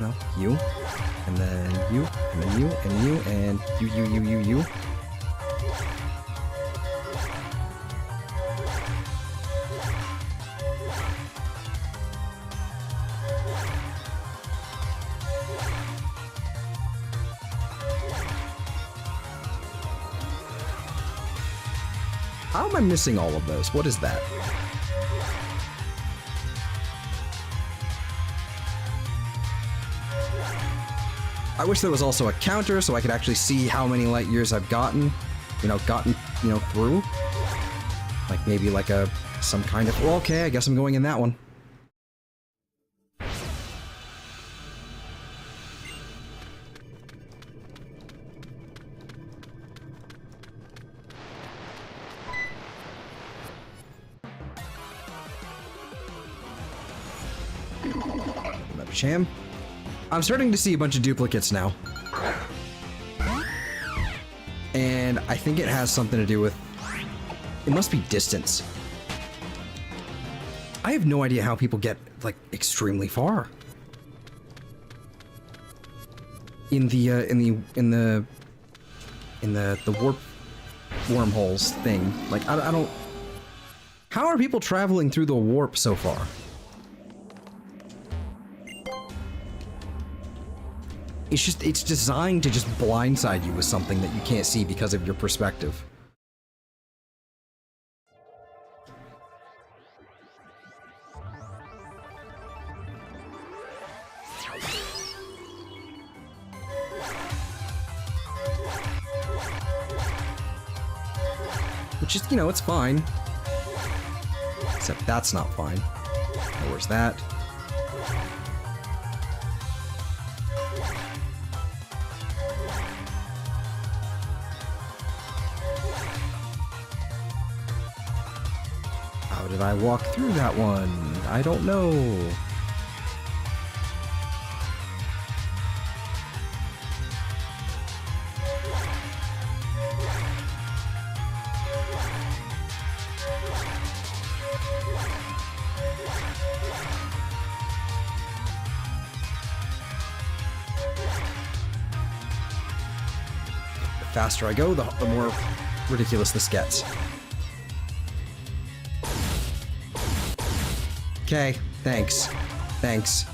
No, you. And then you. And then you. And you. And you. How am I missing all of those? What is that? I wish there was also a counter so I could actually see how many light years I've gotten, through. Like maybe like some kind of, well, okay, I guess I'm going in that one. Another sham. I'm starting to see a bunch of duplicates now. And I think it has something to do with... It must be distance. I have no idea how people get, like, extremely far. In the warp wormholes thing. Like, I don't... How are people traveling through the warp so far? It's designed to just blindside you with something that you can't see because of your perspective. Which is, it's fine. Except that's not fine. Oh, where's that? How did I walk through that one? I don't know. The faster I go, the more ridiculous this gets. Okay, thanks. Thanks.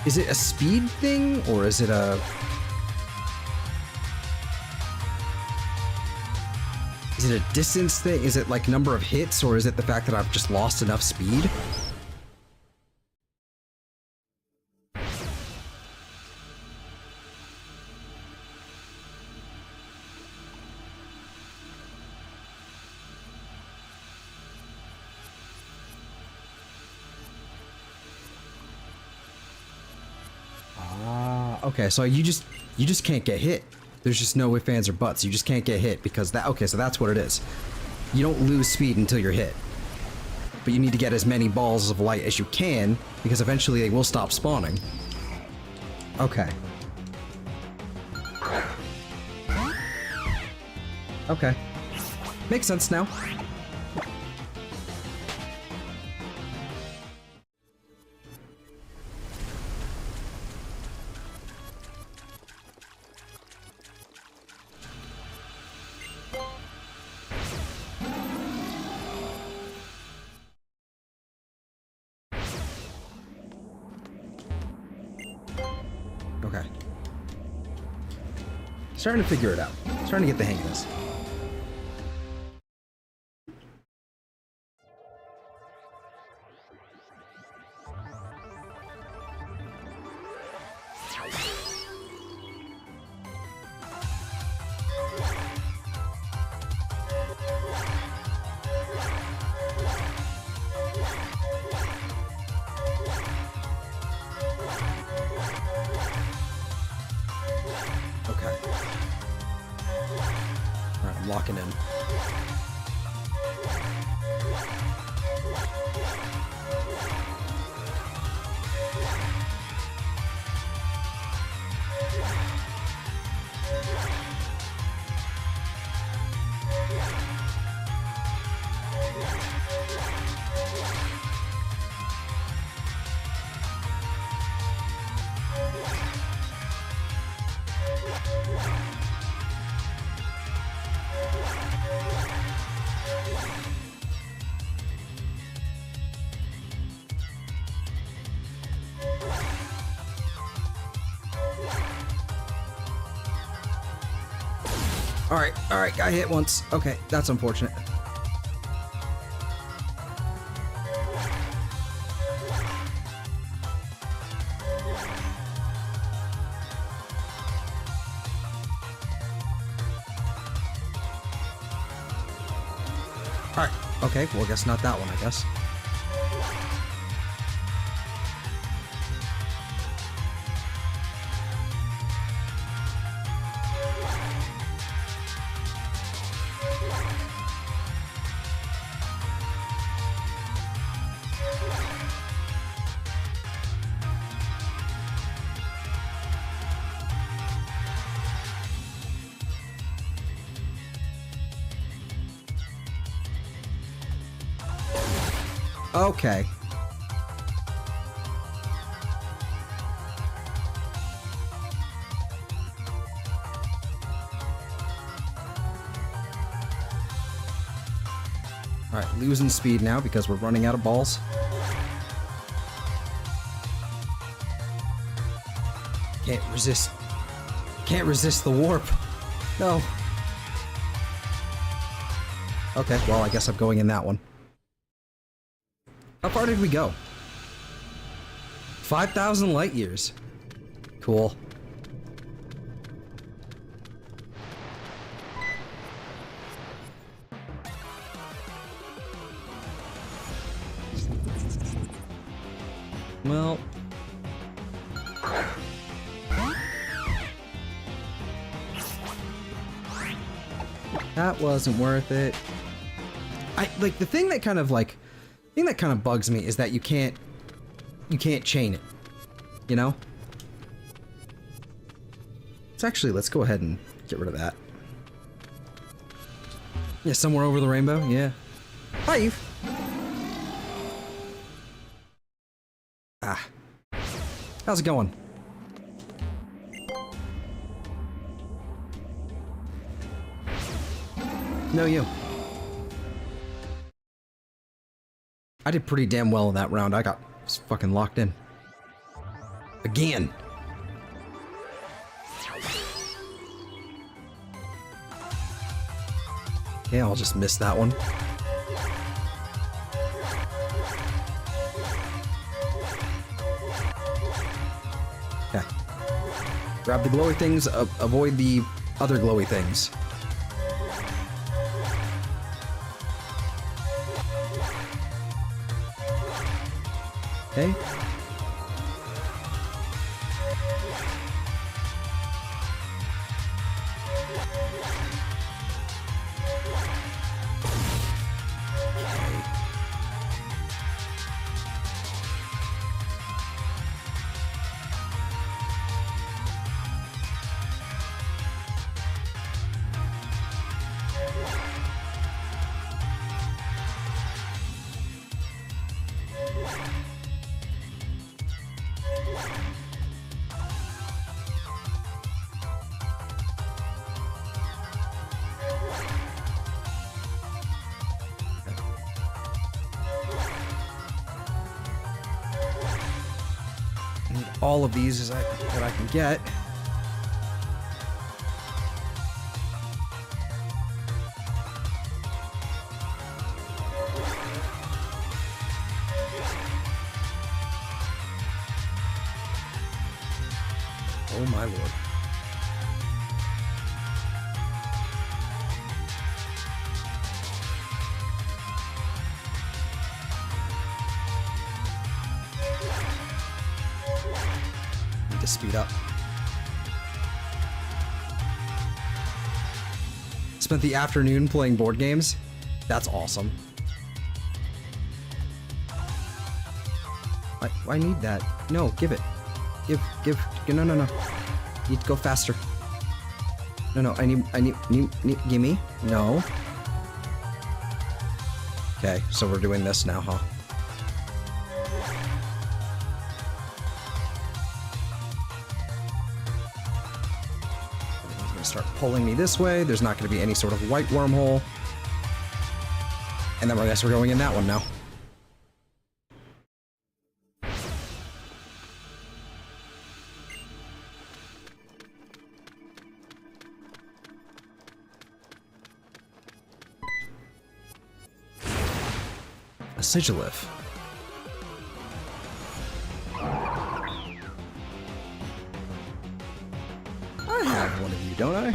Is it a speed thing, or is it a... Is it a distance thing? Is it like number of hits, or is it the fact that I've just lost enough speed? Okay, so you just can't get hit. There's just no ifs, ands, or buts. You just can't get hit because that... Okay, so that's what it is. You don't lose speed until you're hit. But you need to get as many balls of light as you can because eventually they will stop spawning. Okay. Okay. Makes sense now. Okay. Starting to figure it out. Starting to get the hang of this. locking in. Alright, got hit once. Okay, that's unfortunate. Alright, okay, well I guess not that one, I guess. Okay. Alright, losing speed now because we're running out of balls. Can't resist. Can't resist the warp. No. Okay, well, I guess I'm going in that one. How far did we go? 5,000 light years. Cool. Well. That wasn't worth it. Like, the thing that kind of bugs me is that you can't chain it, you know? Let's go ahead and get rid of that. Yeah, somewhere over the rainbow, yeah. Hi, Eve. Ah. How's it going? No, you. I did pretty damn well in that round. I got fucking locked in. Again. Okay, I'll just miss that one. Okay. Grab the glowy things, avoid the other glowy things. Okay. All of these that I can get. Oh my lord. Speed up. Spent the afternoon playing board games. That's awesome. I need that. No, give it. Give, no. Need to go faster. No, I need, gimme? No. Okay, so we're doing this now, huh? He's gonna start pulling me this way. There's not gonna be any sort of white wormhole. And then I guess we're going in that one now. A sigilif. I have one of you, don't I?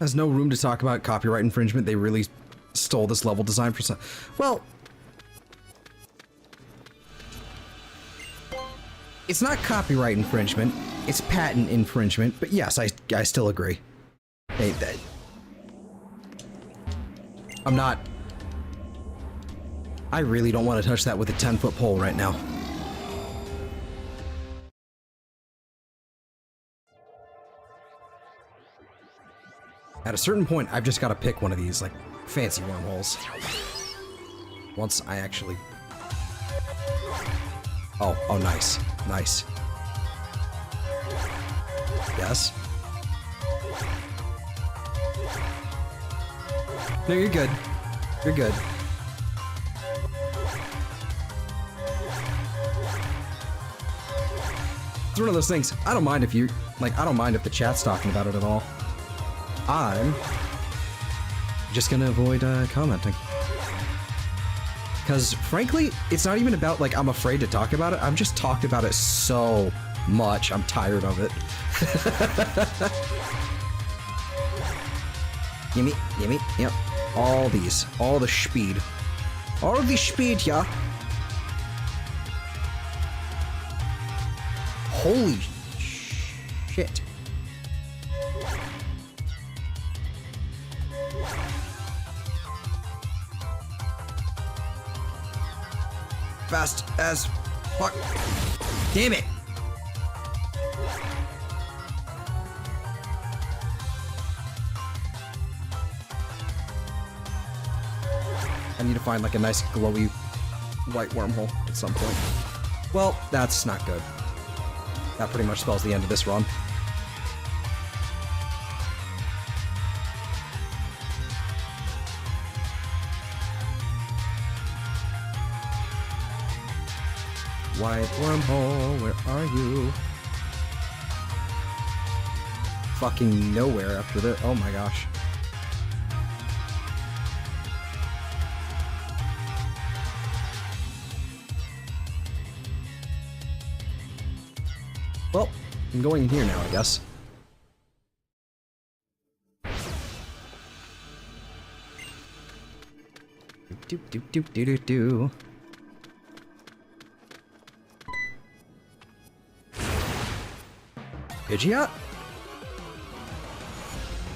Has no room to talk about copyright infringement. They really stole this level design for some. Well, it's not copyright infringement. It's patent infringement. But yes, I still agree. Hey, I'm not. I really don't want to touch that with a 10-foot pole right now. At a certain point, I've just got to pick one of these, like, fancy wormholes. Once I actually... Oh, nice. Nice. Yes? No, you're good. You're good. It's one of those things. I don't mind if you... Like, I don't mind if the chat's talking about it at all. I'm just gonna avoid commenting. Because, frankly, it's not even about, like, I'm afraid to talk about it. I've just talked about it so much. I'm tired of it. Gimme, yep. All these. All the speed. All the speed, yeah. Holy shit. Fast as fuck. Damn it. I need to find like a nice glowy white wormhole at some point. Well, that's not good. That pretty much spells the end of this run. White wormhole, where are you? Fucking nowhere after this. Oh my gosh. Well, I'm going in here now, I guess. Do. Pidgeot?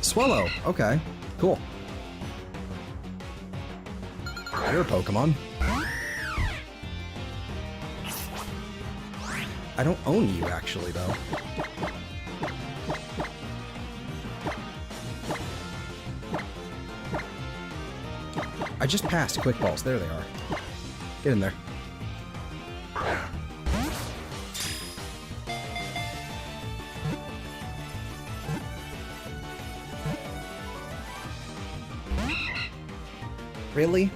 Swallow. Okay. Cool. You're a Pokemon. I don't own you, actually, though. I just passed Quick Balls. There they are. Get in there. Really?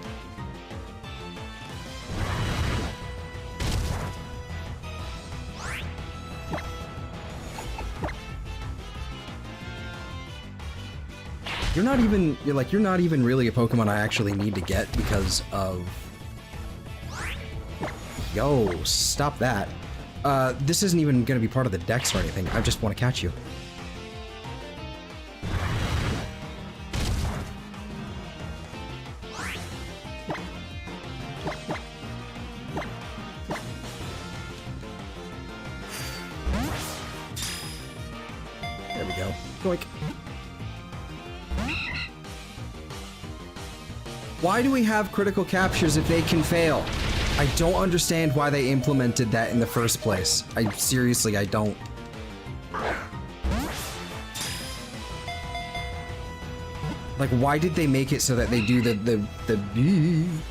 You're not even really a Pokemon I actually need to get because of... Yo, stop that. This isn't even gonna be part of the Dex or anything. I just want to catch you. There we go. Yoink. Why do we have critical captures if they can fail? I don't understand why they implemented that in the first place. Seriously, I don't. Like, why did they make it so that they do the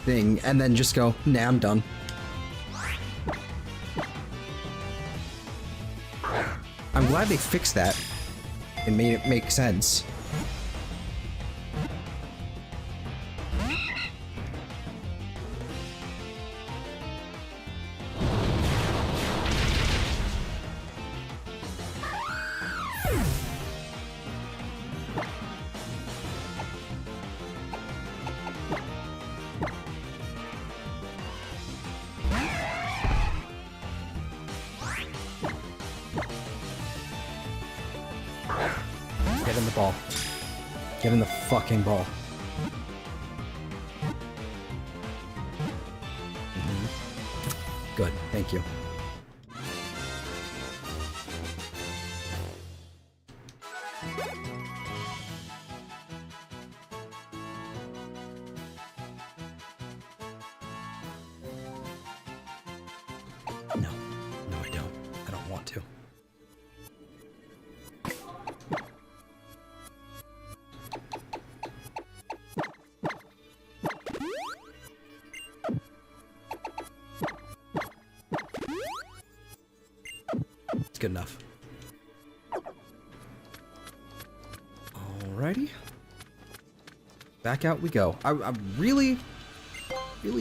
thing and then just go, nah, I'm done. I'm glad they fixed that. It made it make sense. Get in the ball. Get in the fucking ball. Good, thank you. No, I don't. I don't want to. Good enough. Alrighty. Back out we go. I'm really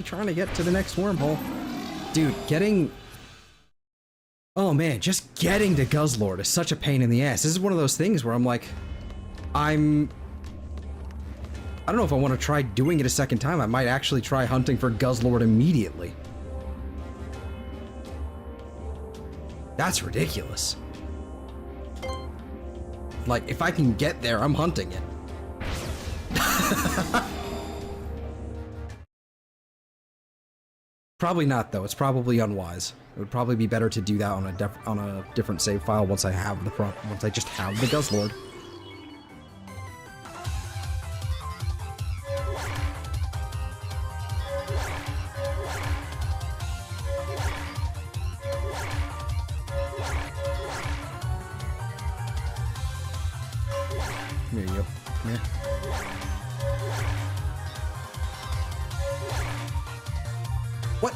trying to get to the next wormhole. Dude, getting... Oh man, just getting to Guzzlord is such a pain in the ass. This is one of those things where I'm like... I don't know if I want to try doing it a second time. I might actually try hunting for Guzzlord immediately. That's ridiculous. Like, if I can get there, I'm hunting it. Probably not, though. It's probably unwise. It would probably be better to do that on a different save file once I have once I just have the Guzzlord. There you go. Yeah. What?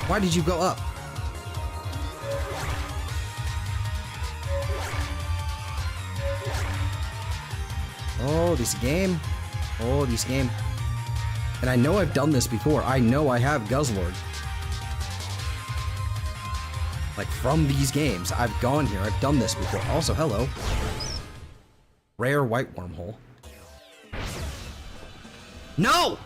Why did you go up? Oh, this game. Oh, this game. And I know I've done this before. I know I have Guzzlord. Like, from these games. I've gone here. I've done this before. Also, hello. Rare white wormhole. No!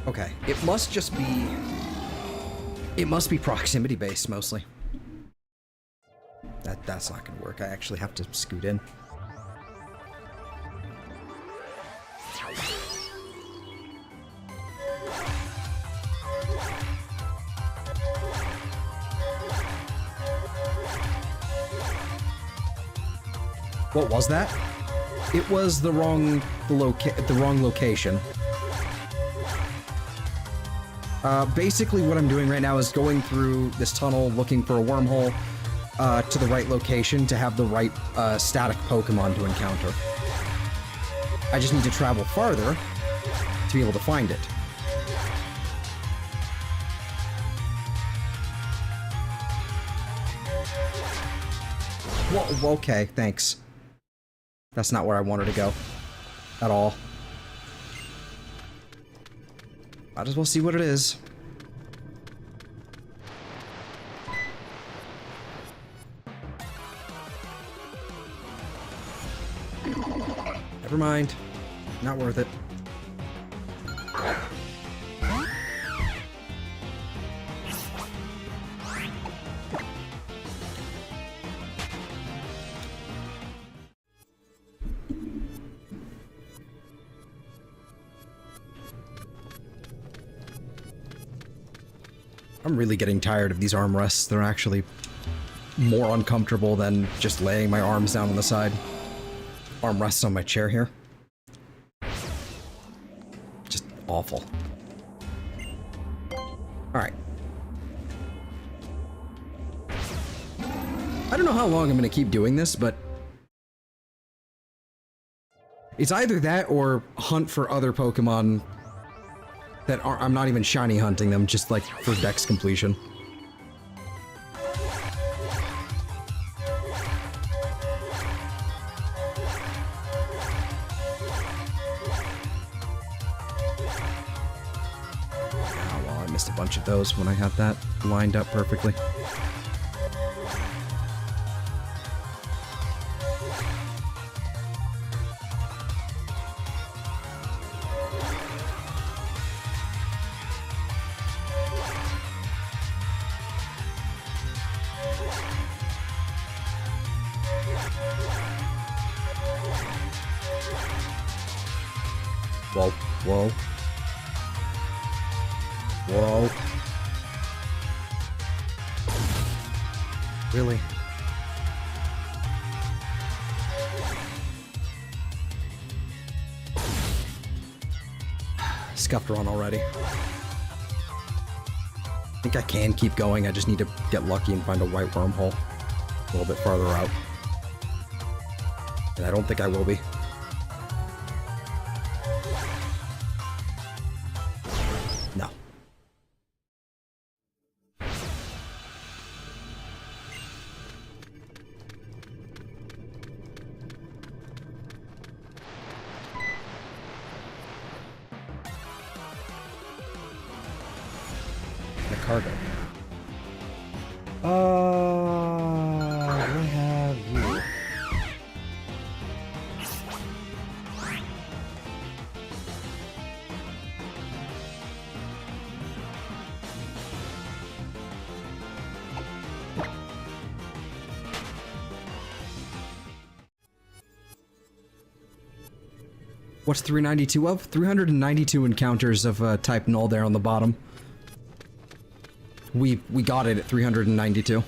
Okay, it must just be... It must be proximity based, mostly. That's not gonna work. I actually have to scoot in. What was that? It was the wrong location. Basically what I'm doing right now is going through this tunnel looking for a wormhole to the right location to have the right static Pokemon to encounter. I just need to travel farther to be able to find it. Whoa, okay, thanks. That's not where I wanted to go. At all. Might as well see what it is. Never mind. Not worth it. I'm really getting tired of these armrests. They're actually more uncomfortable than just laying my arms down on the side. Armrests on my chair here. Just awful. Alright. I don't know how long I'm gonna keep doing this, but it's either that or hunt for other Pokemon that are, I'm not even shiny hunting them, just like for Dex Completion. Oh, well, I missed a bunch of those when I had that lined up perfectly. Whoa, whoa. Whoa. Really? Scuffed run already. I think I can keep going, I just need to get lucky and find a white wormhole a little bit farther out. And I don't think I will be. No. The cargo. I have you. What's 392 of? 392 encounters of type Null there on the bottom. We got it at 392.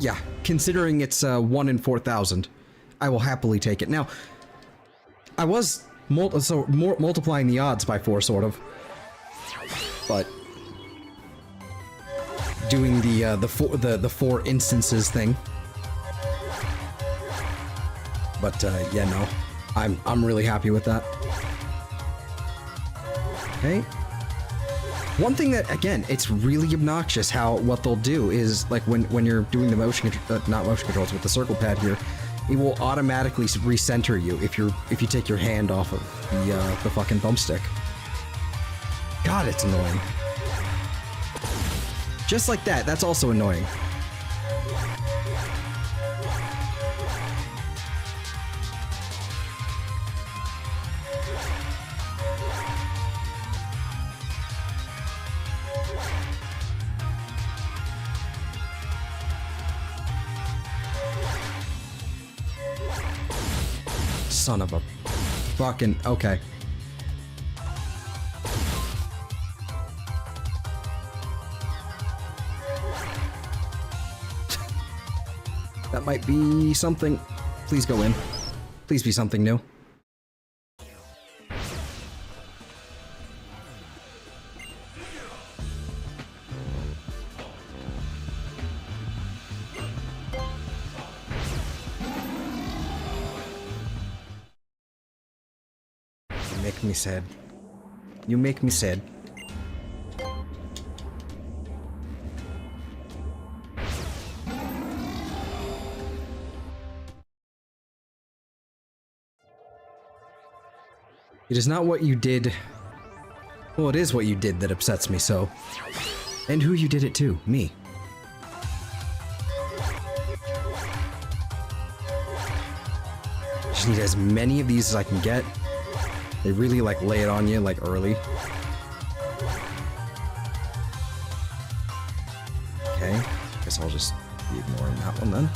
Yeah. Considering it's 1 in 4,000, I will happily take it. Now, I was multiplying the odds by 4, sort of, but doing the 4 instances thing. But yeah, no, I'm really happy with that. Okay. One thing that, again, it's really obnoxious how what they'll do is, like, when you're doing the motion not motion controls with the circle pad here, it will automatically recenter you if you take your hand off of the fucking thumbstick. God, it's annoying. Just like that, that's also annoying. Son of a fucking... okay. That might be something. Please go in. Please be something new. You make me sad. You make me sad. It is not what you did. Well, it is what you did that upsets me so. And who you did it to. Me. Just need as many of these as I can get. They really, like, lay it on you, like, early. guess I'll just be ignoring that one then.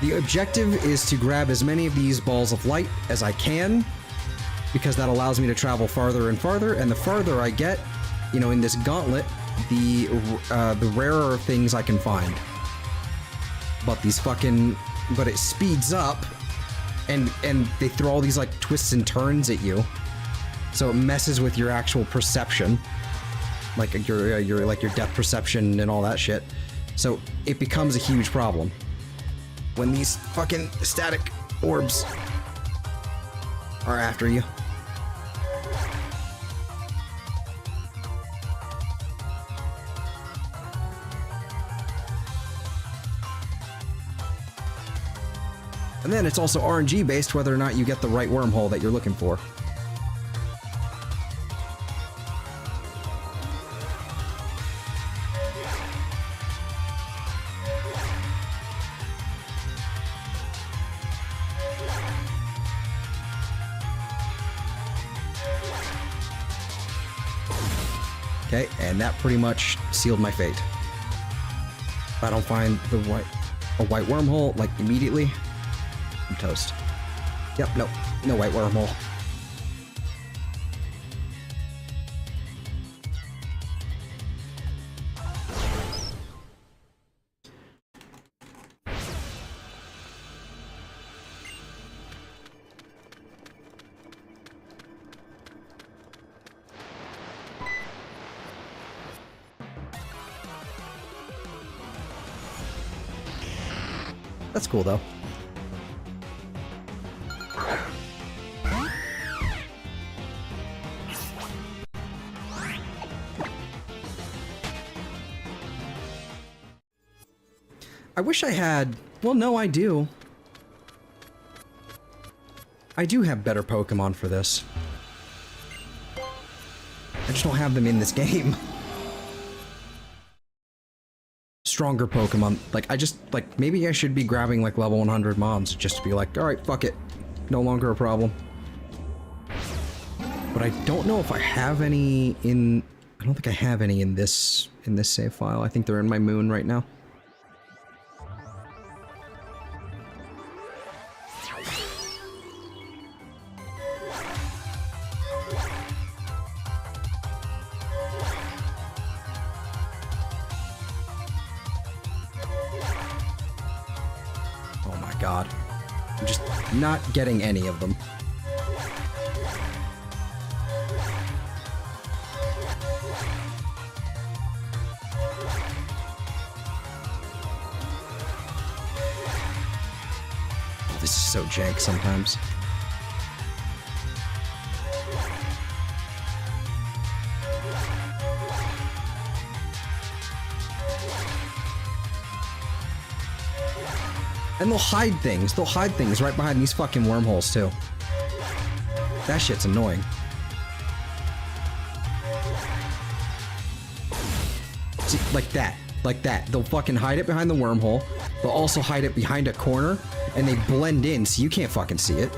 The objective is to grab as many of these balls of light as I can, because that allows me to travel farther and farther, and the farther I get, you know, in this gauntlet, the rarer things I can find. But but it speeds up, and they throw all these, like, twists and turns at you, so it messes with your actual perception, like your depth perception and all that shit, so it becomes a huge problem when these fucking static orbs are after you. And then it's also RNG based whether or not you get the right wormhole that you're looking for. Okay, and that pretty much sealed my fate. If I don't find a white wormhole, like, immediately, I'm toast. Yep, no white wormhole. That's cool, though. I wish I had... Well, no, I do. I do have better Pokemon for this. I just don't have them in this game. Stronger Pokemon. Like, maybe I should be grabbing, like, level 100 mons just to be like, alright, fuck it. No longer a problem. But I don't know if I have any in... I don't think I have any in this save file. I think they're in my moon right now. God. I'm just not getting any of them. Oh, this is so jank sometimes. And they'll hide things. They'll hide things right behind these fucking wormholes, too. That shit's annoying. See, like that. Like that. They'll fucking hide it behind the wormhole. They'll also hide it behind a corner, and they blend in so you can't fucking see it.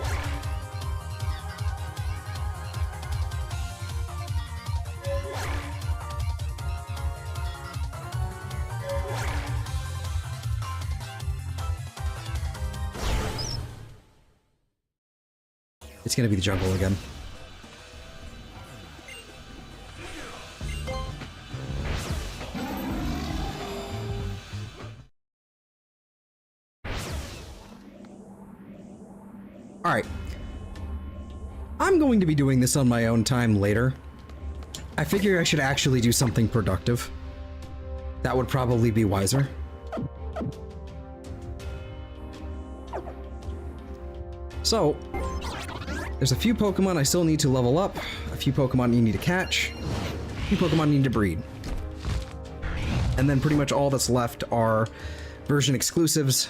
It's gonna be the jungle again. Alright. I'm going to be doing this on my own time later. I figure I should actually do something productive. That would probably be wiser. So, there's a few Pokemon I still need to level up, a few Pokemon you need to catch, a few Pokemon you need to breed. And then pretty much all that's left are version exclusives,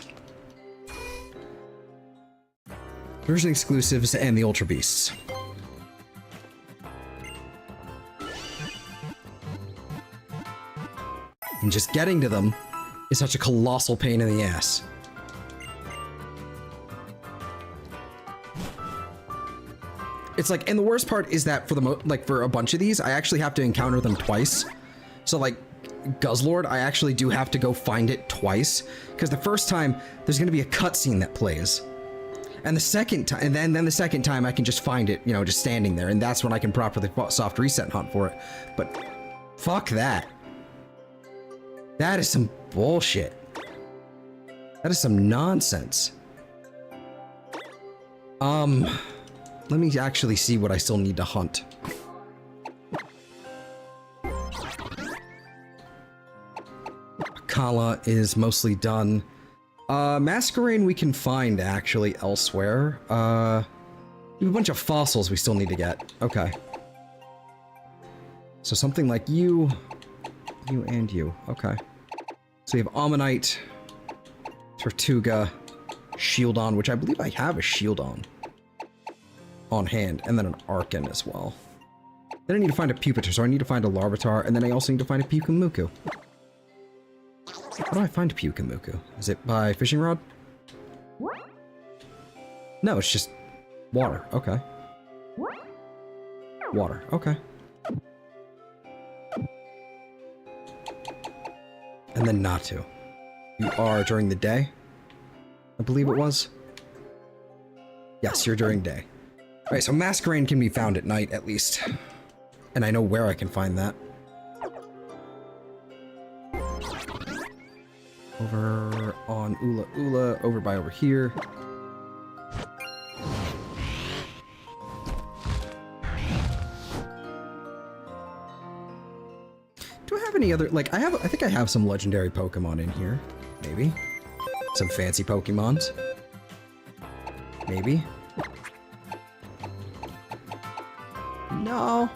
and the Ultra Beasts. And just getting to them is such a colossal pain in the ass. It's like, and the worst part is that for for a bunch of these, I actually have to encounter them twice. So like Guzzlord, I actually do have to go find it twice, because the first time there's going to be a cutscene that plays. And the second time, and then the second time I can just find it, you know, just standing there, and that's when I can properly soft reset and hunt for it. But fuck that. That is some bullshit. That is some nonsense. Let me actually see what I still need to hunt. Kala is mostly done. Masquerain we can find actually elsewhere. We have a bunch of fossils we still need to get. Okay. So something like you and you. Okay. So we have Ammonite, Tortuga, Shieldon, which I believe I have a Shieldon on hand, and then an Arcan as well. Then I need to find a Pupitar, so I need to find a Larvitar, and then I also need to find a Pyukumuku. How do I find a Pyukumuku? Is it by fishing rod? No, it's just water. Okay. Water. Okay. And then Natu. You are during the day? I believe it was. Yes, you're during day. Alright, so Masquerain can be found at night, at least. And I know where I can find that. Over on Ula Ula, over by over here. Do I have any other, like, I think I have some legendary Pokemon in here. Maybe. Some fancy Pokemons. Maybe. No.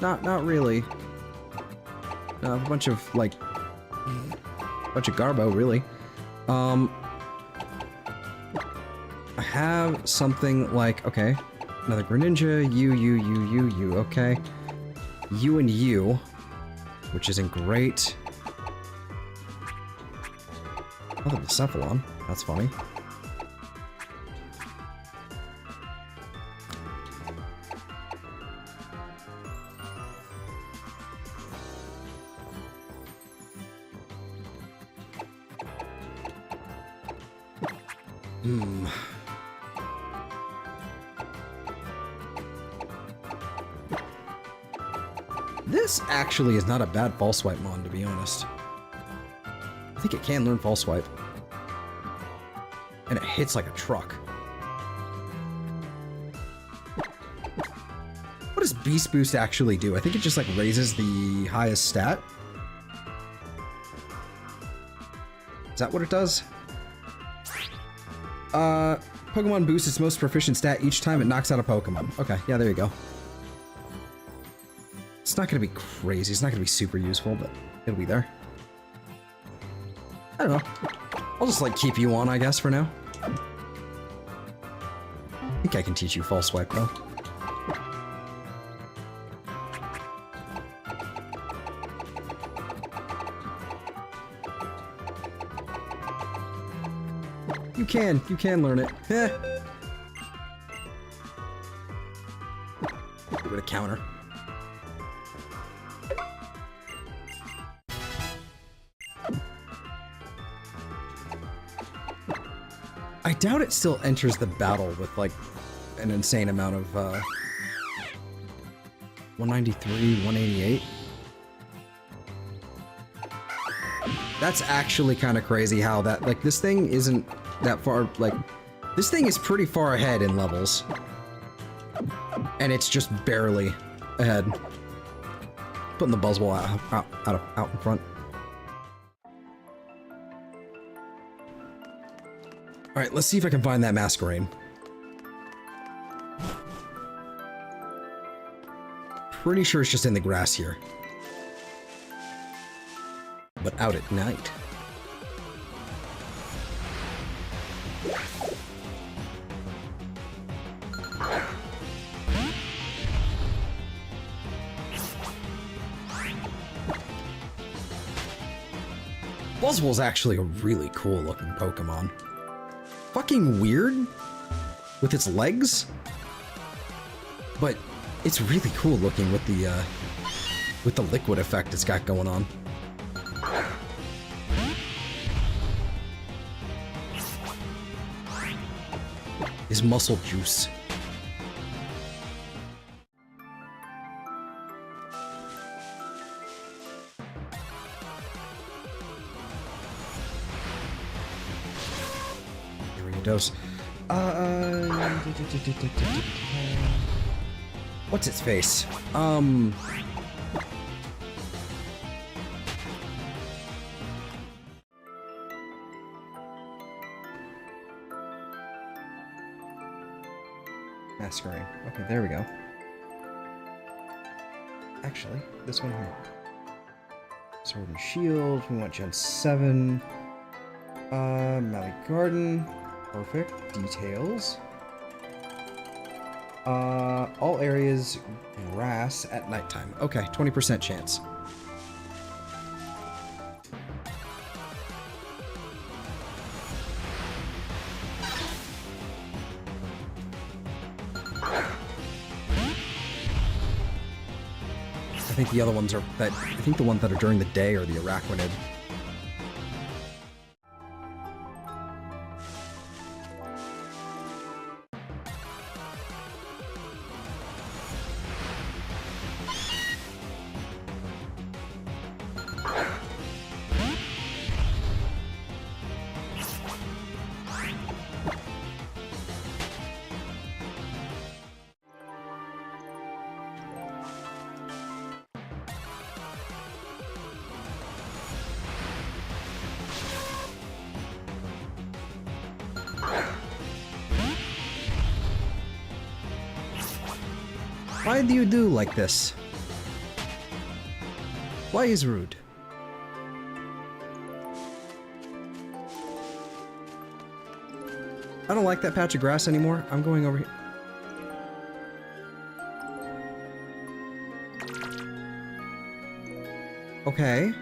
Not really. A bunch of, like, bunch of Garbo, really. I have something like, okay, another Greninja, you, okay. You and you, which isn't great. Another Cephalon, that's funny. This actually is not a bad False Swipe Mon, to be honest. I think it can learn False Swipe. And it hits like a truck. What does Beast Boost actually do? I think it just like raises the highest stat. Is that what it does? Pokemon boosts its most proficient stat each time it knocks out a Pokemon. Okay, yeah, there you go. It's not gonna be crazy, it's not gonna be super useful, but it'll be there. I don't know. I'll just like keep you on, I guess, for now. I think I can teach you False Swipe, though. You can learn it. Heh. Get rid of counter. I doubt it still enters the battle with like an insane amount of 193, 188. That's actually kind of crazy how that, like, this thing isn't that far, like, this thing is pretty far ahead in levels. And it's just barely ahead. Putting the Buzzwole out in front. Alright, let's see if I can find that Masquerain. Pretty sure it's just in the grass here. But out at night. Buzzwole's actually a really cool looking Pokemon. Fucking weird with its legs. but it's really cool looking with the liquid effect it's got going on. Is muscle juice. Dose. What's its face? Masquerade. Okay, there we go. Actually, this one here. Sword and Shield. We want Gen 7. Maui Garden. Perfect. Details. All areas grass at nighttime. Okay, 20% chance. I think the other ones are I think the ones that are during the day are the Araquanid. Why do you do like this? Why is rude? I don't like that patch of grass anymore. I'm going over here. Okay.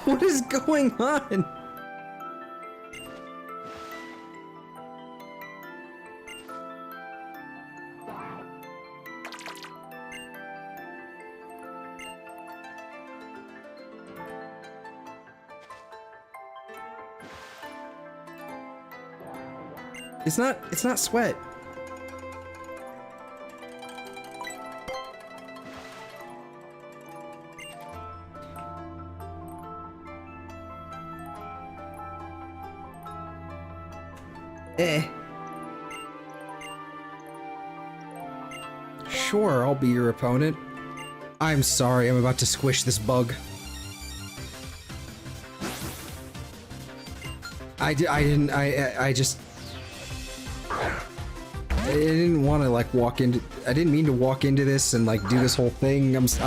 What is going on? It's not sweat. Sure, I'll be your opponent. I'm sorry, I'm about to squish this bug. I didn't want to like walk into. I didn't mean to walk into this and like do this whole thing. It's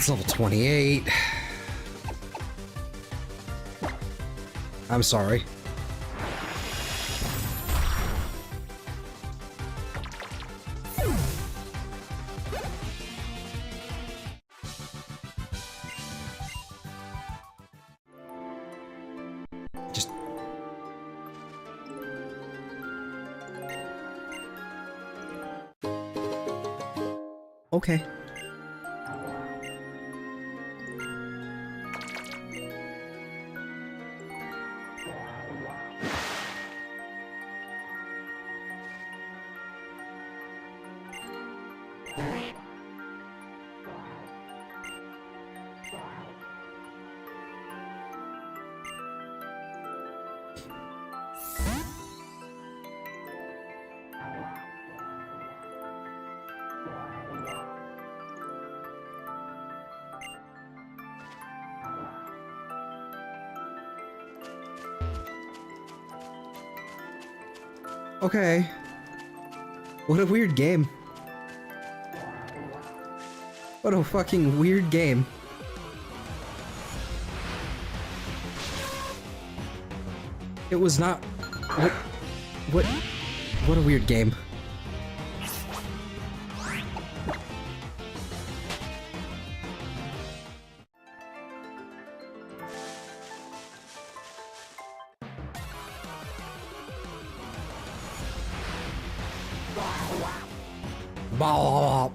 level 28. I'm sorry. Just... Okay. Okay. What a weird game. What a fucking weird game. It was not... What a weird game. Ball.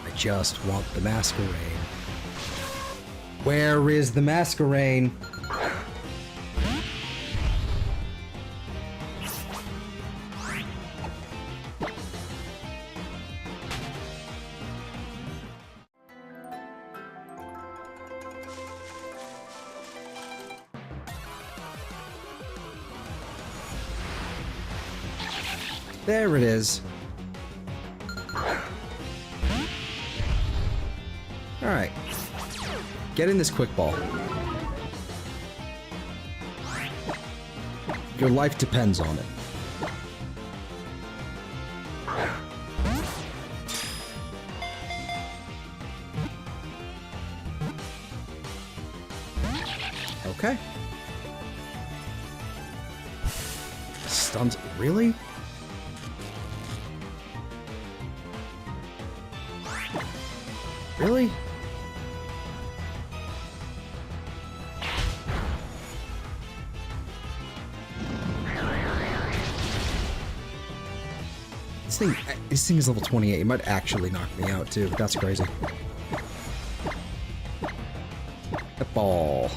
I just want the masquerade. Where is the masquerade? There it is. Alright. Get in this quick ball. Your life depends on it. Okay. Stuns. Really? Really? This thing is level 28. It might actually knock me out too, but that's crazy. A ball.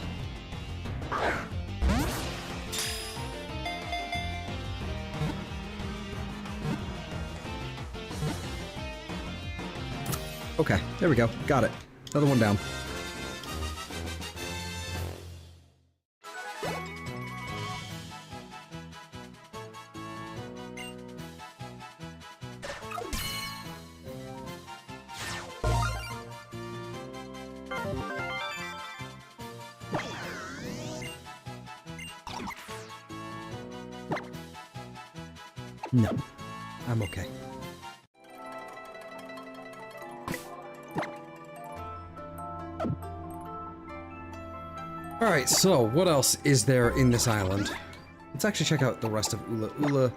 Okay, there we go. Got it. Another one down. No, I'm okay. Alright, so what else is there in this island? Let's actually check out the rest of Ula. Ula.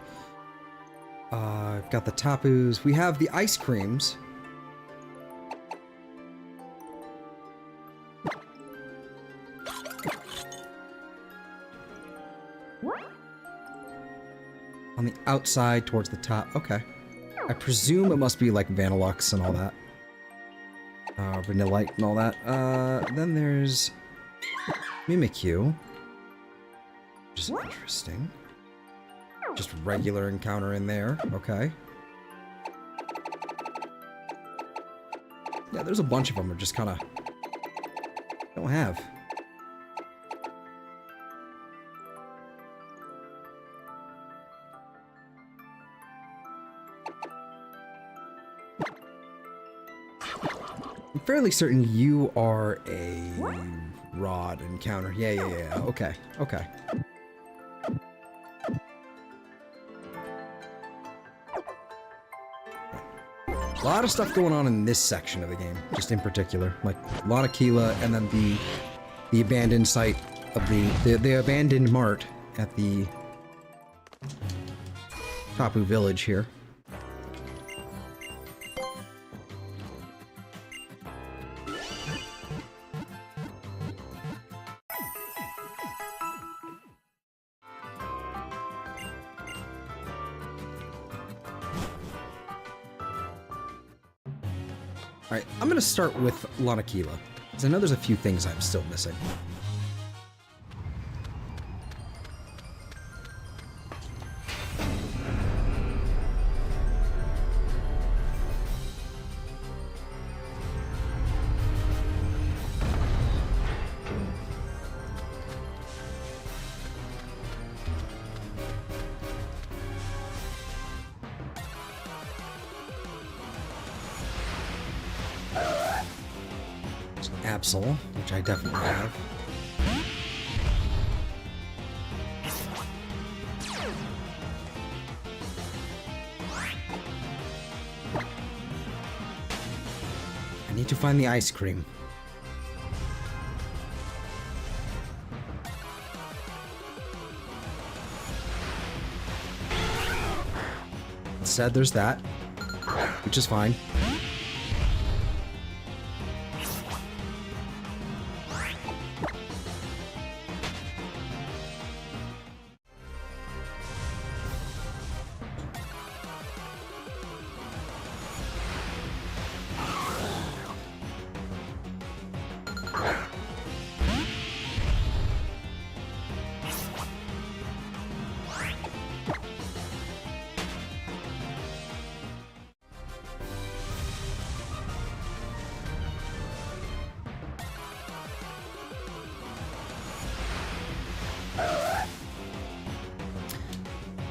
I've got the tapus. We have the ice creams. On the outside towards the top. Okay. I presume it must be like Vanillux and all that. Vanillite and all that. Then there's Mimikyu. Which is interesting. Just regular encounter in there. Okay. Yeah, there's a bunch of them. Are just kind of don't have. I'm fairly certain you are a rod encounter. Yeah. Okay. A lot of stuff going on in this section of the game, just in particular. Like, Lanakila, and then the abandoned site of the abandoned mart at the Tapu village here. Alright, I'm gonna start with Lanakila, because I know there's a few things I'm still missing. Capsule, which I definitely have. I need to find the ice cream. Instead, there's that, which is fine.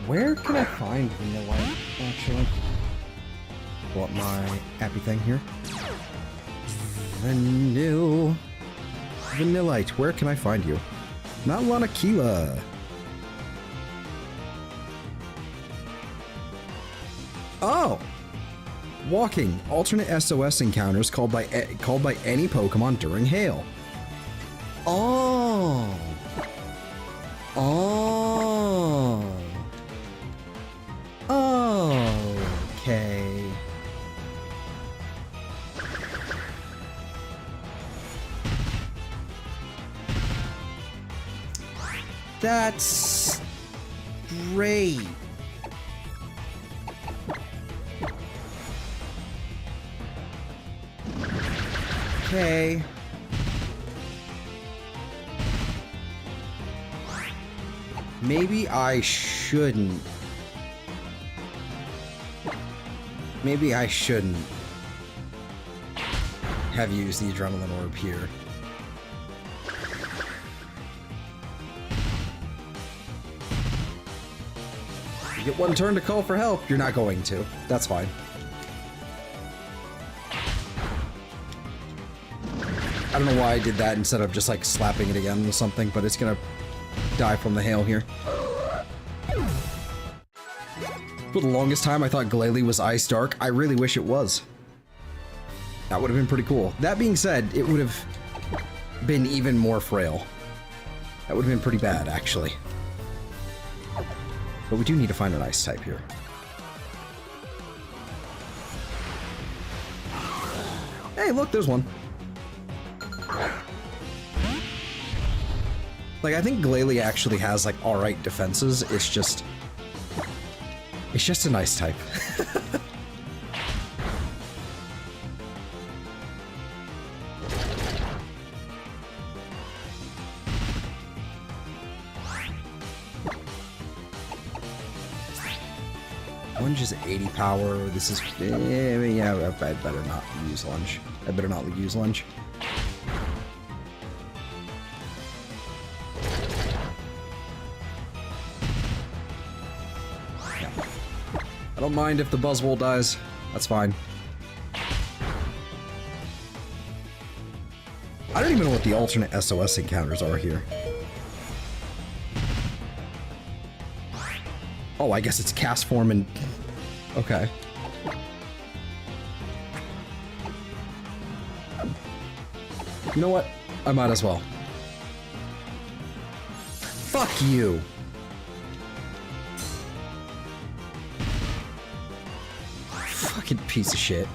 Where can I find Vanilla, actually? Pull up my happy thing here. Vanillite, where can I find you? Not Lanakila. Oh! Walking. Alternate SOS encounters called by any Pokemon during hail. Oh! Oh! Okay. That's great. Okay. Maybe I shouldn't. Maybe I shouldn't have used the Adrenaline Orb here. You get one turn to call for help. You're not going to. That's fine. I don't know why I did that instead of just like slapping it again with something, but it's gonna die from the hail here. For the longest time, I thought Glalie was Ice Dark. I really wish it was. That would have been pretty cool. That being said, it would have been even more frail. That would have been pretty bad, actually. But we do need to find an Ice type here. Hey, look, there's one. Like, I think Glalie actually has, like, alright defenses. It's just a nice type. Lunge is 80 power. This is... yeah, I better not use Lunge. I better not use Lunge. I don't mind if the Buzzwole dies. That's fine. I don't even know what the alternate SOS encounters are here. Oh, I guess it's Cast Form and... Okay. You know what? I might as well. Fuck you! Fucking piece of shit.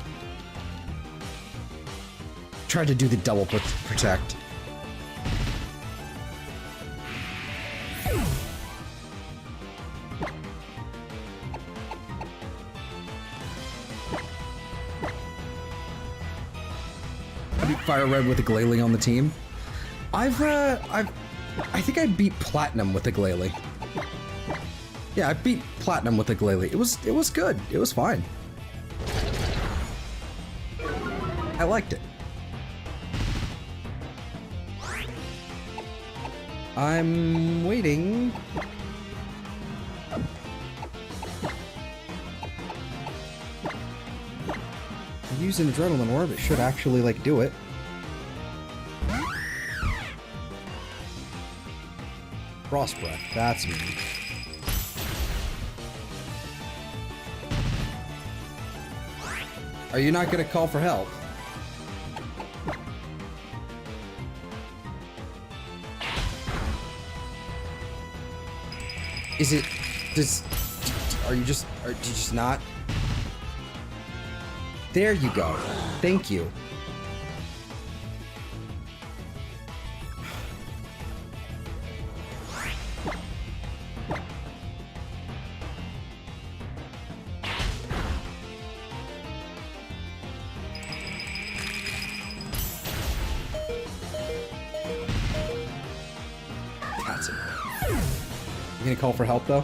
Tried to do the double protect. I beat Fire Red with a Glalie on the team. I think I beat Platinum with a Glalie. Yeah, I beat Platinum with a Glalie. It was good. It was fine. I liked it. I'm waiting. If I use an Adrenaline Orb, it should actually, like, do it. Frost breath. That's me. Are you not gonna call for help? Is it... Are you just not? There you go. Thank you. That's it. You gonna call for help though?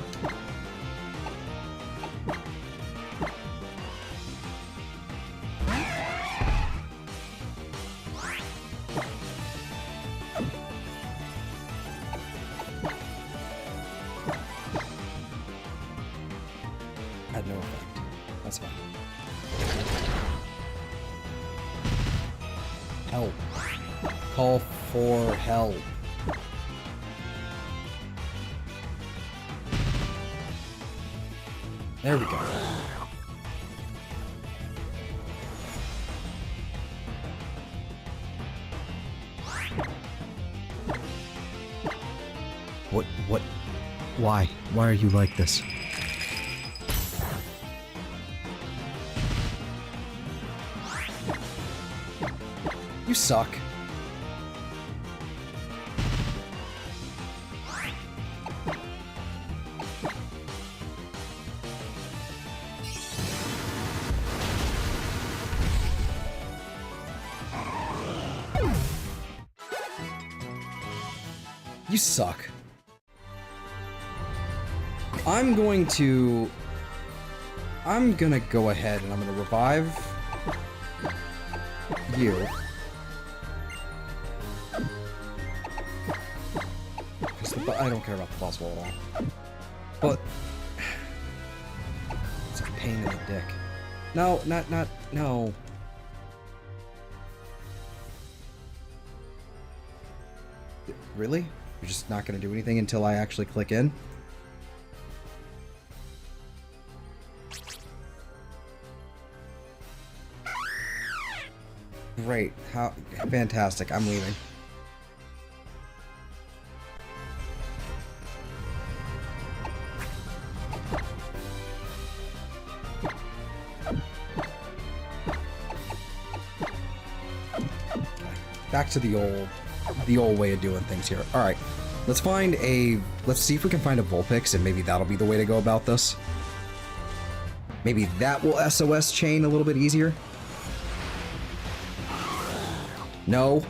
Had no effect. That's fine. Help. Call for help. There we go. What? Why? Why are you like this? You suck. You suck. I'm gonna go ahead and I'm gonna revive you. I don't care about the boss wall at all. But it's a pain in the dick. No, no. Really? You're just not gonna do anything until I actually click in? Great. How fantastic. I'm leaving. Back to the old way of doing things here. All right, let's see if we can find a Vulpix, and maybe that'll be the way to go about this. Maybe that will SOS chain a little bit easier. No.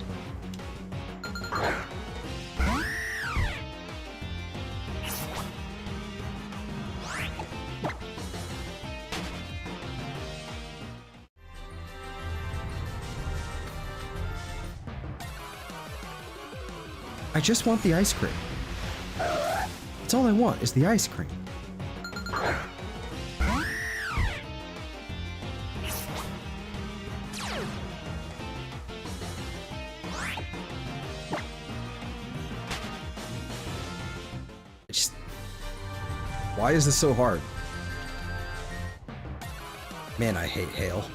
I just want the ice cream. That's all I want, is the ice cream. Why is this so hard? Man, I hate hail.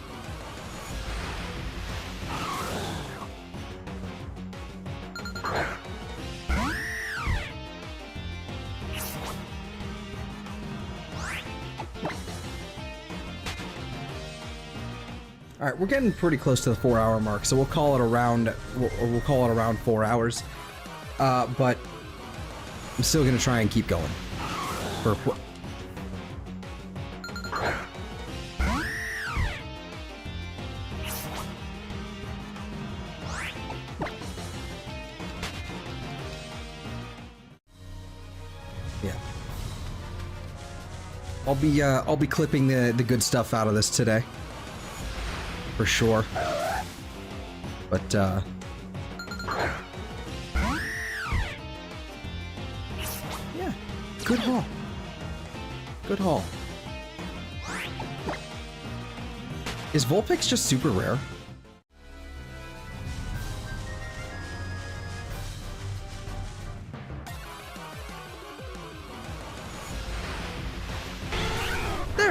All right, we're getting pretty close to the 4-hour mark, so we'll call it around. We'll call it around 4 hours. But I'm still gonna try and keep going. Yeah. I'll be clipping the good stuff out of this today. For sure. But yeah, good haul. Good haul. Is Vulpix just super rare?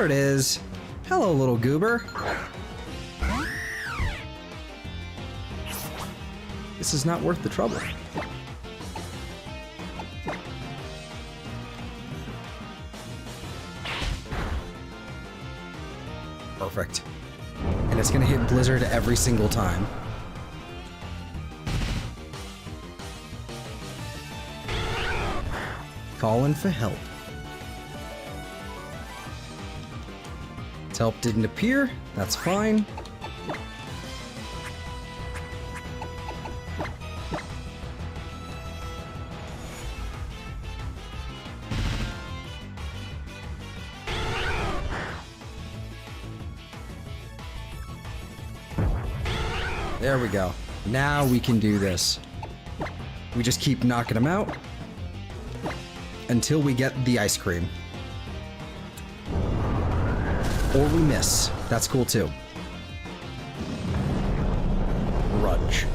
There it is. Hello, little goober. This is not worth the trouble. Perfect. And it's gonna hit Blizzard every single time. Calling for help. Its help didn't appear. That's fine. There we go. Now we can do this. We just keep knocking them out until we get the ice cream. Or we miss. That's cool too. Rudge.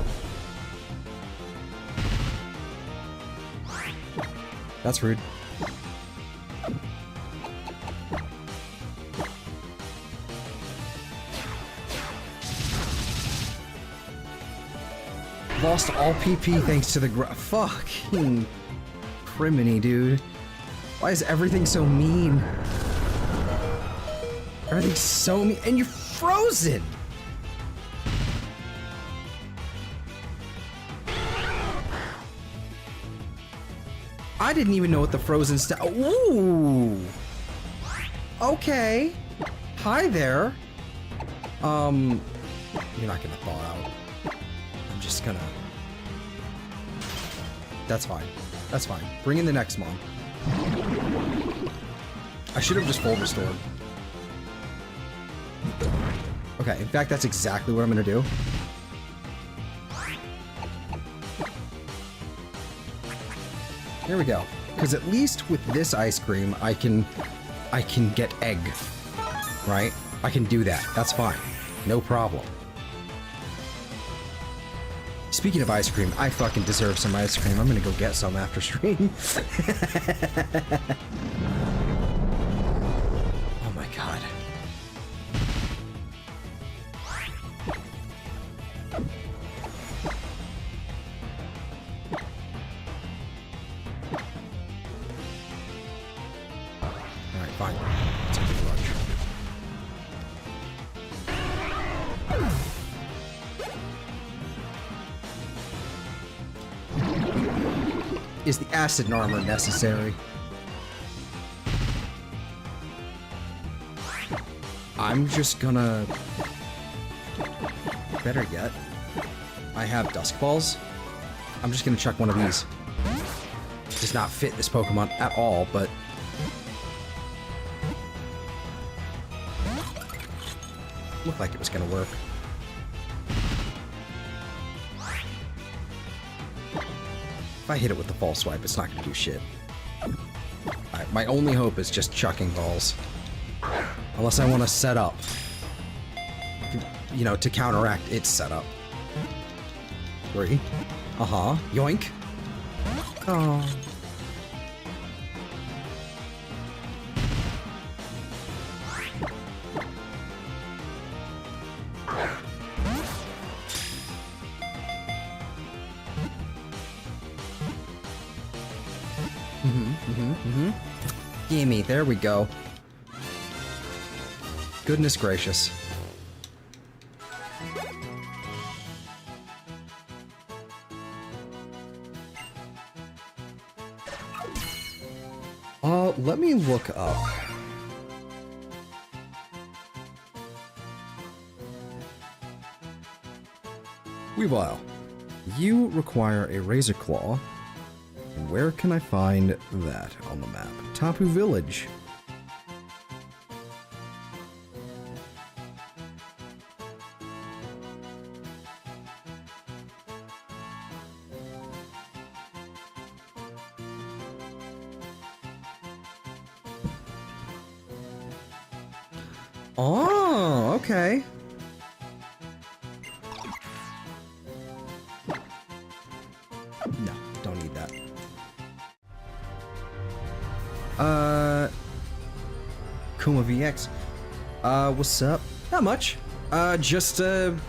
That's rude. Lost all PP thanks to the fucking criminy, dude. Why is everything so mean? Everything's so mean, and you're frozen. I didn't even know what the frozen stuff. Ooh. Okay. Hi there. You're not gonna thaw out. I'm just gonna. That's fine. That's fine. Bring in the next mon. I should have just full restored. Okay, in fact, that's exactly what I'm gonna do. Here we go. Because at least with this ice cream, I can get egg. Right? I can do that. That's fine. No problem. Speaking of ice cream, I fucking deserve some ice cream. I'm gonna go get some after stream. Oh my god. Alright, fine. Let's take a lunch. Is the acid armor necessary? I'm just gonna... Better yet, I have Dusk Balls. I'm just gonna chuck one of these. Does not fit this Pokemon at all, but... Looked like it was gonna work. If I hit it with the false swipe, it's not gonna do shit. Alright, my only hope is just chucking balls. Unless I want to set up. You know, to counteract its setup. 3. Uh-huh. Yoink. Oh. Gimme, there we go. Goodness gracious. Let me look up. Weavile, you require a Razor Claw. Where can I find that on the map? Tapu Village. Oh, okay. No, don't need that. Kuma VX. What's up? Not much. Just kind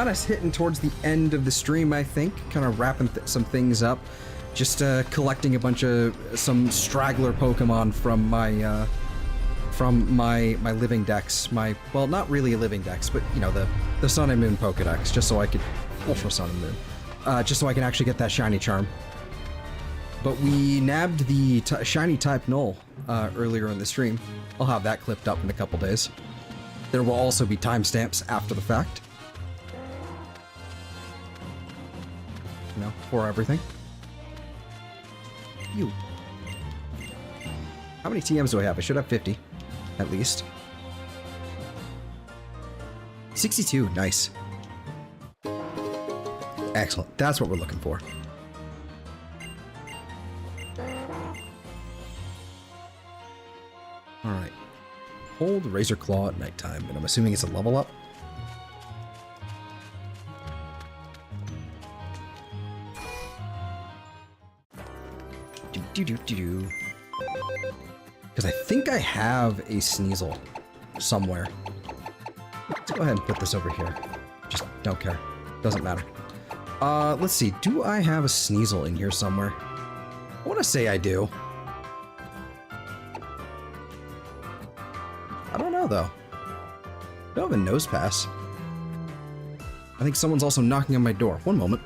of hitting towards the end of the stream, I think. Kind of wrapping some things up. Just collecting a bunch of some straggler Pokemon from my living Dex. Well, not really a living Dex, but you know, the Sun and Moon Pokedex, just so I could Ultra Sun and Moon, just so I can actually get that shiny charm. But we nabbed the shiny type Null earlier in the stream. I'll have that clipped up in a couple days. There will also be timestamps after the fact. You know, for everything. You. How many TMs do I have? I should have 50, at least. 62, nice. Excellent, that's what we're looking for. Alright. Hold Razor Claw at nighttime, and I'm assuming it's a level up. Because I think I have a Sneasel somewhere. Let's go ahead and put this over here. Just don't care. Doesn't matter. Let's see. Do I have a Sneasel in here somewhere? I want to say I do. I don't know, though. I don't have a Nose Pass. I think someone's also knocking on my door. One moment.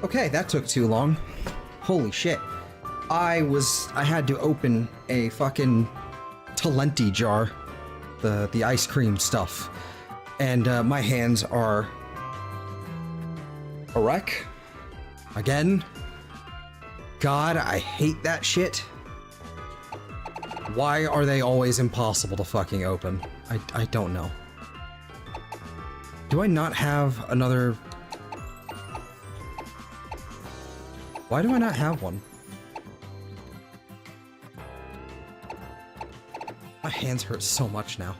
Okay, that took too long. Holy shit. I had to open a fucking Talenti jar, the ice cream stuff, and my hands are A wreck? Again? God, I hate that shit. Why are they always impossible to fucking open? I don't know. Do I not have another... Why do I not have one? My hands hurt so much now.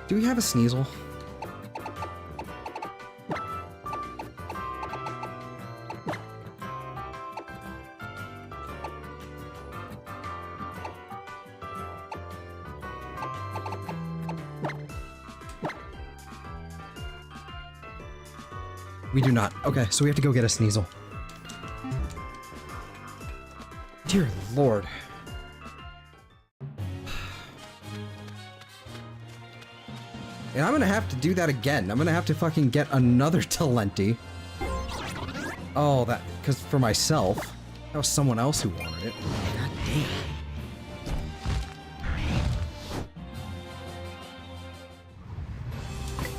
Do we have a Sneasel? We do not. Okay, so we have to go get a Sneasel. Dear Lord. And I'm gonna have to do that again. I'm gonna have to fucking get another Talenti. Oh, that... because for myself. That was someone else who wanted it. God damn.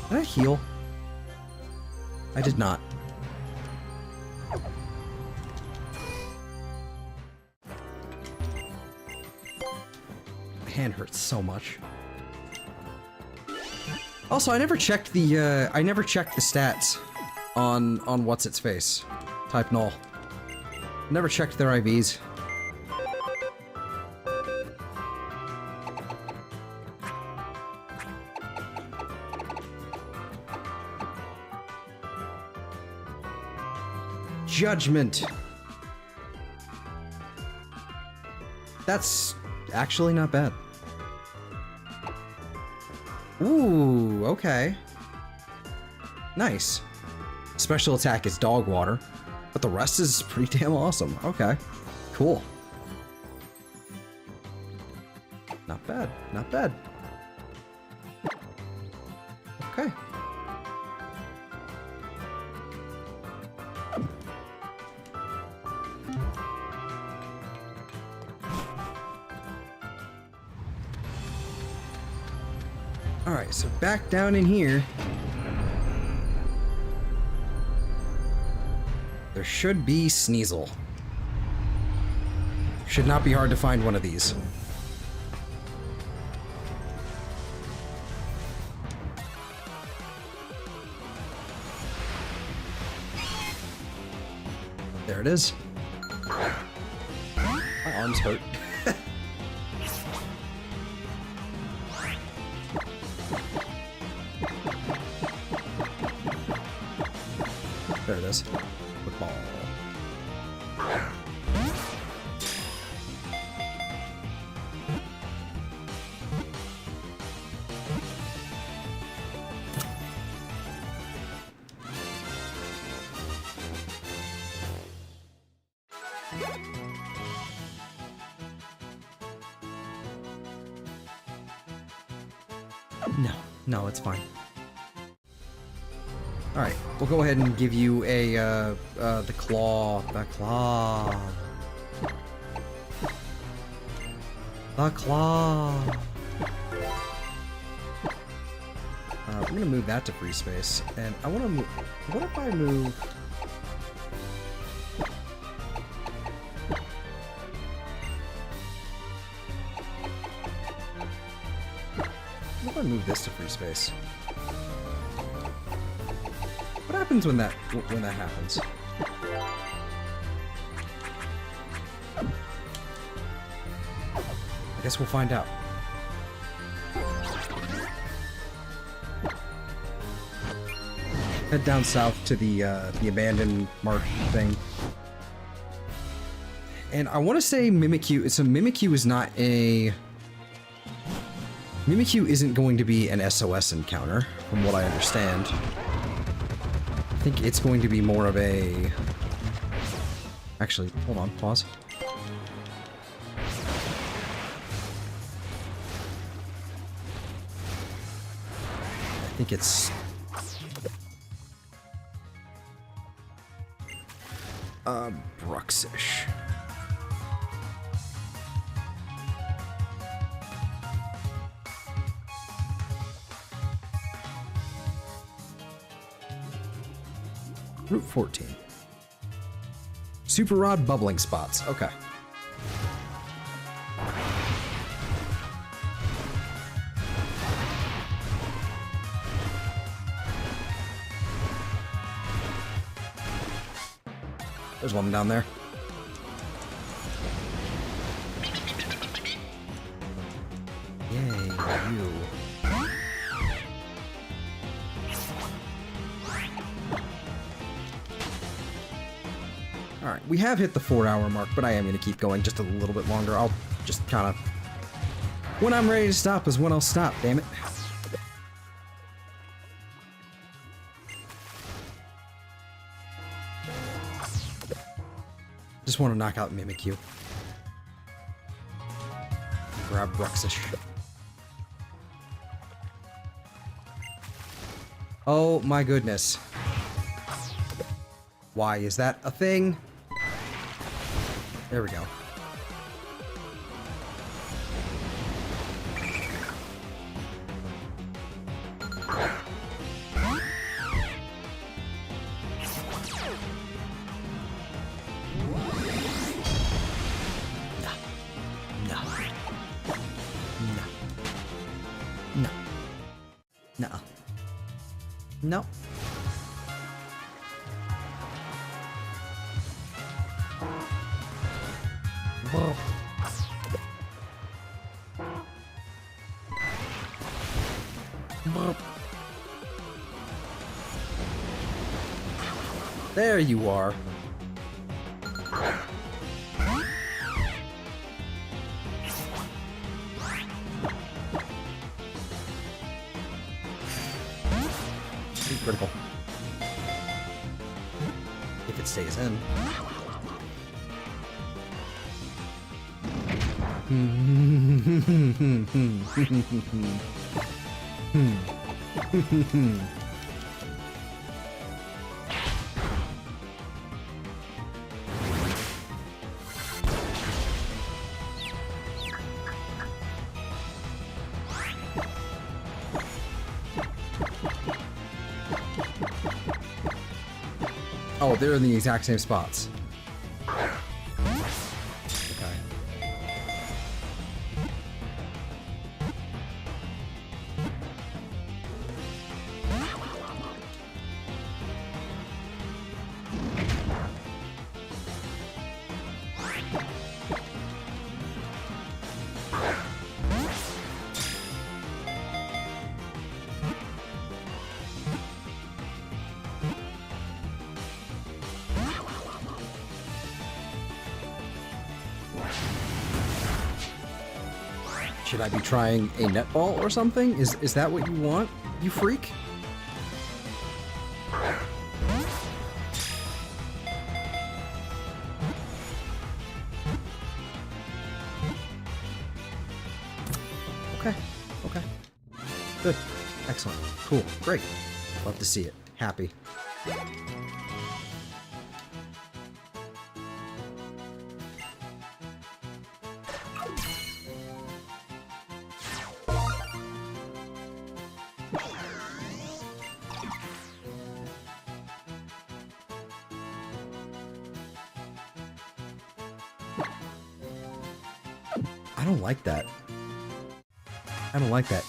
Did I heal? I did not. My hand hurts so much. Also, I never checked the stats on what's its face. Type Null. Never checked their IVs. Judgment. That's actually not bad. Ooh, okay. Nice. Special attack is dog water, but the rest is pretty damn awesome. Okay. Cool. Not bad. Not bad. Okay. Alright, so back down in here. There should be Sneasel. Should not be hard to find one of these. There it is. My arms hurt. There it is. Football. No, it's fine. Alright, we'll go ahead and give you a, the claw. The claw. The claw. I'm gonna move that to free space, and I wanna move... What if I move... What if I move this to free space? What happens when that happens? I guess we'll find out. Head down south to the abandoned mark thing. And I want to say Mimikyu. So Mimikyu is not a... Mimikyu isn't going to be an SOS encounter, from what I understand. I think it's going to be more of a... Actually, hold on, pause. I think it's... Bruxish. Route 14. Super Rod bubbling spots. Okay. There's one down there. Yay, you. Alright, we have hit the 4-hour mark, but I am going to keep going just a little bit longer. I'll just kind of... When I'm ready to stop is when I'll stop, damn it. Just want to knock out Mimikyu. Grab Bruxish. Oh my goodness. Why is that a thing? There we go. No. Whoa. Whoa. There you are. Critical. If it stays in. Oh, they're in the exact same spots. Okay. Should I be trying a netball or something? Is that what you want, you freak? Okay, okay. Good. Excellent. Cool. Great. Love to see it. Happy. I don't like that. I don't like that.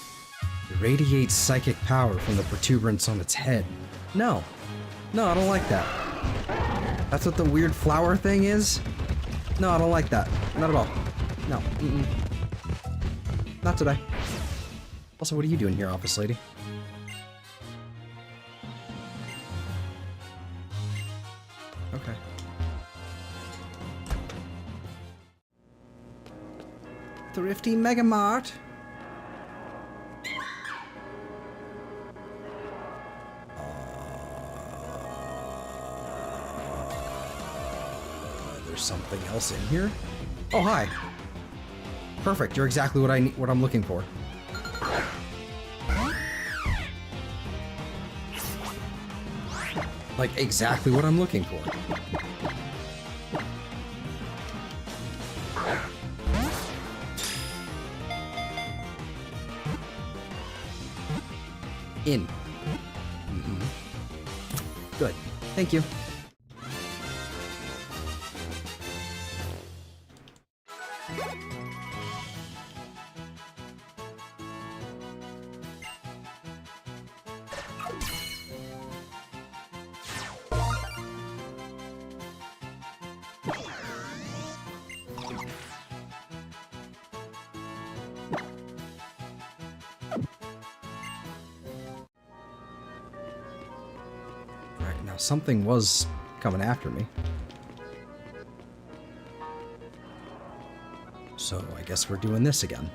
Radiates psychic power from the protuberance on its head. No. No, I don't like that. That's what the weird flower thing is? No, I don't like that. Not at all. No. Mm-mm. Not today. Also, what are you doing here, office lady? Okay. Thrifty Mega Mart. There's something else in here. Oh, hi. Perfect. You're exactly what I need. What I'm looking for. Like exactly what I'm looking for. In. Mm-hmm. Good. Thank you. Something was coming after me. So I guess we're doing this again.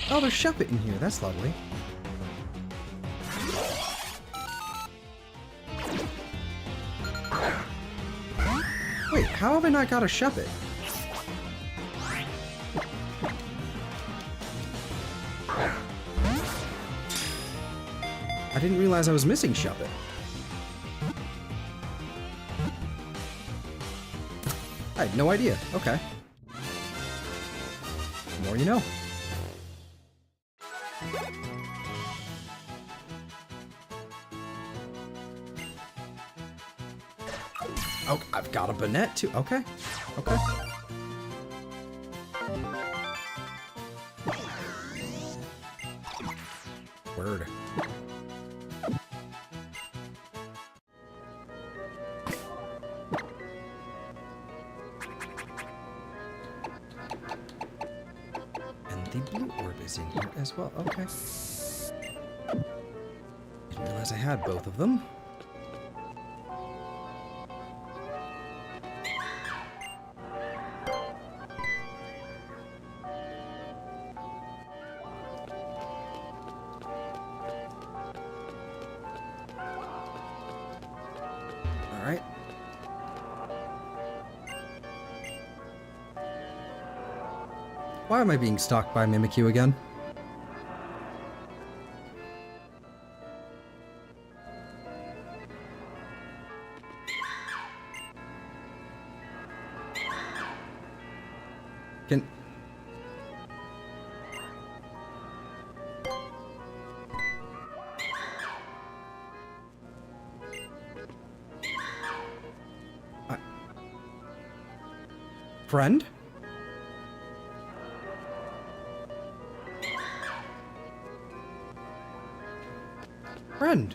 Oh, there's Shuppet in here. That's lovely. Wait, how have I not got a Shuppet? I didn't realize I was missing Shuppet. I had no idea. Okay. The more you know. Oh, I've got a Banette too. Okay. Okay. Word. The blue orb is in here as well. Okay. Didn't realize I had both of them. All right. Why am I being stalked by Mimikyu again? Can... Friend? Friend.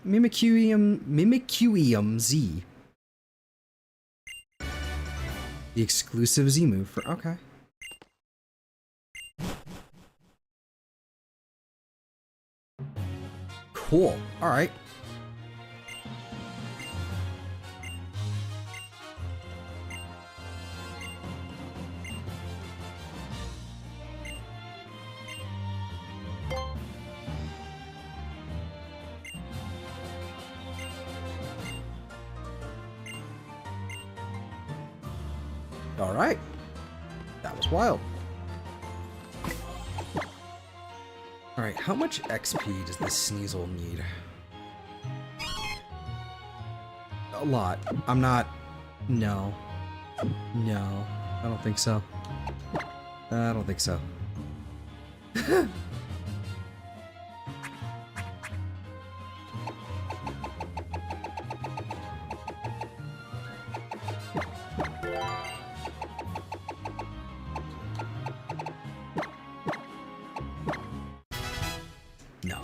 Mimicuium Z. The exclusive Z move for okay. Cool. All right. All right. That was wild. Alright, how much XP does this Sneasel need? A lot. I'm not... No. No. I don't think so. I don't think so. No.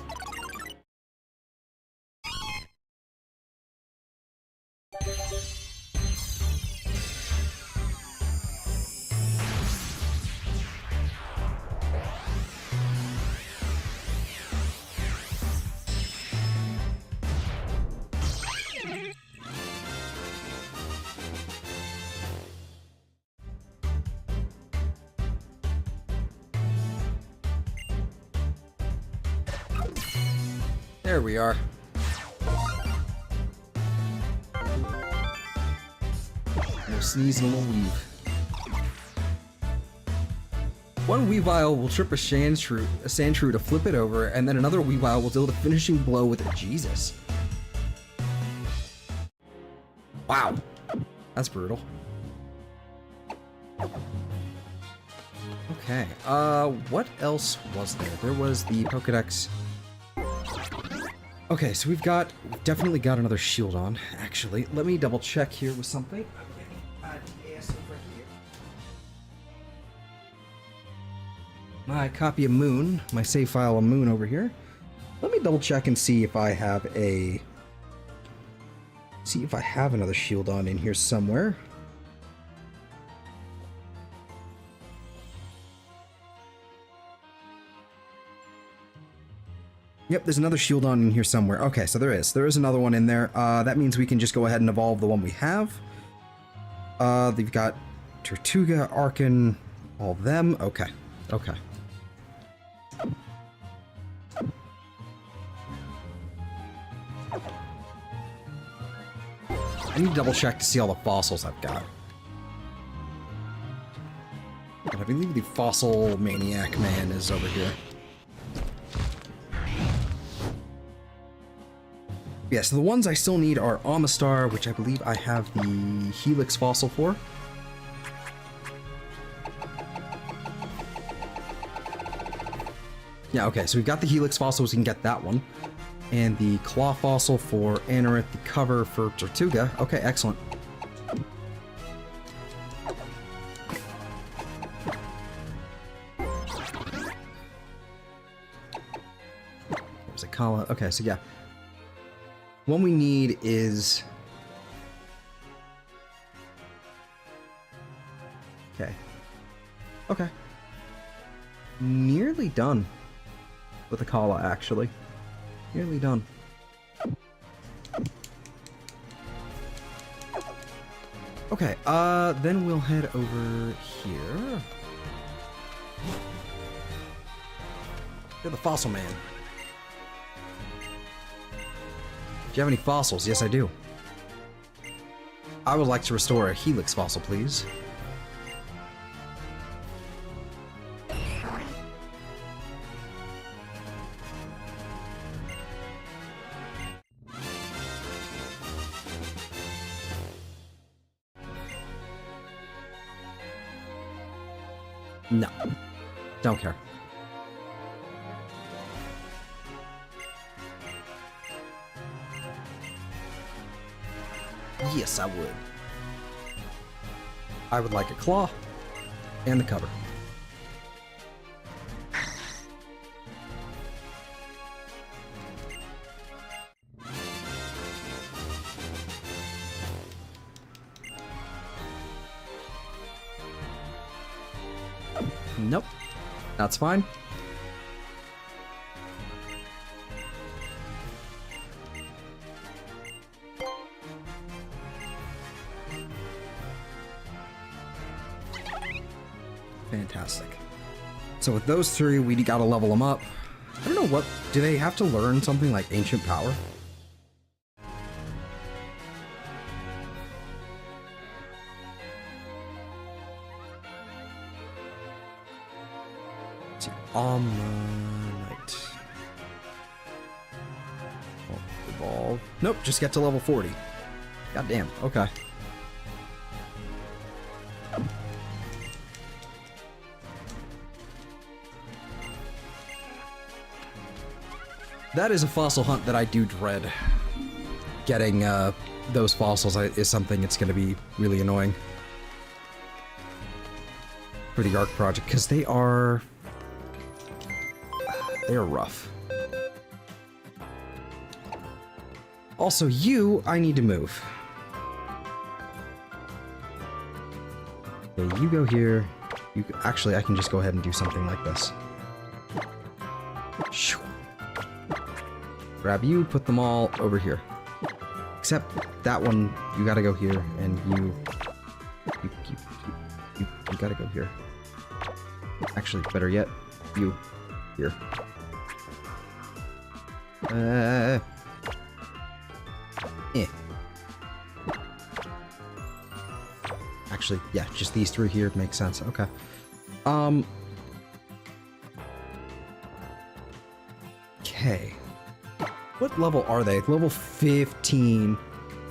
There we are. No sneeze and a little weave. One Weavile will trip a Sandshrew to flip it over, and then another Weavile will deal the finishing blow with it. Jesus. Wow. That's brutal. Okay, what else was there? There was the Pokedex. Okay, so we've definitely got another shield on, actually. Let me double check here with something. My copy of Moon, my save file of Moon over here. Let me double check and see if I have another shield on in here somewhere. Yep, there's another shield on in here somewhere. Okay, so there is another one in there. That means we can just go ahead and evolve the one we have. They've got Tortuga, Arcan, all of them. Okay. I need to double check to see all the fossils I've got. But I believe the fossil maniac man is over here. Yeah, so the ones I still need are Amistar, which I believe I have the Helix fossil for. Yeah, okay, so we've got the Helix fossil, so we can get that one. And the Claw fossil for Anorith, the cover for Tortuga. Okay, excellent. There's a Kala. Okay, so yeah. One we need is... Okay. Nearly done with the Kala, actually. Nearly done. Okay, then we'll head over here. You're the fossil man. Do you have any fossils? Yes, I do. I would like to restore a Helix fossil, please. No. Don't care. Yes, I would. I would like a claw and the cover. Nope. That's fine. Fantastic. So with those three, we gotta level them up. I don't know what... Do they have to learn something like Ancient Power? Omnite. Evolve. Nope, just get to level 40. Goddamn, okay. That is a fossil hunt that I do dread. Getting those fossils is something that's going to be really annoying for the ARC project, because they are rough. Also, I need to move. Okay, you go here. Actually, I can just go ahead and do something like this. Shoo. Grab you, put them all over here. Except that one, you gotta go here, and you gotta go here. Actually, better yet, you here. Actually, yeah, just these three here makes sense. Okay. Okay. What level are they? Level 15.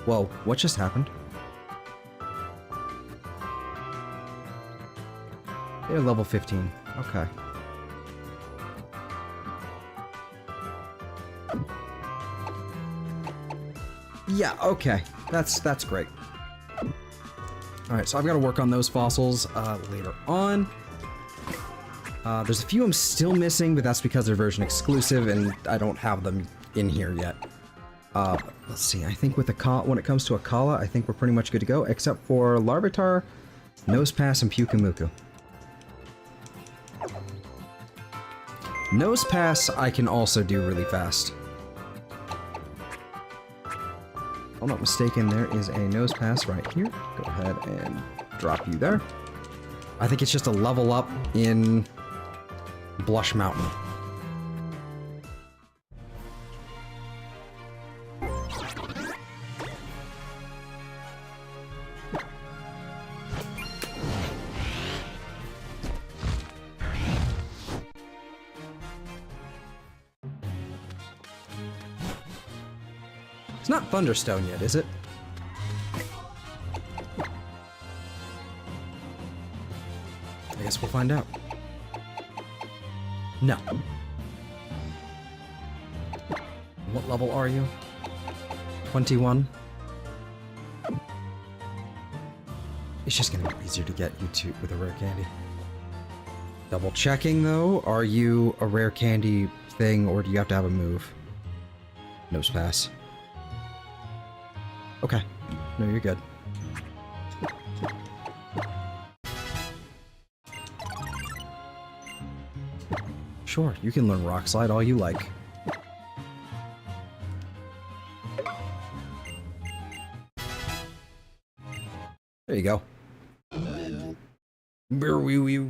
Whoa, what just happened? They're level 15. Okay. Yeah, okay. That's great. Alright, so I've got to work on those fossils later on. There's a few I'm still missing, but that's because they're version exclusive and I don't have them in here yet. Let's see, I think with the when it comes to Akala, I think we're pretty much good to go, except for Larvitar, Nosepass, and Pyukumuku. Nosepass I can also do really fast. If I'm not mistaken, there is a Nosepass right here. Go ahead and drop you there. I think it's just a level up in Blush Mountain. It's not Thunderstone yet, is it? I guess we'll find out. No. What level are you? 21? It's just gonna be easier to get you two with a rare candy. Double checking though, are you a rare candy thing or do you have to have a move? Nosepass. Okay. No, you're good. Sure, you can learn Rock Slide all you like. There you go. Brr-wee-wee.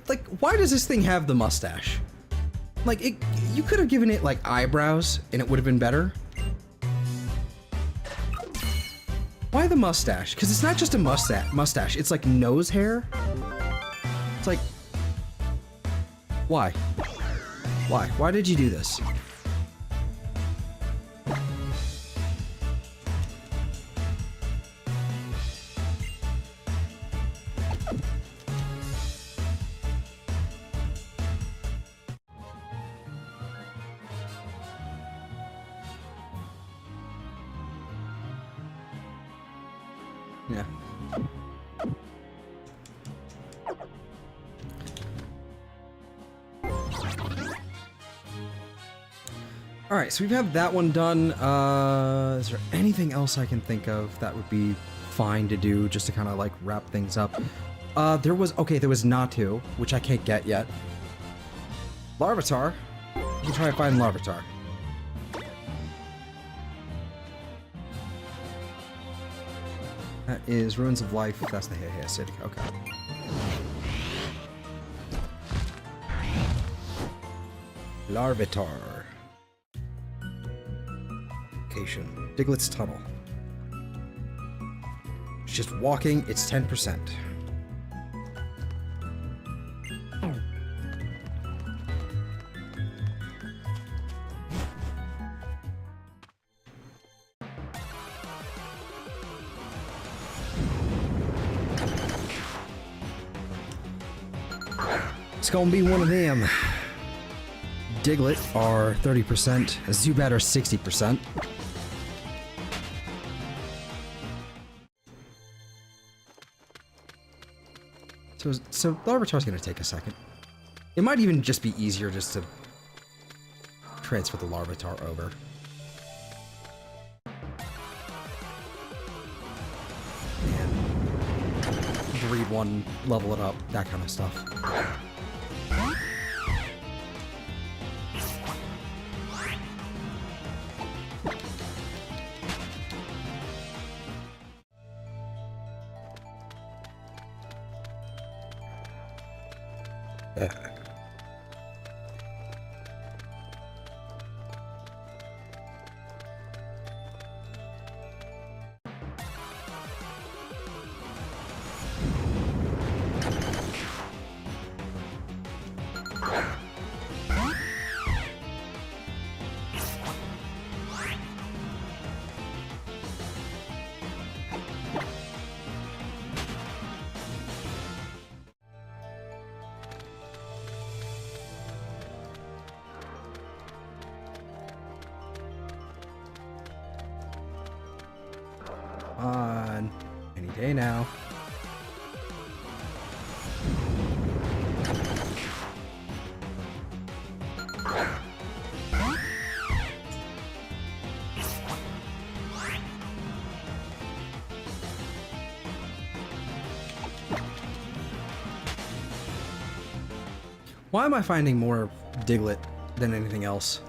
Like, why does this thing have the mustache? Like, you could have given it, like, eyebrows, and it would have been better. Why the mustache? Because it's not just a mustache, it's like nose hair. It's like... Why? Why? Why did you do this? Yeah. Alright, so we've had that one done. Is there anything else I can think of that would be fine to do just to kind of like wrap things up? There was Natu, which I can't get yet. Larvitar. We can try to find Larvitar. That is Ruins of Life. That's the Heihei City. Okay. Larvitar. Location. Diglett's Tunnel. It's just walking. It's 10%. It's gonna be one of them. Diglett are 30%, Zubat are 60%. So Larvitar's gonna take a second. It might even just be easier just to transfer the Larvitar over. And breed one, level it up, that kind of stuff. On any day now. Why am I finding more Diglett than anything else?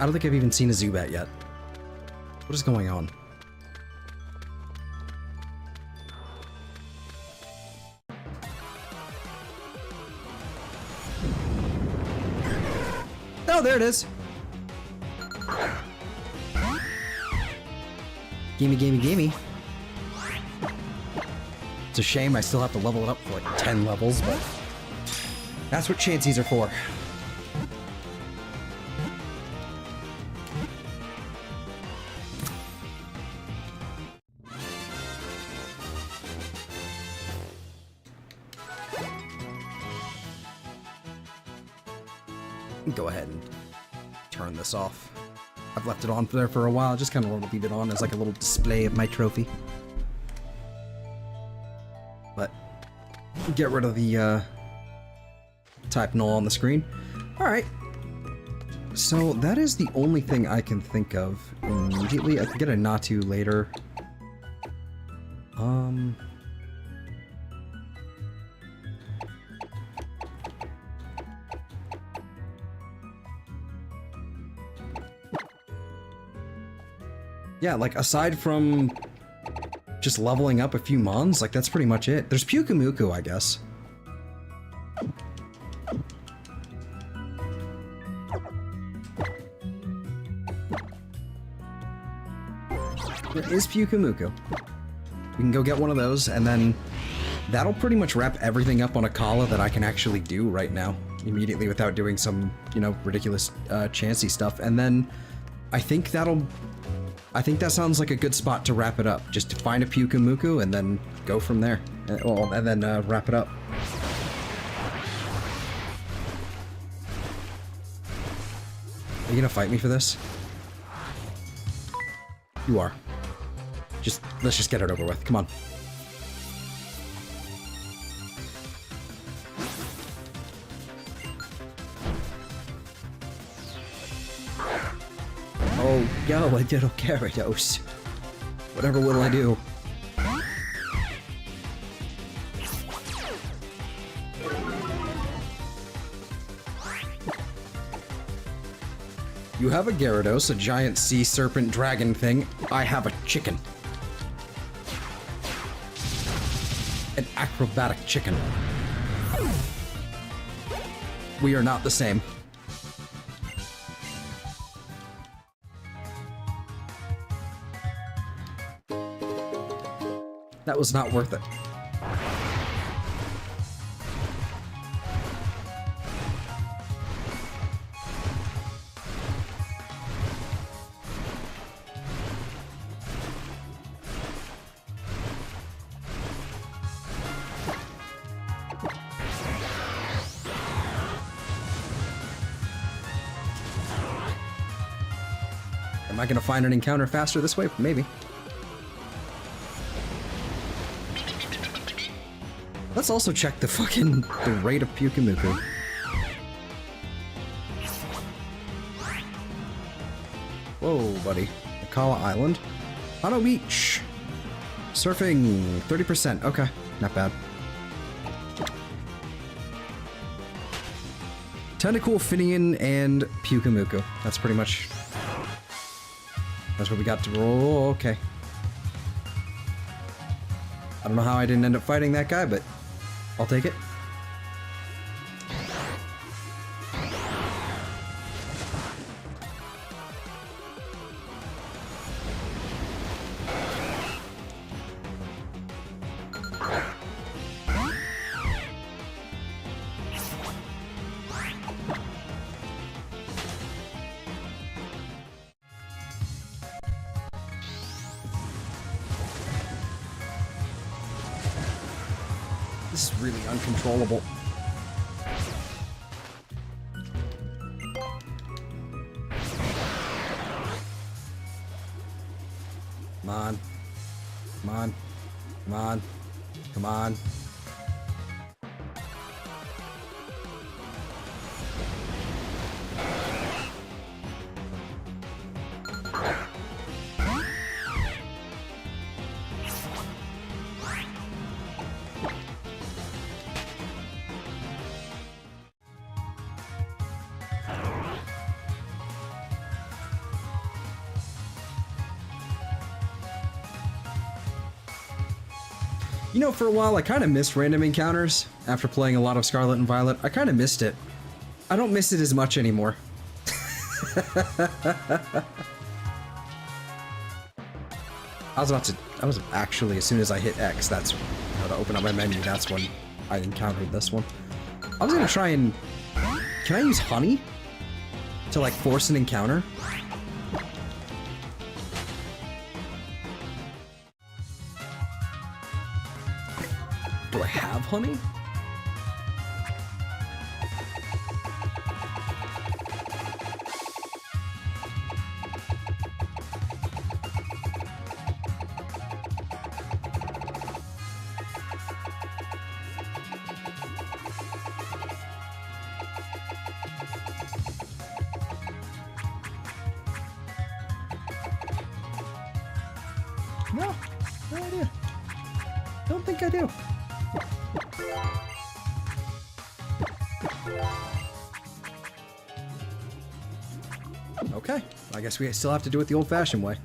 I don't think I've even seen a Zubat yet. What is going on? Oh, there it is. Gimme, gimme, gimme. It's a shame I still have to level it up for like 10 levels, but that's what Chanseys are for. Go ahead and turn this off. I've left it on there for a while. I just kind of want to leave it on as like a little display of my trophy. But get rid of the type null on the screen. Alright. So that is the only thing I can think of immediately. I can get a Natu later. Yeah, like, aside from just leveling up a few mons, like, that's pretty much it. There's Pyukumuku, I guess. There is Pyukumuku. We can go get one of those, and then that'll pretty much wrap everything up on a Kala that I can actually do right now, immediately, without doing some, you know, ridiculous Chansey stuff. And then I think that sounds like a good spot to wrap it up. Just to find a Pyukumuku and then go from there. And then wrap it up. Are you gonna fight me for this? You are. Let's just get it over with. Come on. Oh, yo, a little Gyarados. Whatever will I do? You have a Gyarados, a giant sea serpent dragon thing. I have a chicken. An acrobatic chicken. We are not the same. That was not worth it. Am I gonna find an encounter faster this way? Maybe. Let's also check the rate of Pyukumuku. Whoa, buddy. Akala Island. Hano Beach. Surfing 30%. Okay, not bad. Tentacool, Finian, and Pyukumuku. That's pretty much... That's what we got to roll. Okay. don't know how I didn't end up fighting that guy, but I'll take it. This is really uncontrollable. Come on. Come on. Come on. Come on. You know, for a while, I kind of missed random encounters after playing a lot of Scarlet and Violet. I kind of missed it. I don't miss it as much anymore. I was actually, as soon as I hit X, that's, to open up my menu, that's when I encountered this one. I was gonna try and, can I use honey to like force an encounter? Do I have honey? No, no idea. Don't think I do. Okay, I guess we still have to do it the old-fashioned way.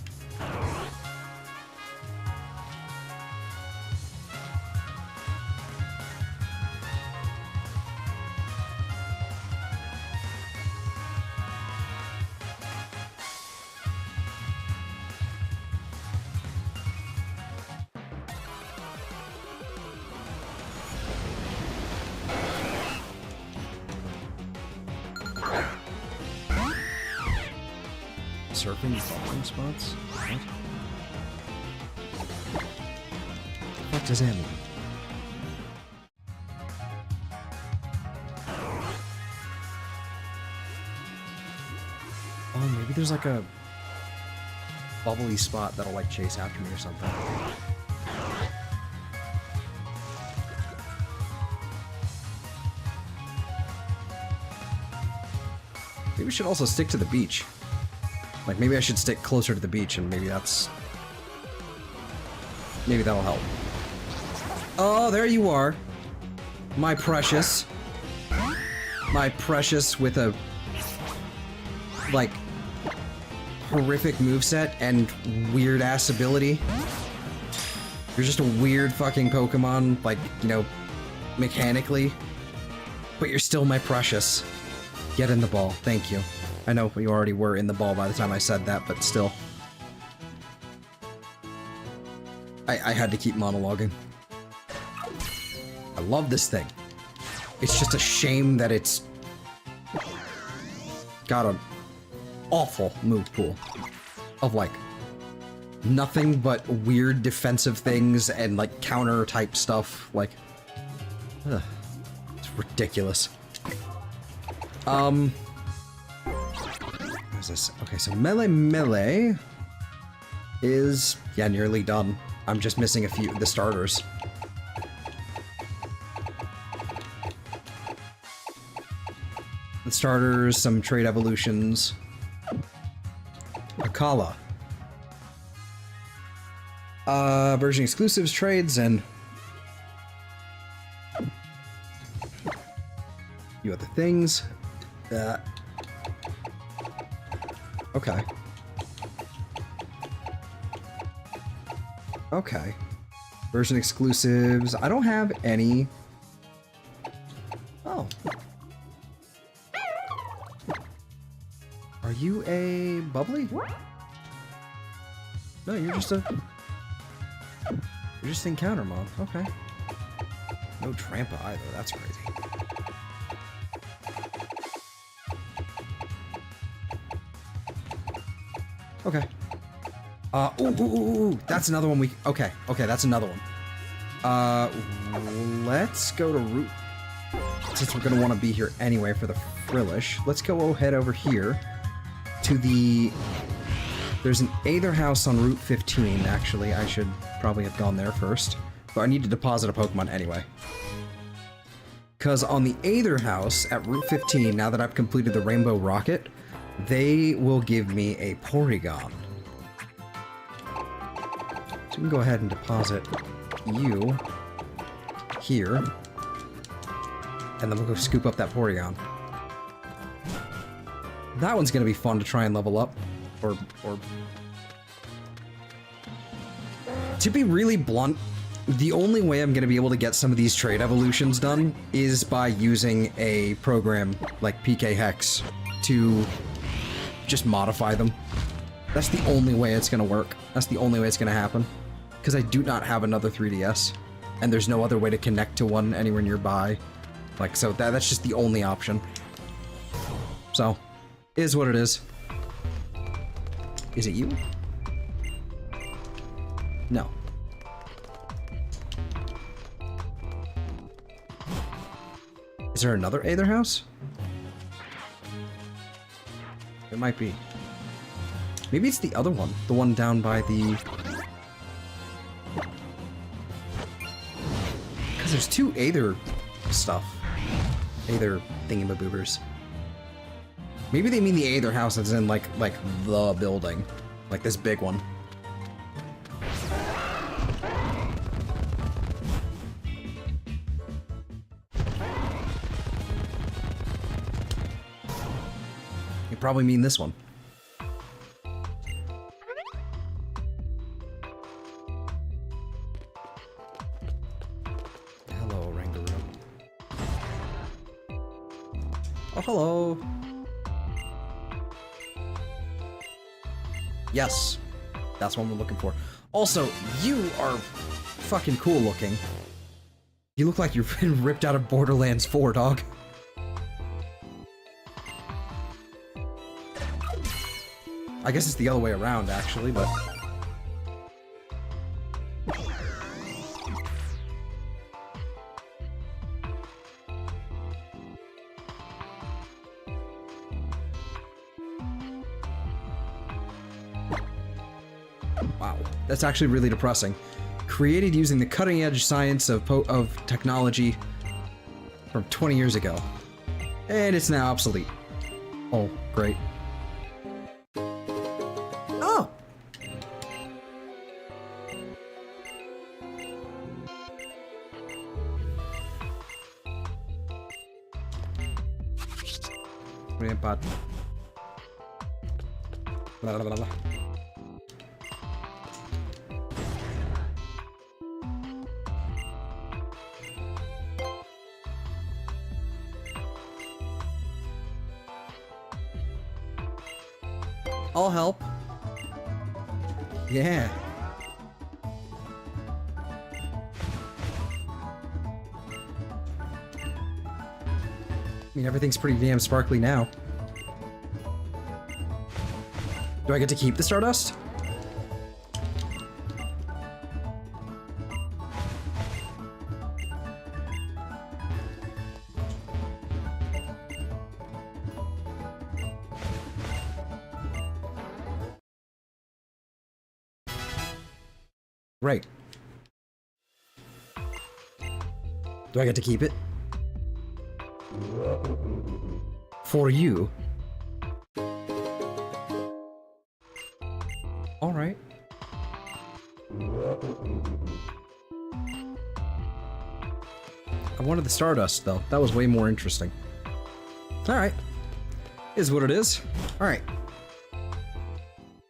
Surfing falling spots? What? What does that mean? Oh, maybe there's like a bubbly spot that'll like chase after me or something. Maybe we should also stick to the beach. Like, maybe I should stick closer to the beach, and maybe that's... maybe that'll help. Oh, there you are. My precious. My precious with a... like... horrific moveset and weird-ass ability. You're just a weird fucking Pokemon, like, you know, mechanically. But you're still my precious. Get in the ball. Thank you. I know you already were in the ball by the time I said that, but still. I had to keep monologuing. I love this thing. It's just a shame that it's got an awful move pool of like nothing but weird defensive things and like counter type stuff. Like, ugh, it's ridiculous. This? Okay, so melee is, yeah, nearly done. I'm just missing a few of the starters. The starters, some trait evolutions. Akala. Version exclusives, trades, and few other things. Okay. Okay. Version exclusives. I don't have any. Oh. Are you a bubbly? No, you're just encounter mode. Okay. No Trampa either. That's crazy. Okay. Ooh, that's another one we... Okay, that's another one. Let's go to Route... Since we're gonna want to be here anyway for the Frillish, let's go head over here to the... There's an Aether House on Route 15, actually. I should probably have gone there first. But I need to deposit a Pokemon anyway. Because on the Aether House at Route 15, now that I've completed the Rainbow Rocket, they will give me a Porygon. So we can go ahead and deposit you here. And then we'll go scoop up that Porygon. That one's gonna be fun to try and level up. Or... To be really blunt, the only way I'm gonna be able to get some of these trade evolutions done is by using a program like PK Hex to just modify them. That's the only way it's gonna work. That's the only way it's gonna happen. Because I do not have another 3DS, and there's no other way to connect to one anywhere nearby. Like, so that's just the only option. So, is what it is. Is it you? No. Is there another Aether House? It might be. Maybe it's the other one. The one down by the... Because there's two Aether stuff. Aether thingamaboobers. Maybe they mean the Aether House as in, like the building. Like this big one. You probably mean this one. Hello, Rangaroo. Oh, hello. Yes, that's what we're looking for. Also, you are fucking cool looking. You look like you've been ripped out of Borderlands 4, dog. I guess it's the other way around, actually, but... Wow, that's actually really depressing. Created using the cutting-edge science of technology from 20 years ago. And it's now obsolete. Oh, great. Oh! Grandpa. Blah, blah, blah. I'll help. Yeah. I mean, everything's pretty damn sparkly now. Do I get to keep the Stardust? Right. Do I get to keep it? For you? Alright. I wanted the Stardust, though. That was way more interesting. Alright. Is what it is. Alright.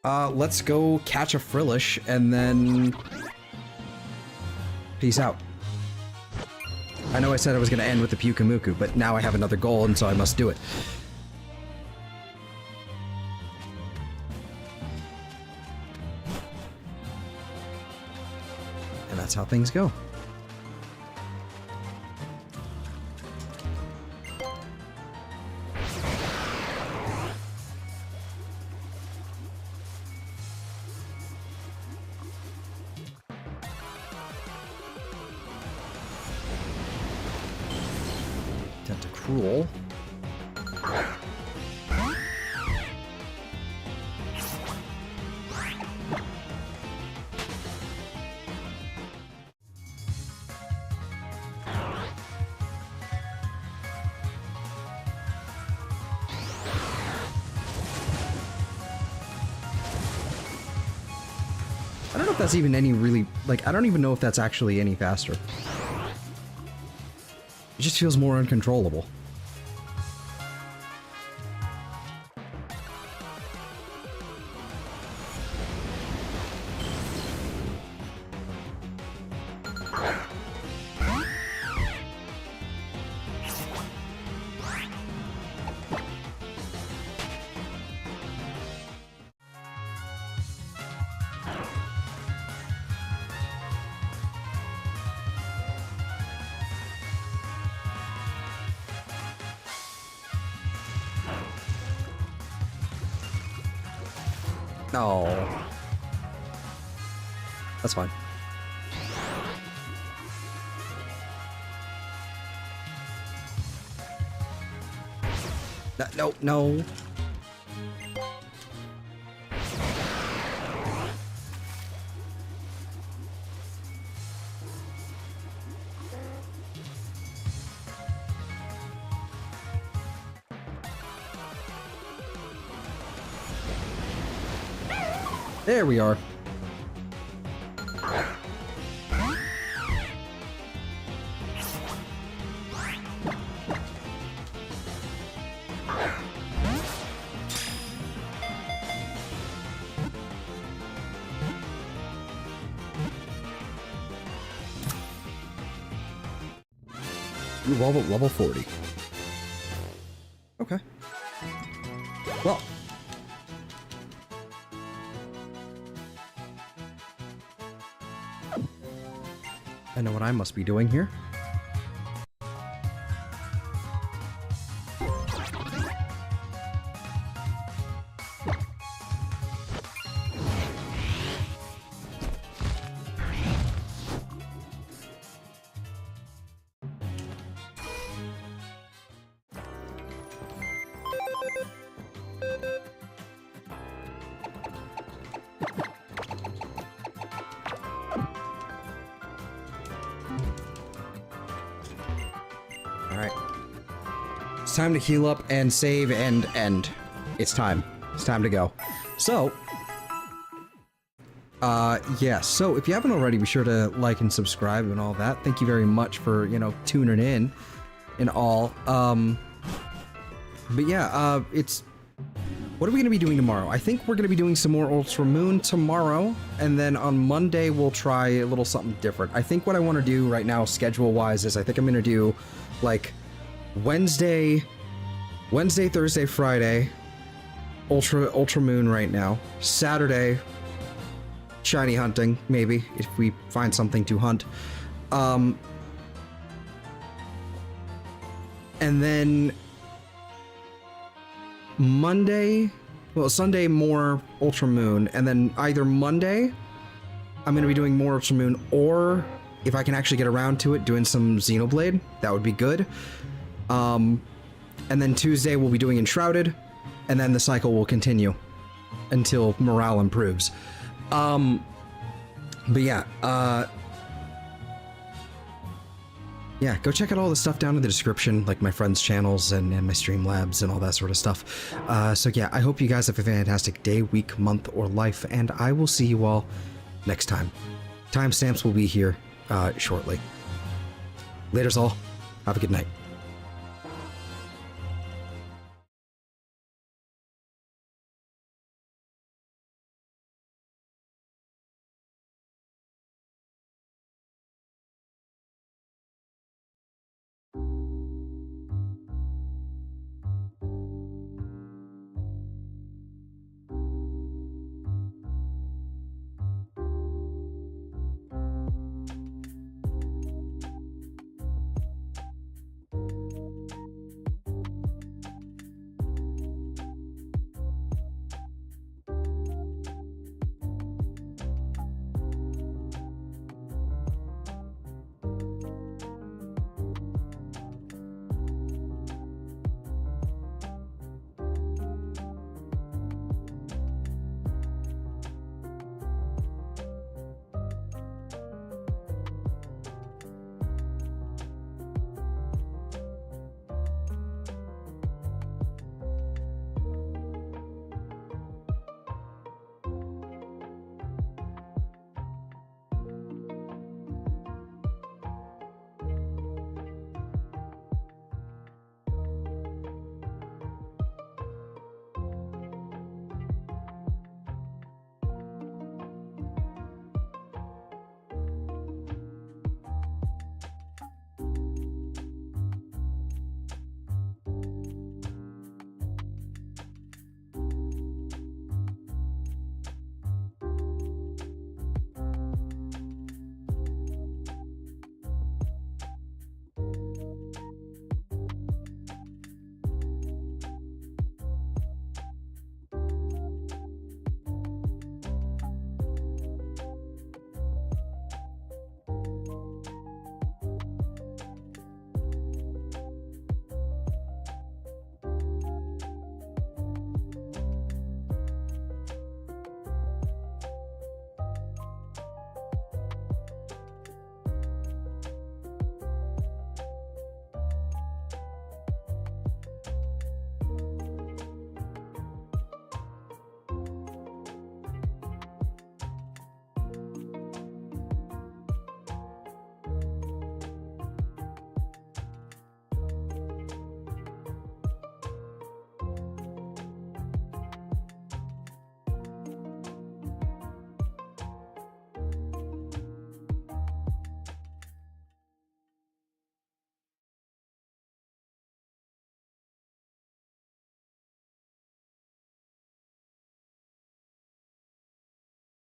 Let's go catch a Frillish, and then... Peace out. I know I said I was going to end with the Pyukamuku, but now I have another goal, and so I must do it. And that's how things go. Tentacruel. I don't know if that's even any really, like, I don't even know if that's actually any faster. It just feels more uncontrollable. No. That's fine. No, no. There we are. Ooh, level 40. Okay. Well. I know what I must be doing here. Alright. It's time to heal up and save and end. It's time. It's time to go. So, yeah, so if you haven't already, be sure to like and subscribe and all that. Thank you very much for, you know, tuning in and all. But yeah, what are we going to be doing tomorrow? I think we're going to be doing some more Ultra Moon tomorrow, and then on Monday we'll try a little something different. I think what I want to do right now, schedule-wise, is I think I'm going to do, like, Wednesday, Thursday, Friday, Ultra Moon right now. Saturday, shiny hunting, maybe, if we find something to hunt. And then Monday, well, Sunday more Ultra Moon, and then either Monday I'm going to be doing more Ultra Moon, or if I can actually get around to it, doing some Xenoblade, that would be good. And then Tuesday we'll be doing Enshrouded, and then the cycle will continue until morale improves. But yeah, yeah, go check out all the stuff down in the description, like my friends' channels and my Streamlabs and all that sort of stuff. So yeah, I hope you guys have a fantastic day, week, month, or life, and I will see you all next time. Timestamps will be here shortly. Laters all. Have a good night.